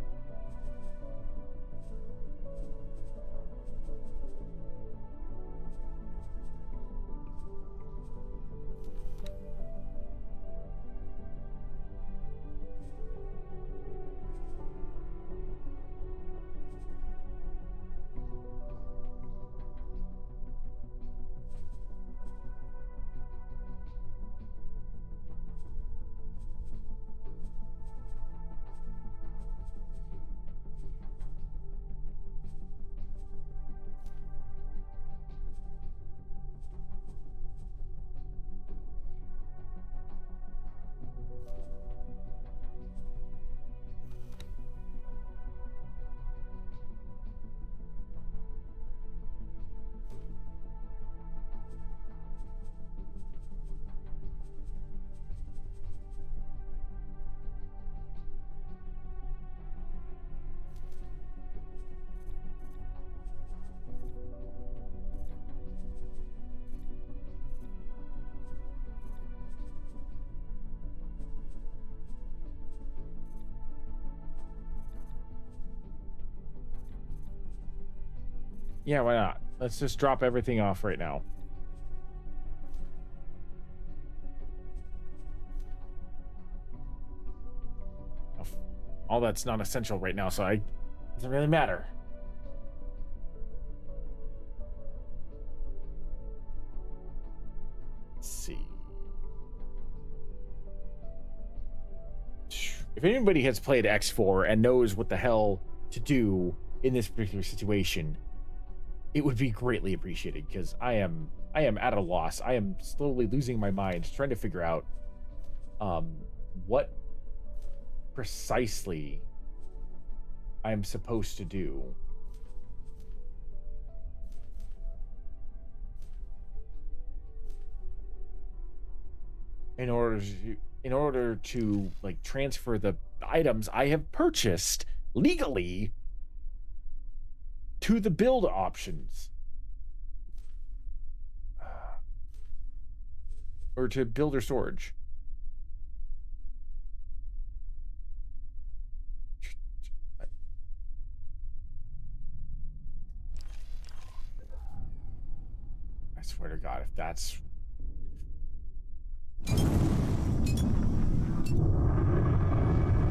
Yeah, why not? Let's just drop everything off right now. All that's not essential right now, so it doesn't really matter. Let's see. If anybody has played X4 and knows what the hell to do in this particular situation, it would be greatly appreciated, because I am at a loss. I am slowly losing my mind trying to figure out what precisely I'm supposed to do. In order to like transfer the items I have purchased legally to the build options. Or to builder storage. swear to God, if that's...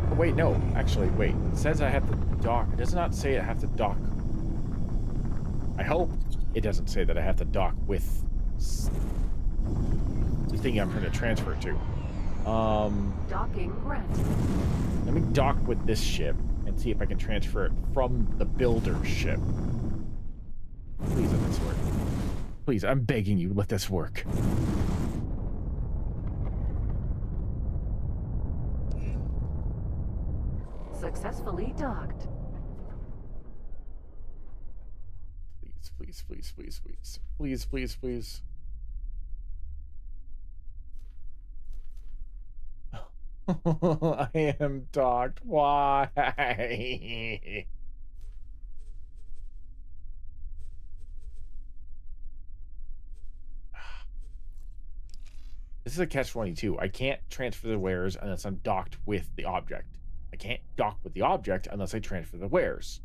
Oh, wait, no. Actually, wait. It says I have to dock. It does not say I have to dock. I hope it doesn't say that I have to dock with the thing I'm trying to transfer it to. Docking granted. Let me dock with this ship and see if I can transfer it from the builder's ship. Please let this work. Please, I'm begging you, let this work. Successfully docked. Please, please, please, please, please, please, please. I am docked. Why? This is a catch-22. I can't transfer the wares unless I'm docked with the object. I can't dock with the object unless I transfer the wares.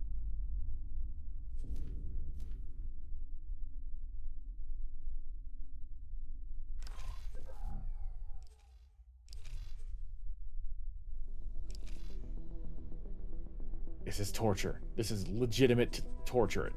This is torture. This is legitimate torture.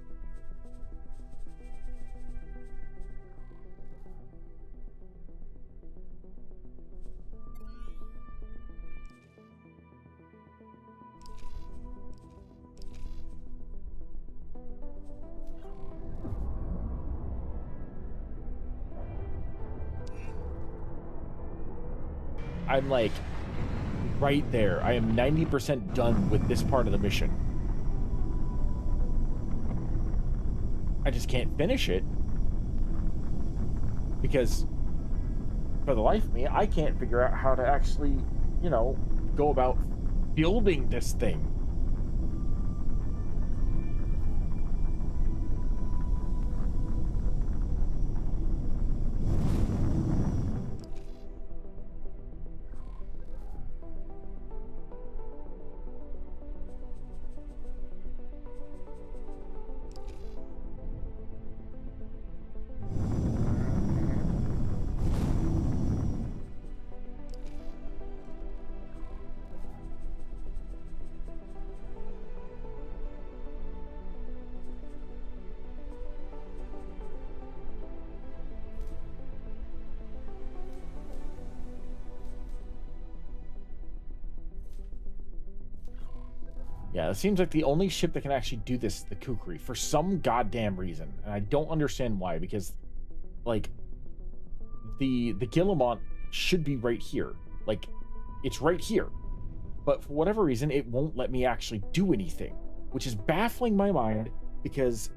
I'm like right there. I am 90% done with this part of the mission. I just can't finish it because for the life of me, I can't figure out how to actually, you know, go about building this thing. Yeah, it seems like the only ship that can actually do this is the Kukri for some goddamn reason. And I don't understand why, because, like, the Guillemot should be right here. Like, it's right here. But for whatever reason, it won't let me actually do anything, which is baffling my mind because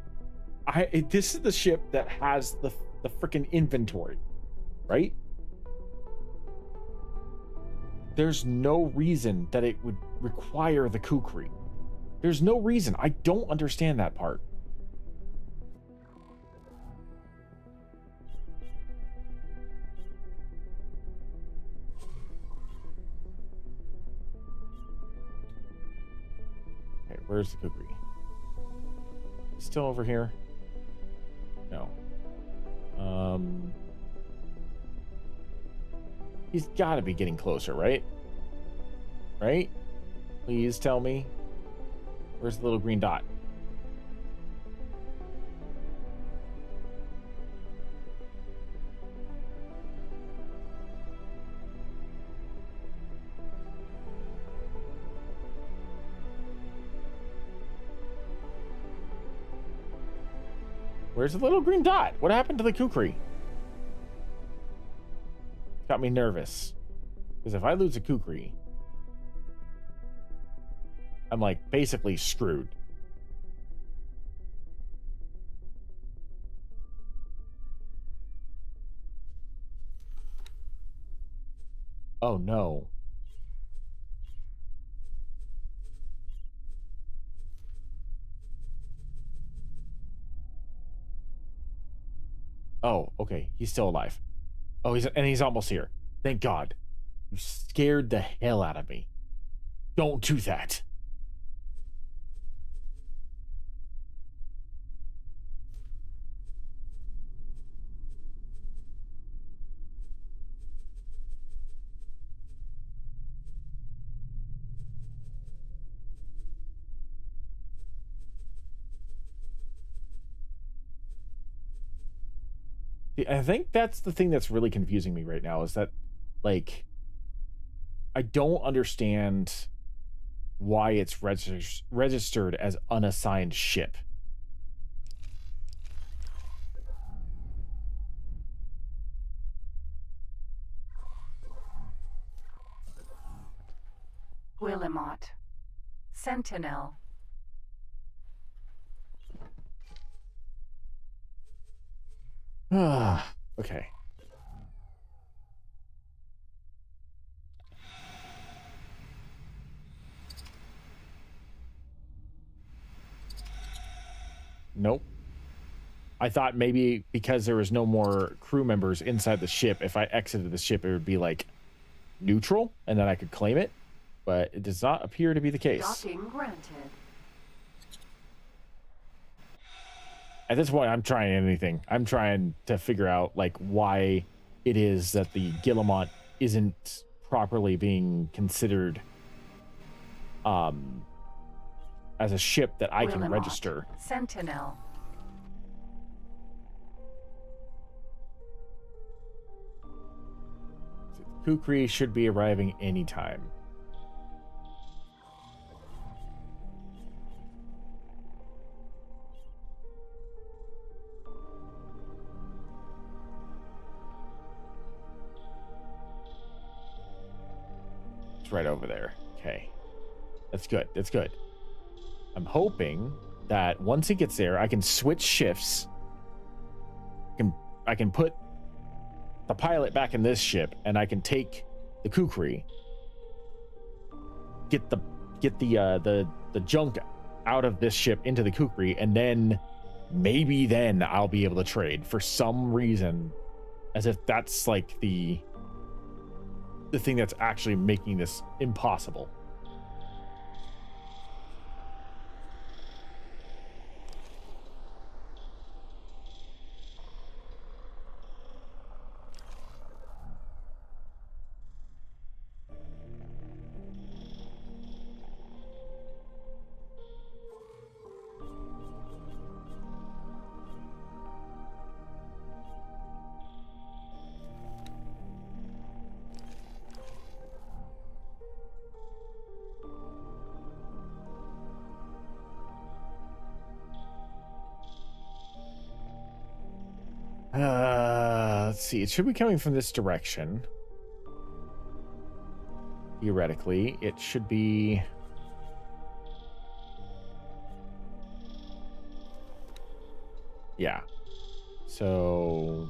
this is the ship that has the freaking inventory, right? There's no reason that it would require the Kukri. There's no reason. I don't understand that part. Okay, where's the Kukri? Still over here? No. He's got to be getting closer, right? Right? Please tell me. Where's the little green dot? Where's the little green dot? What happened to the Kukri? Got me nervous. Because if I lose a Kukri, I'm like basically screwed. Oh no. Oh, okay. He's still alive. Oh, he's almost here. Thank God. You scared the hell out of me. Don't do that. I think that's the thing that's really confusing me right now is that, like, I don't understand why it's registered as unassigned ship. Willimot. Sentinel. Okay. Nope. I thought maybe because there was no more crew members inside the ship, if I exited the ship, it would be like neutral and then I could claim it, but it does not appear to be the case. Docking granted. At this point, I'm trying anything. I'm trying to figure out like why it is that the Guillemot isn't properly being considered as a ship that I can register. Sentinel. Kukri should be arriving anytime. It's right over there. Okay. That's good. That's good. I'm hoping that once he gets there, I can switch shifts. I can put the pilot back in this ship, and I can take the Kukri, get the junk out of this ship into the Kukri, and then maybe then I'll be able to trade for some reason, as if that's like the thing that's actually making this impossible. Let's see. It should be coming from this direction. Theoretically, it should be... Yeah. So...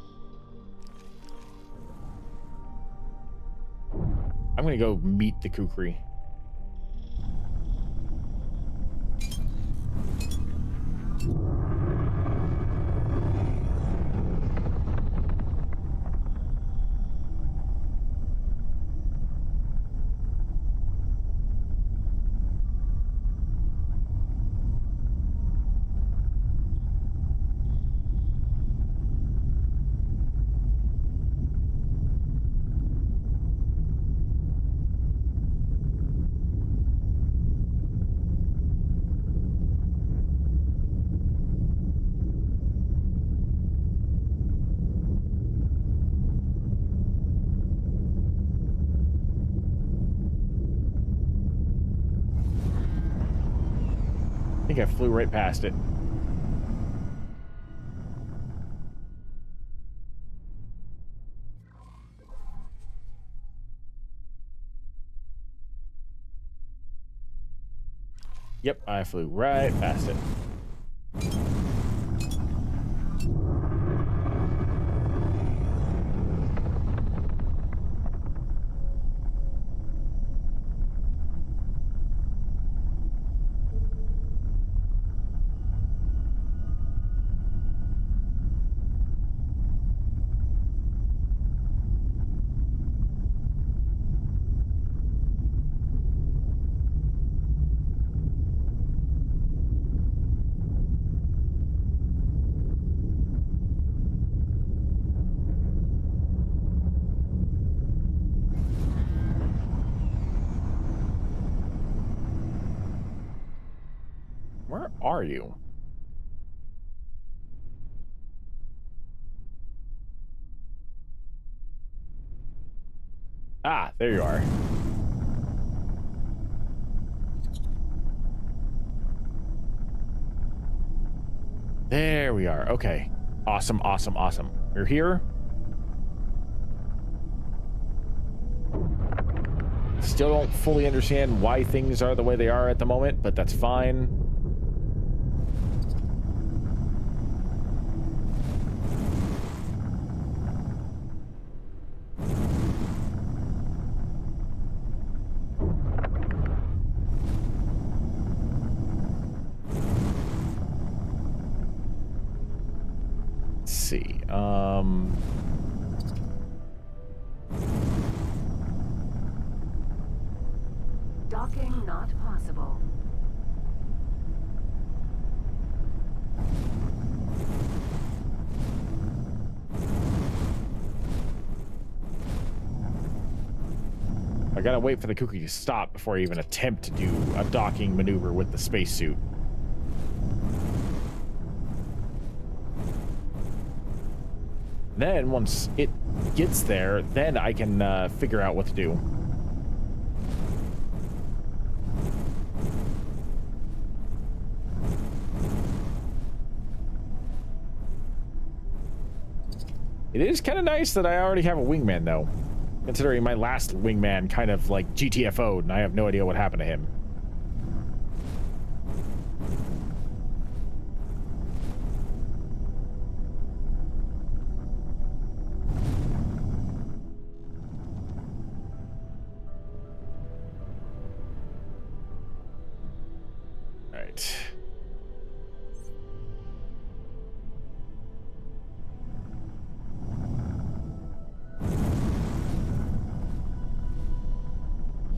I'm gonna go meet the Kukri. I think I flew right past it. Yep, I flew right past it. Where are you? Ah, there you are. There we are. Okay. Awesome, awesome, awesome. You're here. Still don't fully understand why things are the way they are at the moment, but that's fine. Let's see. Docking not possible. I gotta wait for the cookie to stop before I even attempt to do a docking maneuver with the spacesuit. Then, once it gets there, then I can figure out what to do. It is kind of nice that I already have a wingman, though. Considering my last wingman kind of, like, GTFO'd, and I have no idea what happened to him. All right.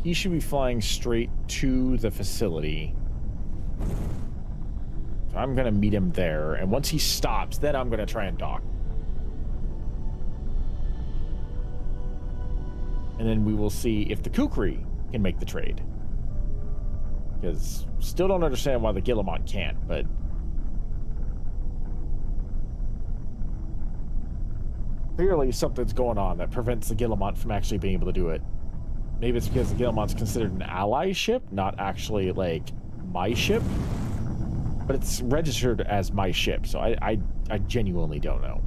He should be flying straight to the facility. So I'm going to meet him there. And once he stops, then I'm going to try and dock. And then we will see if the Kukri can make the trade. Because still don't understand why the Guillemot can't, but... clearly something's going on that prevents the Guillemot from actually being able to do it. Maybe it's because the Guillemot's considered an ally ship, not actually, like, my ship. But it's registered as my ship, so I genuinely don't know.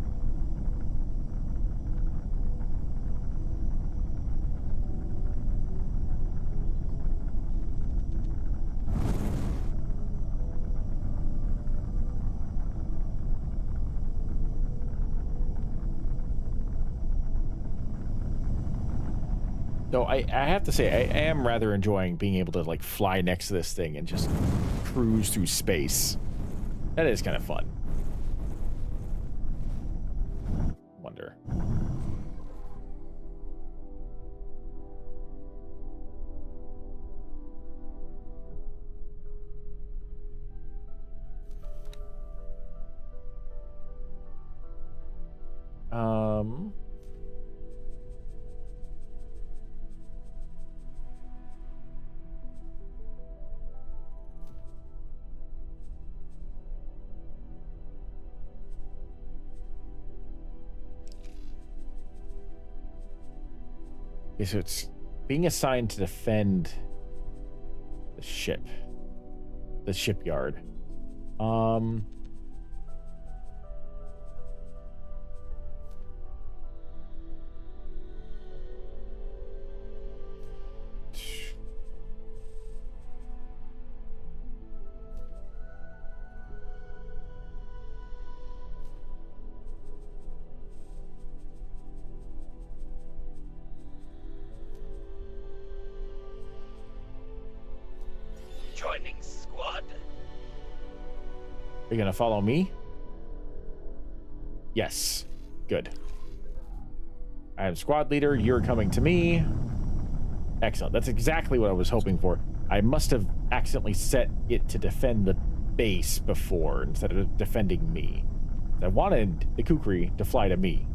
So I have to say, I am rather enjoying being able to, like, fly next to this thing and just cruise through space. That is kind of fun. Wonder. Okay, so it's being assigned to defend the ship. The shipyard. Joining squad. Are you gonna follow me? Yes. Good. I am squad leader. You're coming to me. Excellent. That's exactly what I was hoping for. I must have accidentally set it to defend the base before instead of defending me. I wanted the Kukri to fly to me.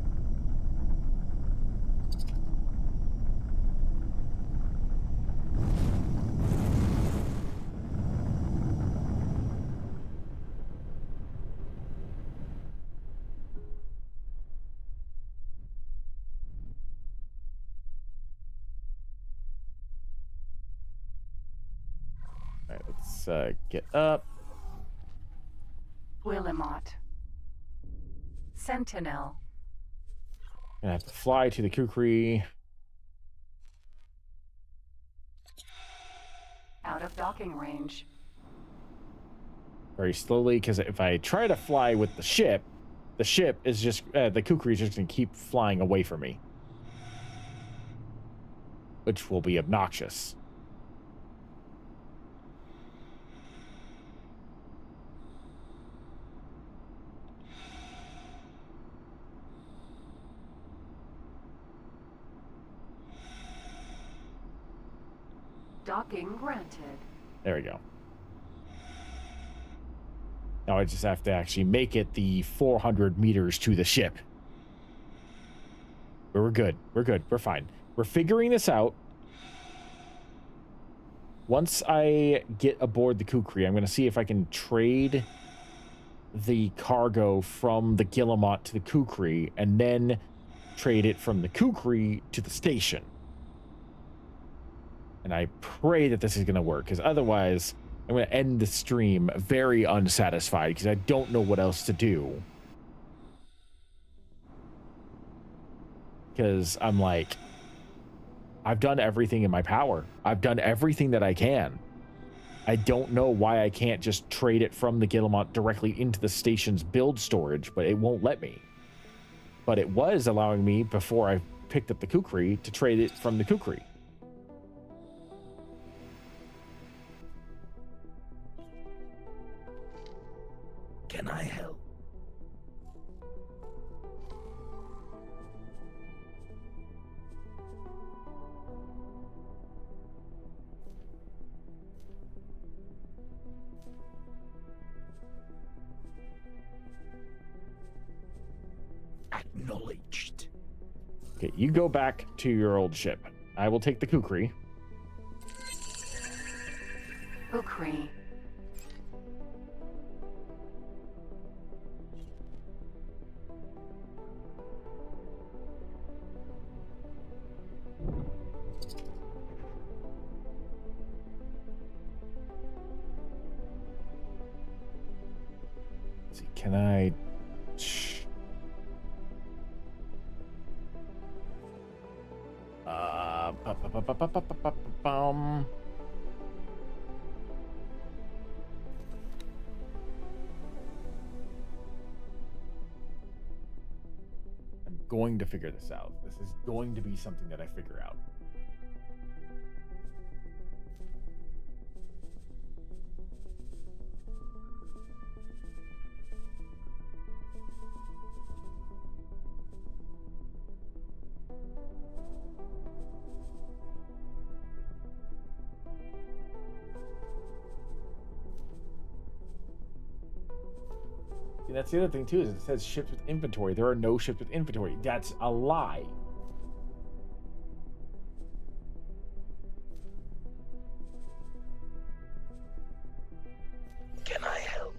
Let's get up. Willamot. Sentinel. Gonna have to fly to the Kukri. Out of docking range. Very slowly, because if I try to fly with the ship is just, the Kukri is just going to keep flying away from me. Which will be obnoxious. Docking granted. There we go. Now I just have to actually make it the 400 meters to the ship. But we're good. We're good. We're fine. We're figuring this out. Once I get aboard the Kukri, I'm going to see if I can trade the cargo from the Guillemot to the Kukri and then trade it from the Kukri to the station. And I pray that this is going to work, because otherwise I'm going to end the stream very unsatisfied because I don't know what else to do. Because I'm like, I've done everything in my power. I've done everything that I can. I don't know why I can't just trade it from the Guillemot directly into the station's build storage, but it won't let me. But it was allowing me, before I picked up the Kukri, to trade it from the Kukri. Can I help? Acknowledged. Okay, you go back to your old ship. I will take the Kukri. Kukri. Let's see, can I... I'm going to figure this out. This is going to be something that I figure out. See, that's the other thing too, is it says ships with inventory. There are no ships with inventory. That's a lie. Can I help?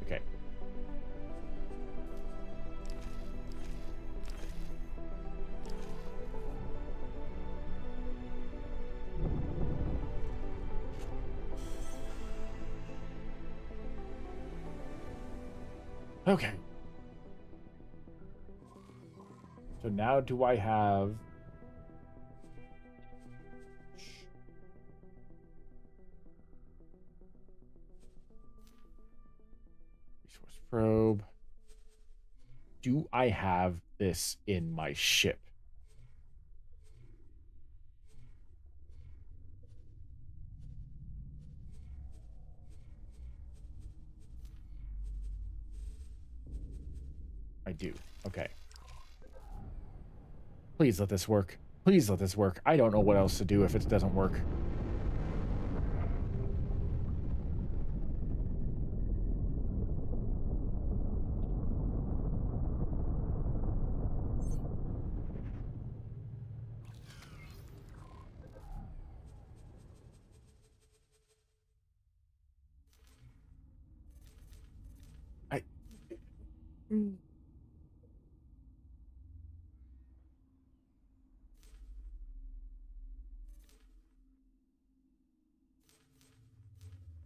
Okay. Okay. So now do I have... Resource probe. Do I have this in my ship? I do. Okay. Please let this work. Please let this work. I don't know what else to do if it doesn't work.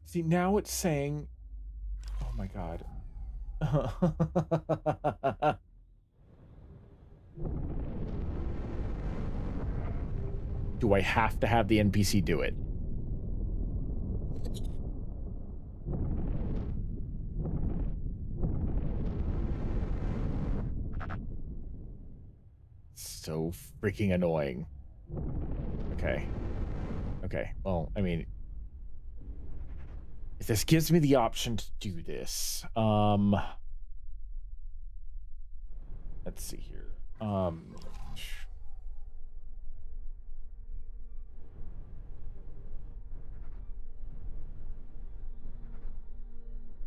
See, now it's saying, oh my god. Do I have to have the NPC do it? So freaking annoying. Okay. Okay. Well, I mean, if this gives me the option to do this, let's see here.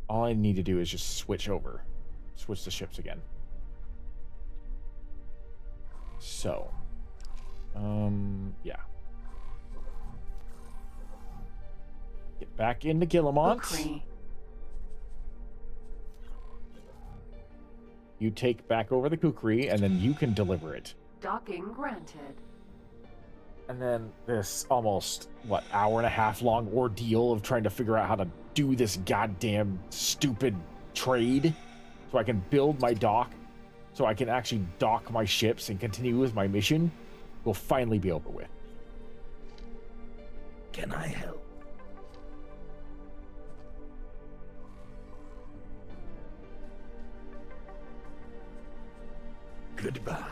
All I need to do is just switch the ships again. So, yeah. Get back into Guillemont. Kukri. You take back over the Kukri, and then you can deliver it. Docking granted. And then this almost, what, hour and a half long ordeal of trying to figure out how to do this goddamn stupid trade so I can build my dock, so I can actually dock my ships and continue with my mission will finally be over with. Can I help? Goodbye.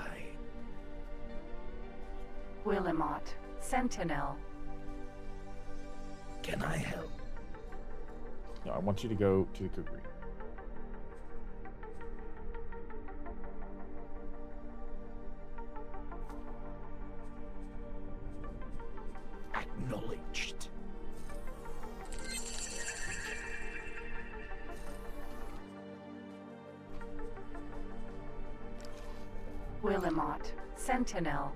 Willimot. Sentinel. Can I help? No, I want you to go to the Kukri. Acknowledged. Willimot. Sentinel.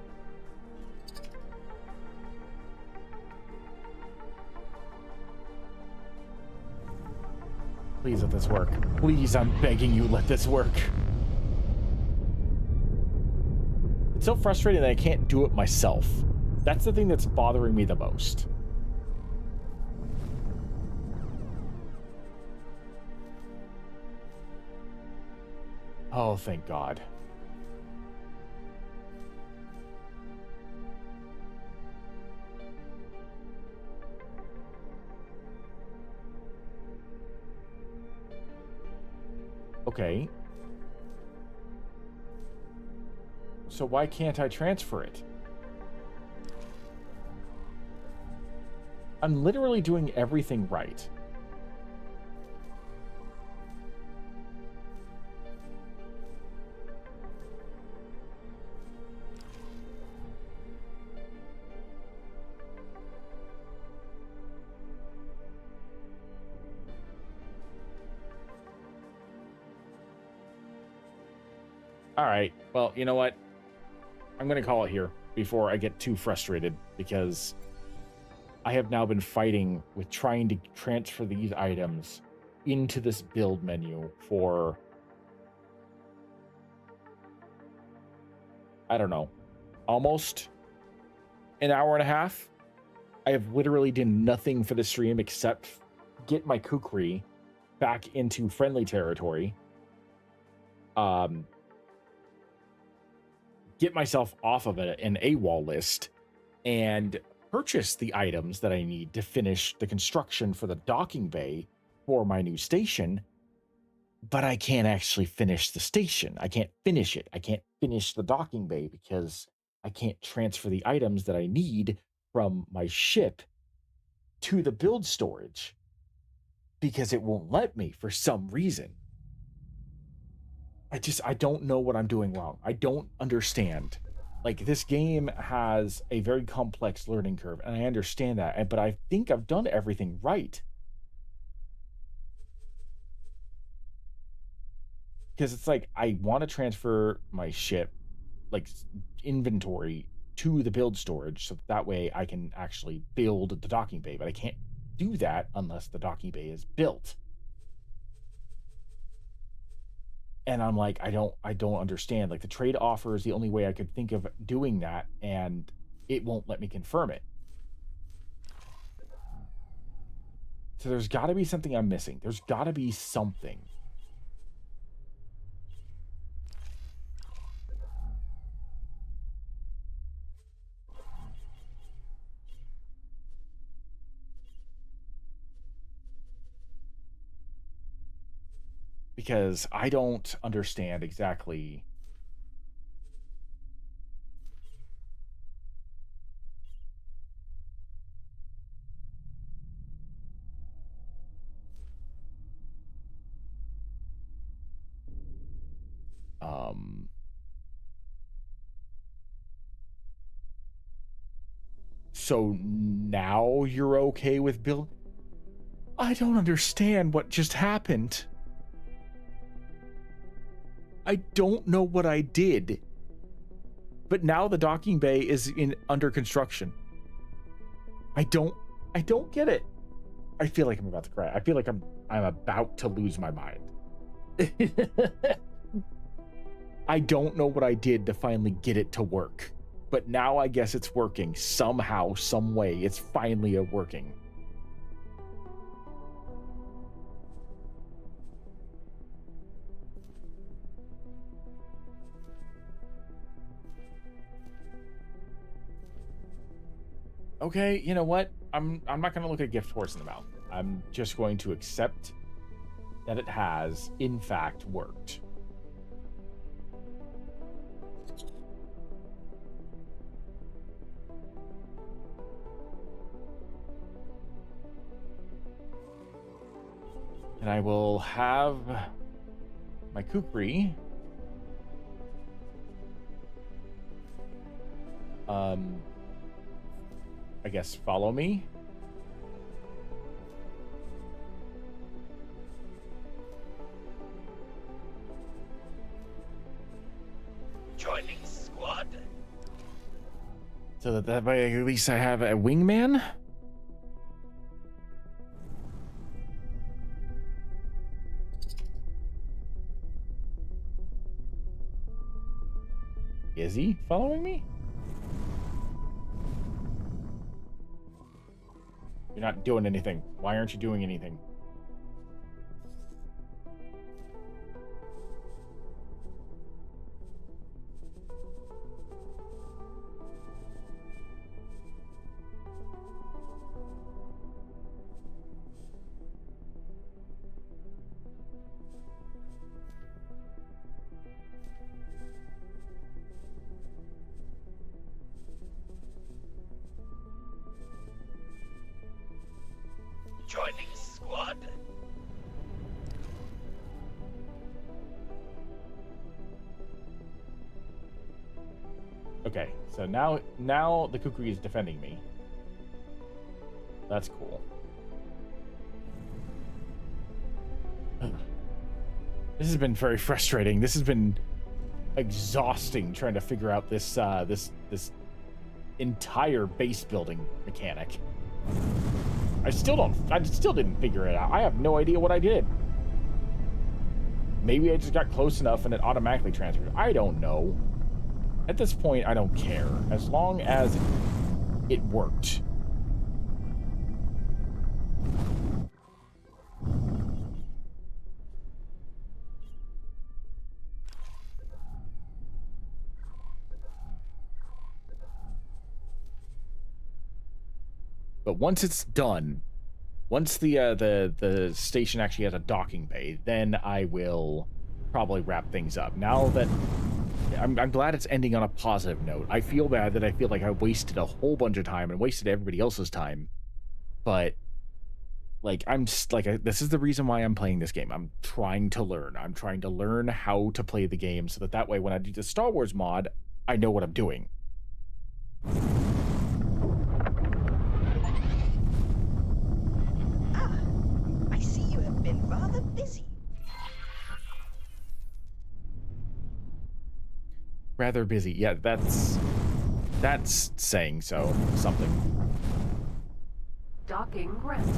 Please let this work. Please, I'm begging you, let this work. It's so frustrating that I can't do it myself. That's the thing that's bothering me the most. Oh, thank God. Okay. So why can't I transfer it? I'm literally doing everything right. All right. Well, you know what? I'm going to call it here before I get too frustrated, because I have now been fighting with trying to transfer these items into this build menu for, I don't know, almost an hour and a half. I have literally done nothing for the stream except get my Kukri back into friendly territory. Get myself off of an AWOL list and purchase the items that I need to finish the construction for the docking bay for my new station, but I can't actually finish the station. I can't finish it. I can't finish the docking bay because I can't transfer the items that I need from my ship to the build storage because it won't let me for some reason. I don't know what I'm doing wrong. I don't understand. Like, this game has a very complex learning curve, and I understand that, but I think I've done everything right. Because it's like, I want to transfer my ship, like, inventory to the build storage, so that way I can actually build the docking bay, but I can't do that unless the docking bay is built. And I'm like, I don't understand. Like, the trade offer is the only way I could think of doing that, and it won't let me confirm it. So there's got to be something I'm missing. There's got to be something. Because I don't understand exactly. So now you're okay with Bill? I don't understand what just happened. I don't know what I did. But now the docking bay is under construction. I don't get it. I feel like I'm about to cry. I feel like I'm about to lose my mind. I don't know what I did to finally get it to work. But now I guess it's working somehow, some way. It's finally working. Okay, you know what? I'm not going to look a gift horse in the mouth. I'm just going to accept that it has, in fact, worked. And I will have my kukri I guess follow me. Joining squad. So that way at least I have a wingman. Is he following me? You're not doing anything. Why aren't you doing anything? Joining squad. Okay, so now the kukri is defending me. That's cool. This has been very frustrating. This has been exhausting trying to figure out this this entire base building mechanic. I still didn't figure it out. I have no idea what I did. Maybe I just got close enough and it automatically transferred. I don't know. At this point, I don't care. As long as it worked. But once it's done, once the station actually has a docking bay, then I will probably wrap things up. Now that I'm glad it's ending on a positive note. I feel bad that I feel like I wasted a whole bunch of time and wasted everybody else's time. But like this is the reason why I'm playing this game. I'm trying to learn. I'm trying to learn how to play the game so that way when I do the Star Wars mod, I know what I'm doing. Rather busy. Rather busy. Yeah, that's saying something. Docking granted.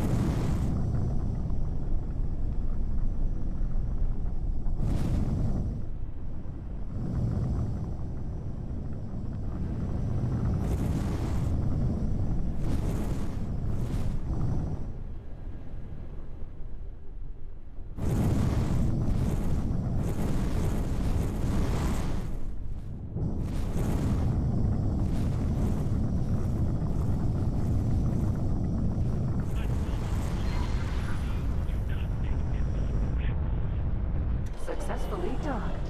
successfully docked.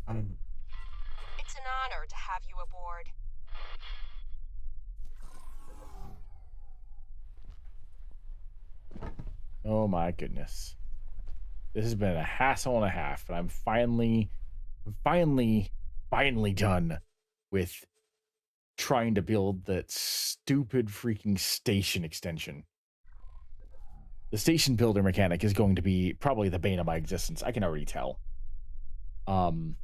It's an honor to have you aboard. Oh my goodness. This has been a hassle and a half, but I'm finally done with trying to build that stupid freaking station extension. The station builder mechanic is going to be probably the bane of my existence. I can already tell. I'm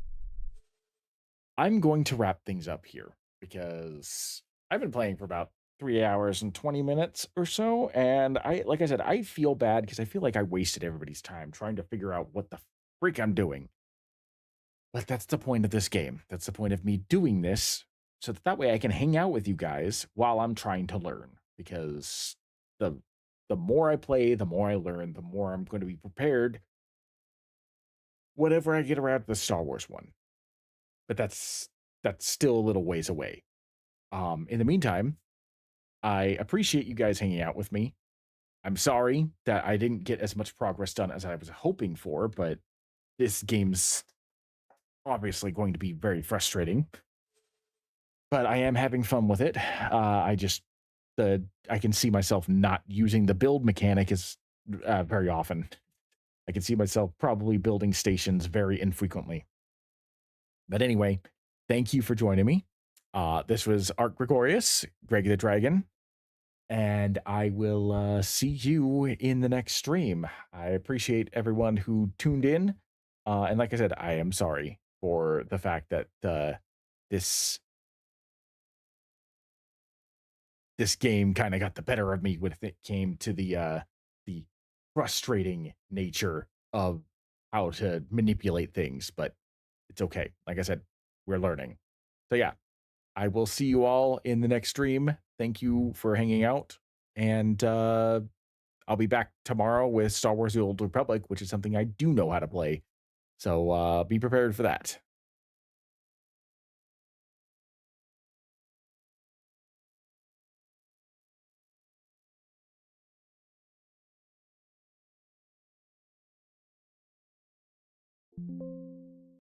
going to wrap things up here because I've been playing for about 3 hours and 20 minutes or so, and like I said, I feel bad because I feel like I wasted everybody's time trying to figure out what the freak I'm doing. But that's the point of this game. That's the point of me doing this, so that way I can hang out with you guys while I'm trying to learn. Because the more I play, the more I learn, the more I'm going to be prepared whenever I get around to the Star Wars one. But that's still a little ways away. In the meantime, I appreciate you guys hanging out with me. I'm sorry that I didn't get as much progress done as I was hoping for, but this game's obviously going to be very frustrating. But I am having fun with it. I can see myself not using the build mechanic as very often. I can see myself probably building stations very infrequently. But anyway, thank you for joining me. This was Art Gregorius, Greg the Dragon, and I will see you in the next stream. I appreciate everyone who tuned in. And like I said, I am sorry for the fact that this game kind of got the better of me when it came to the frustrating nature of how to manipulate things, but it's okay. Like I said, we're learning. So yeah, I will see you all in the next stream. Thank you for hanging out, and I'll be back tomorrow with Star Wars: The Old Republic, which is something I do know how to play. So be prepared for that.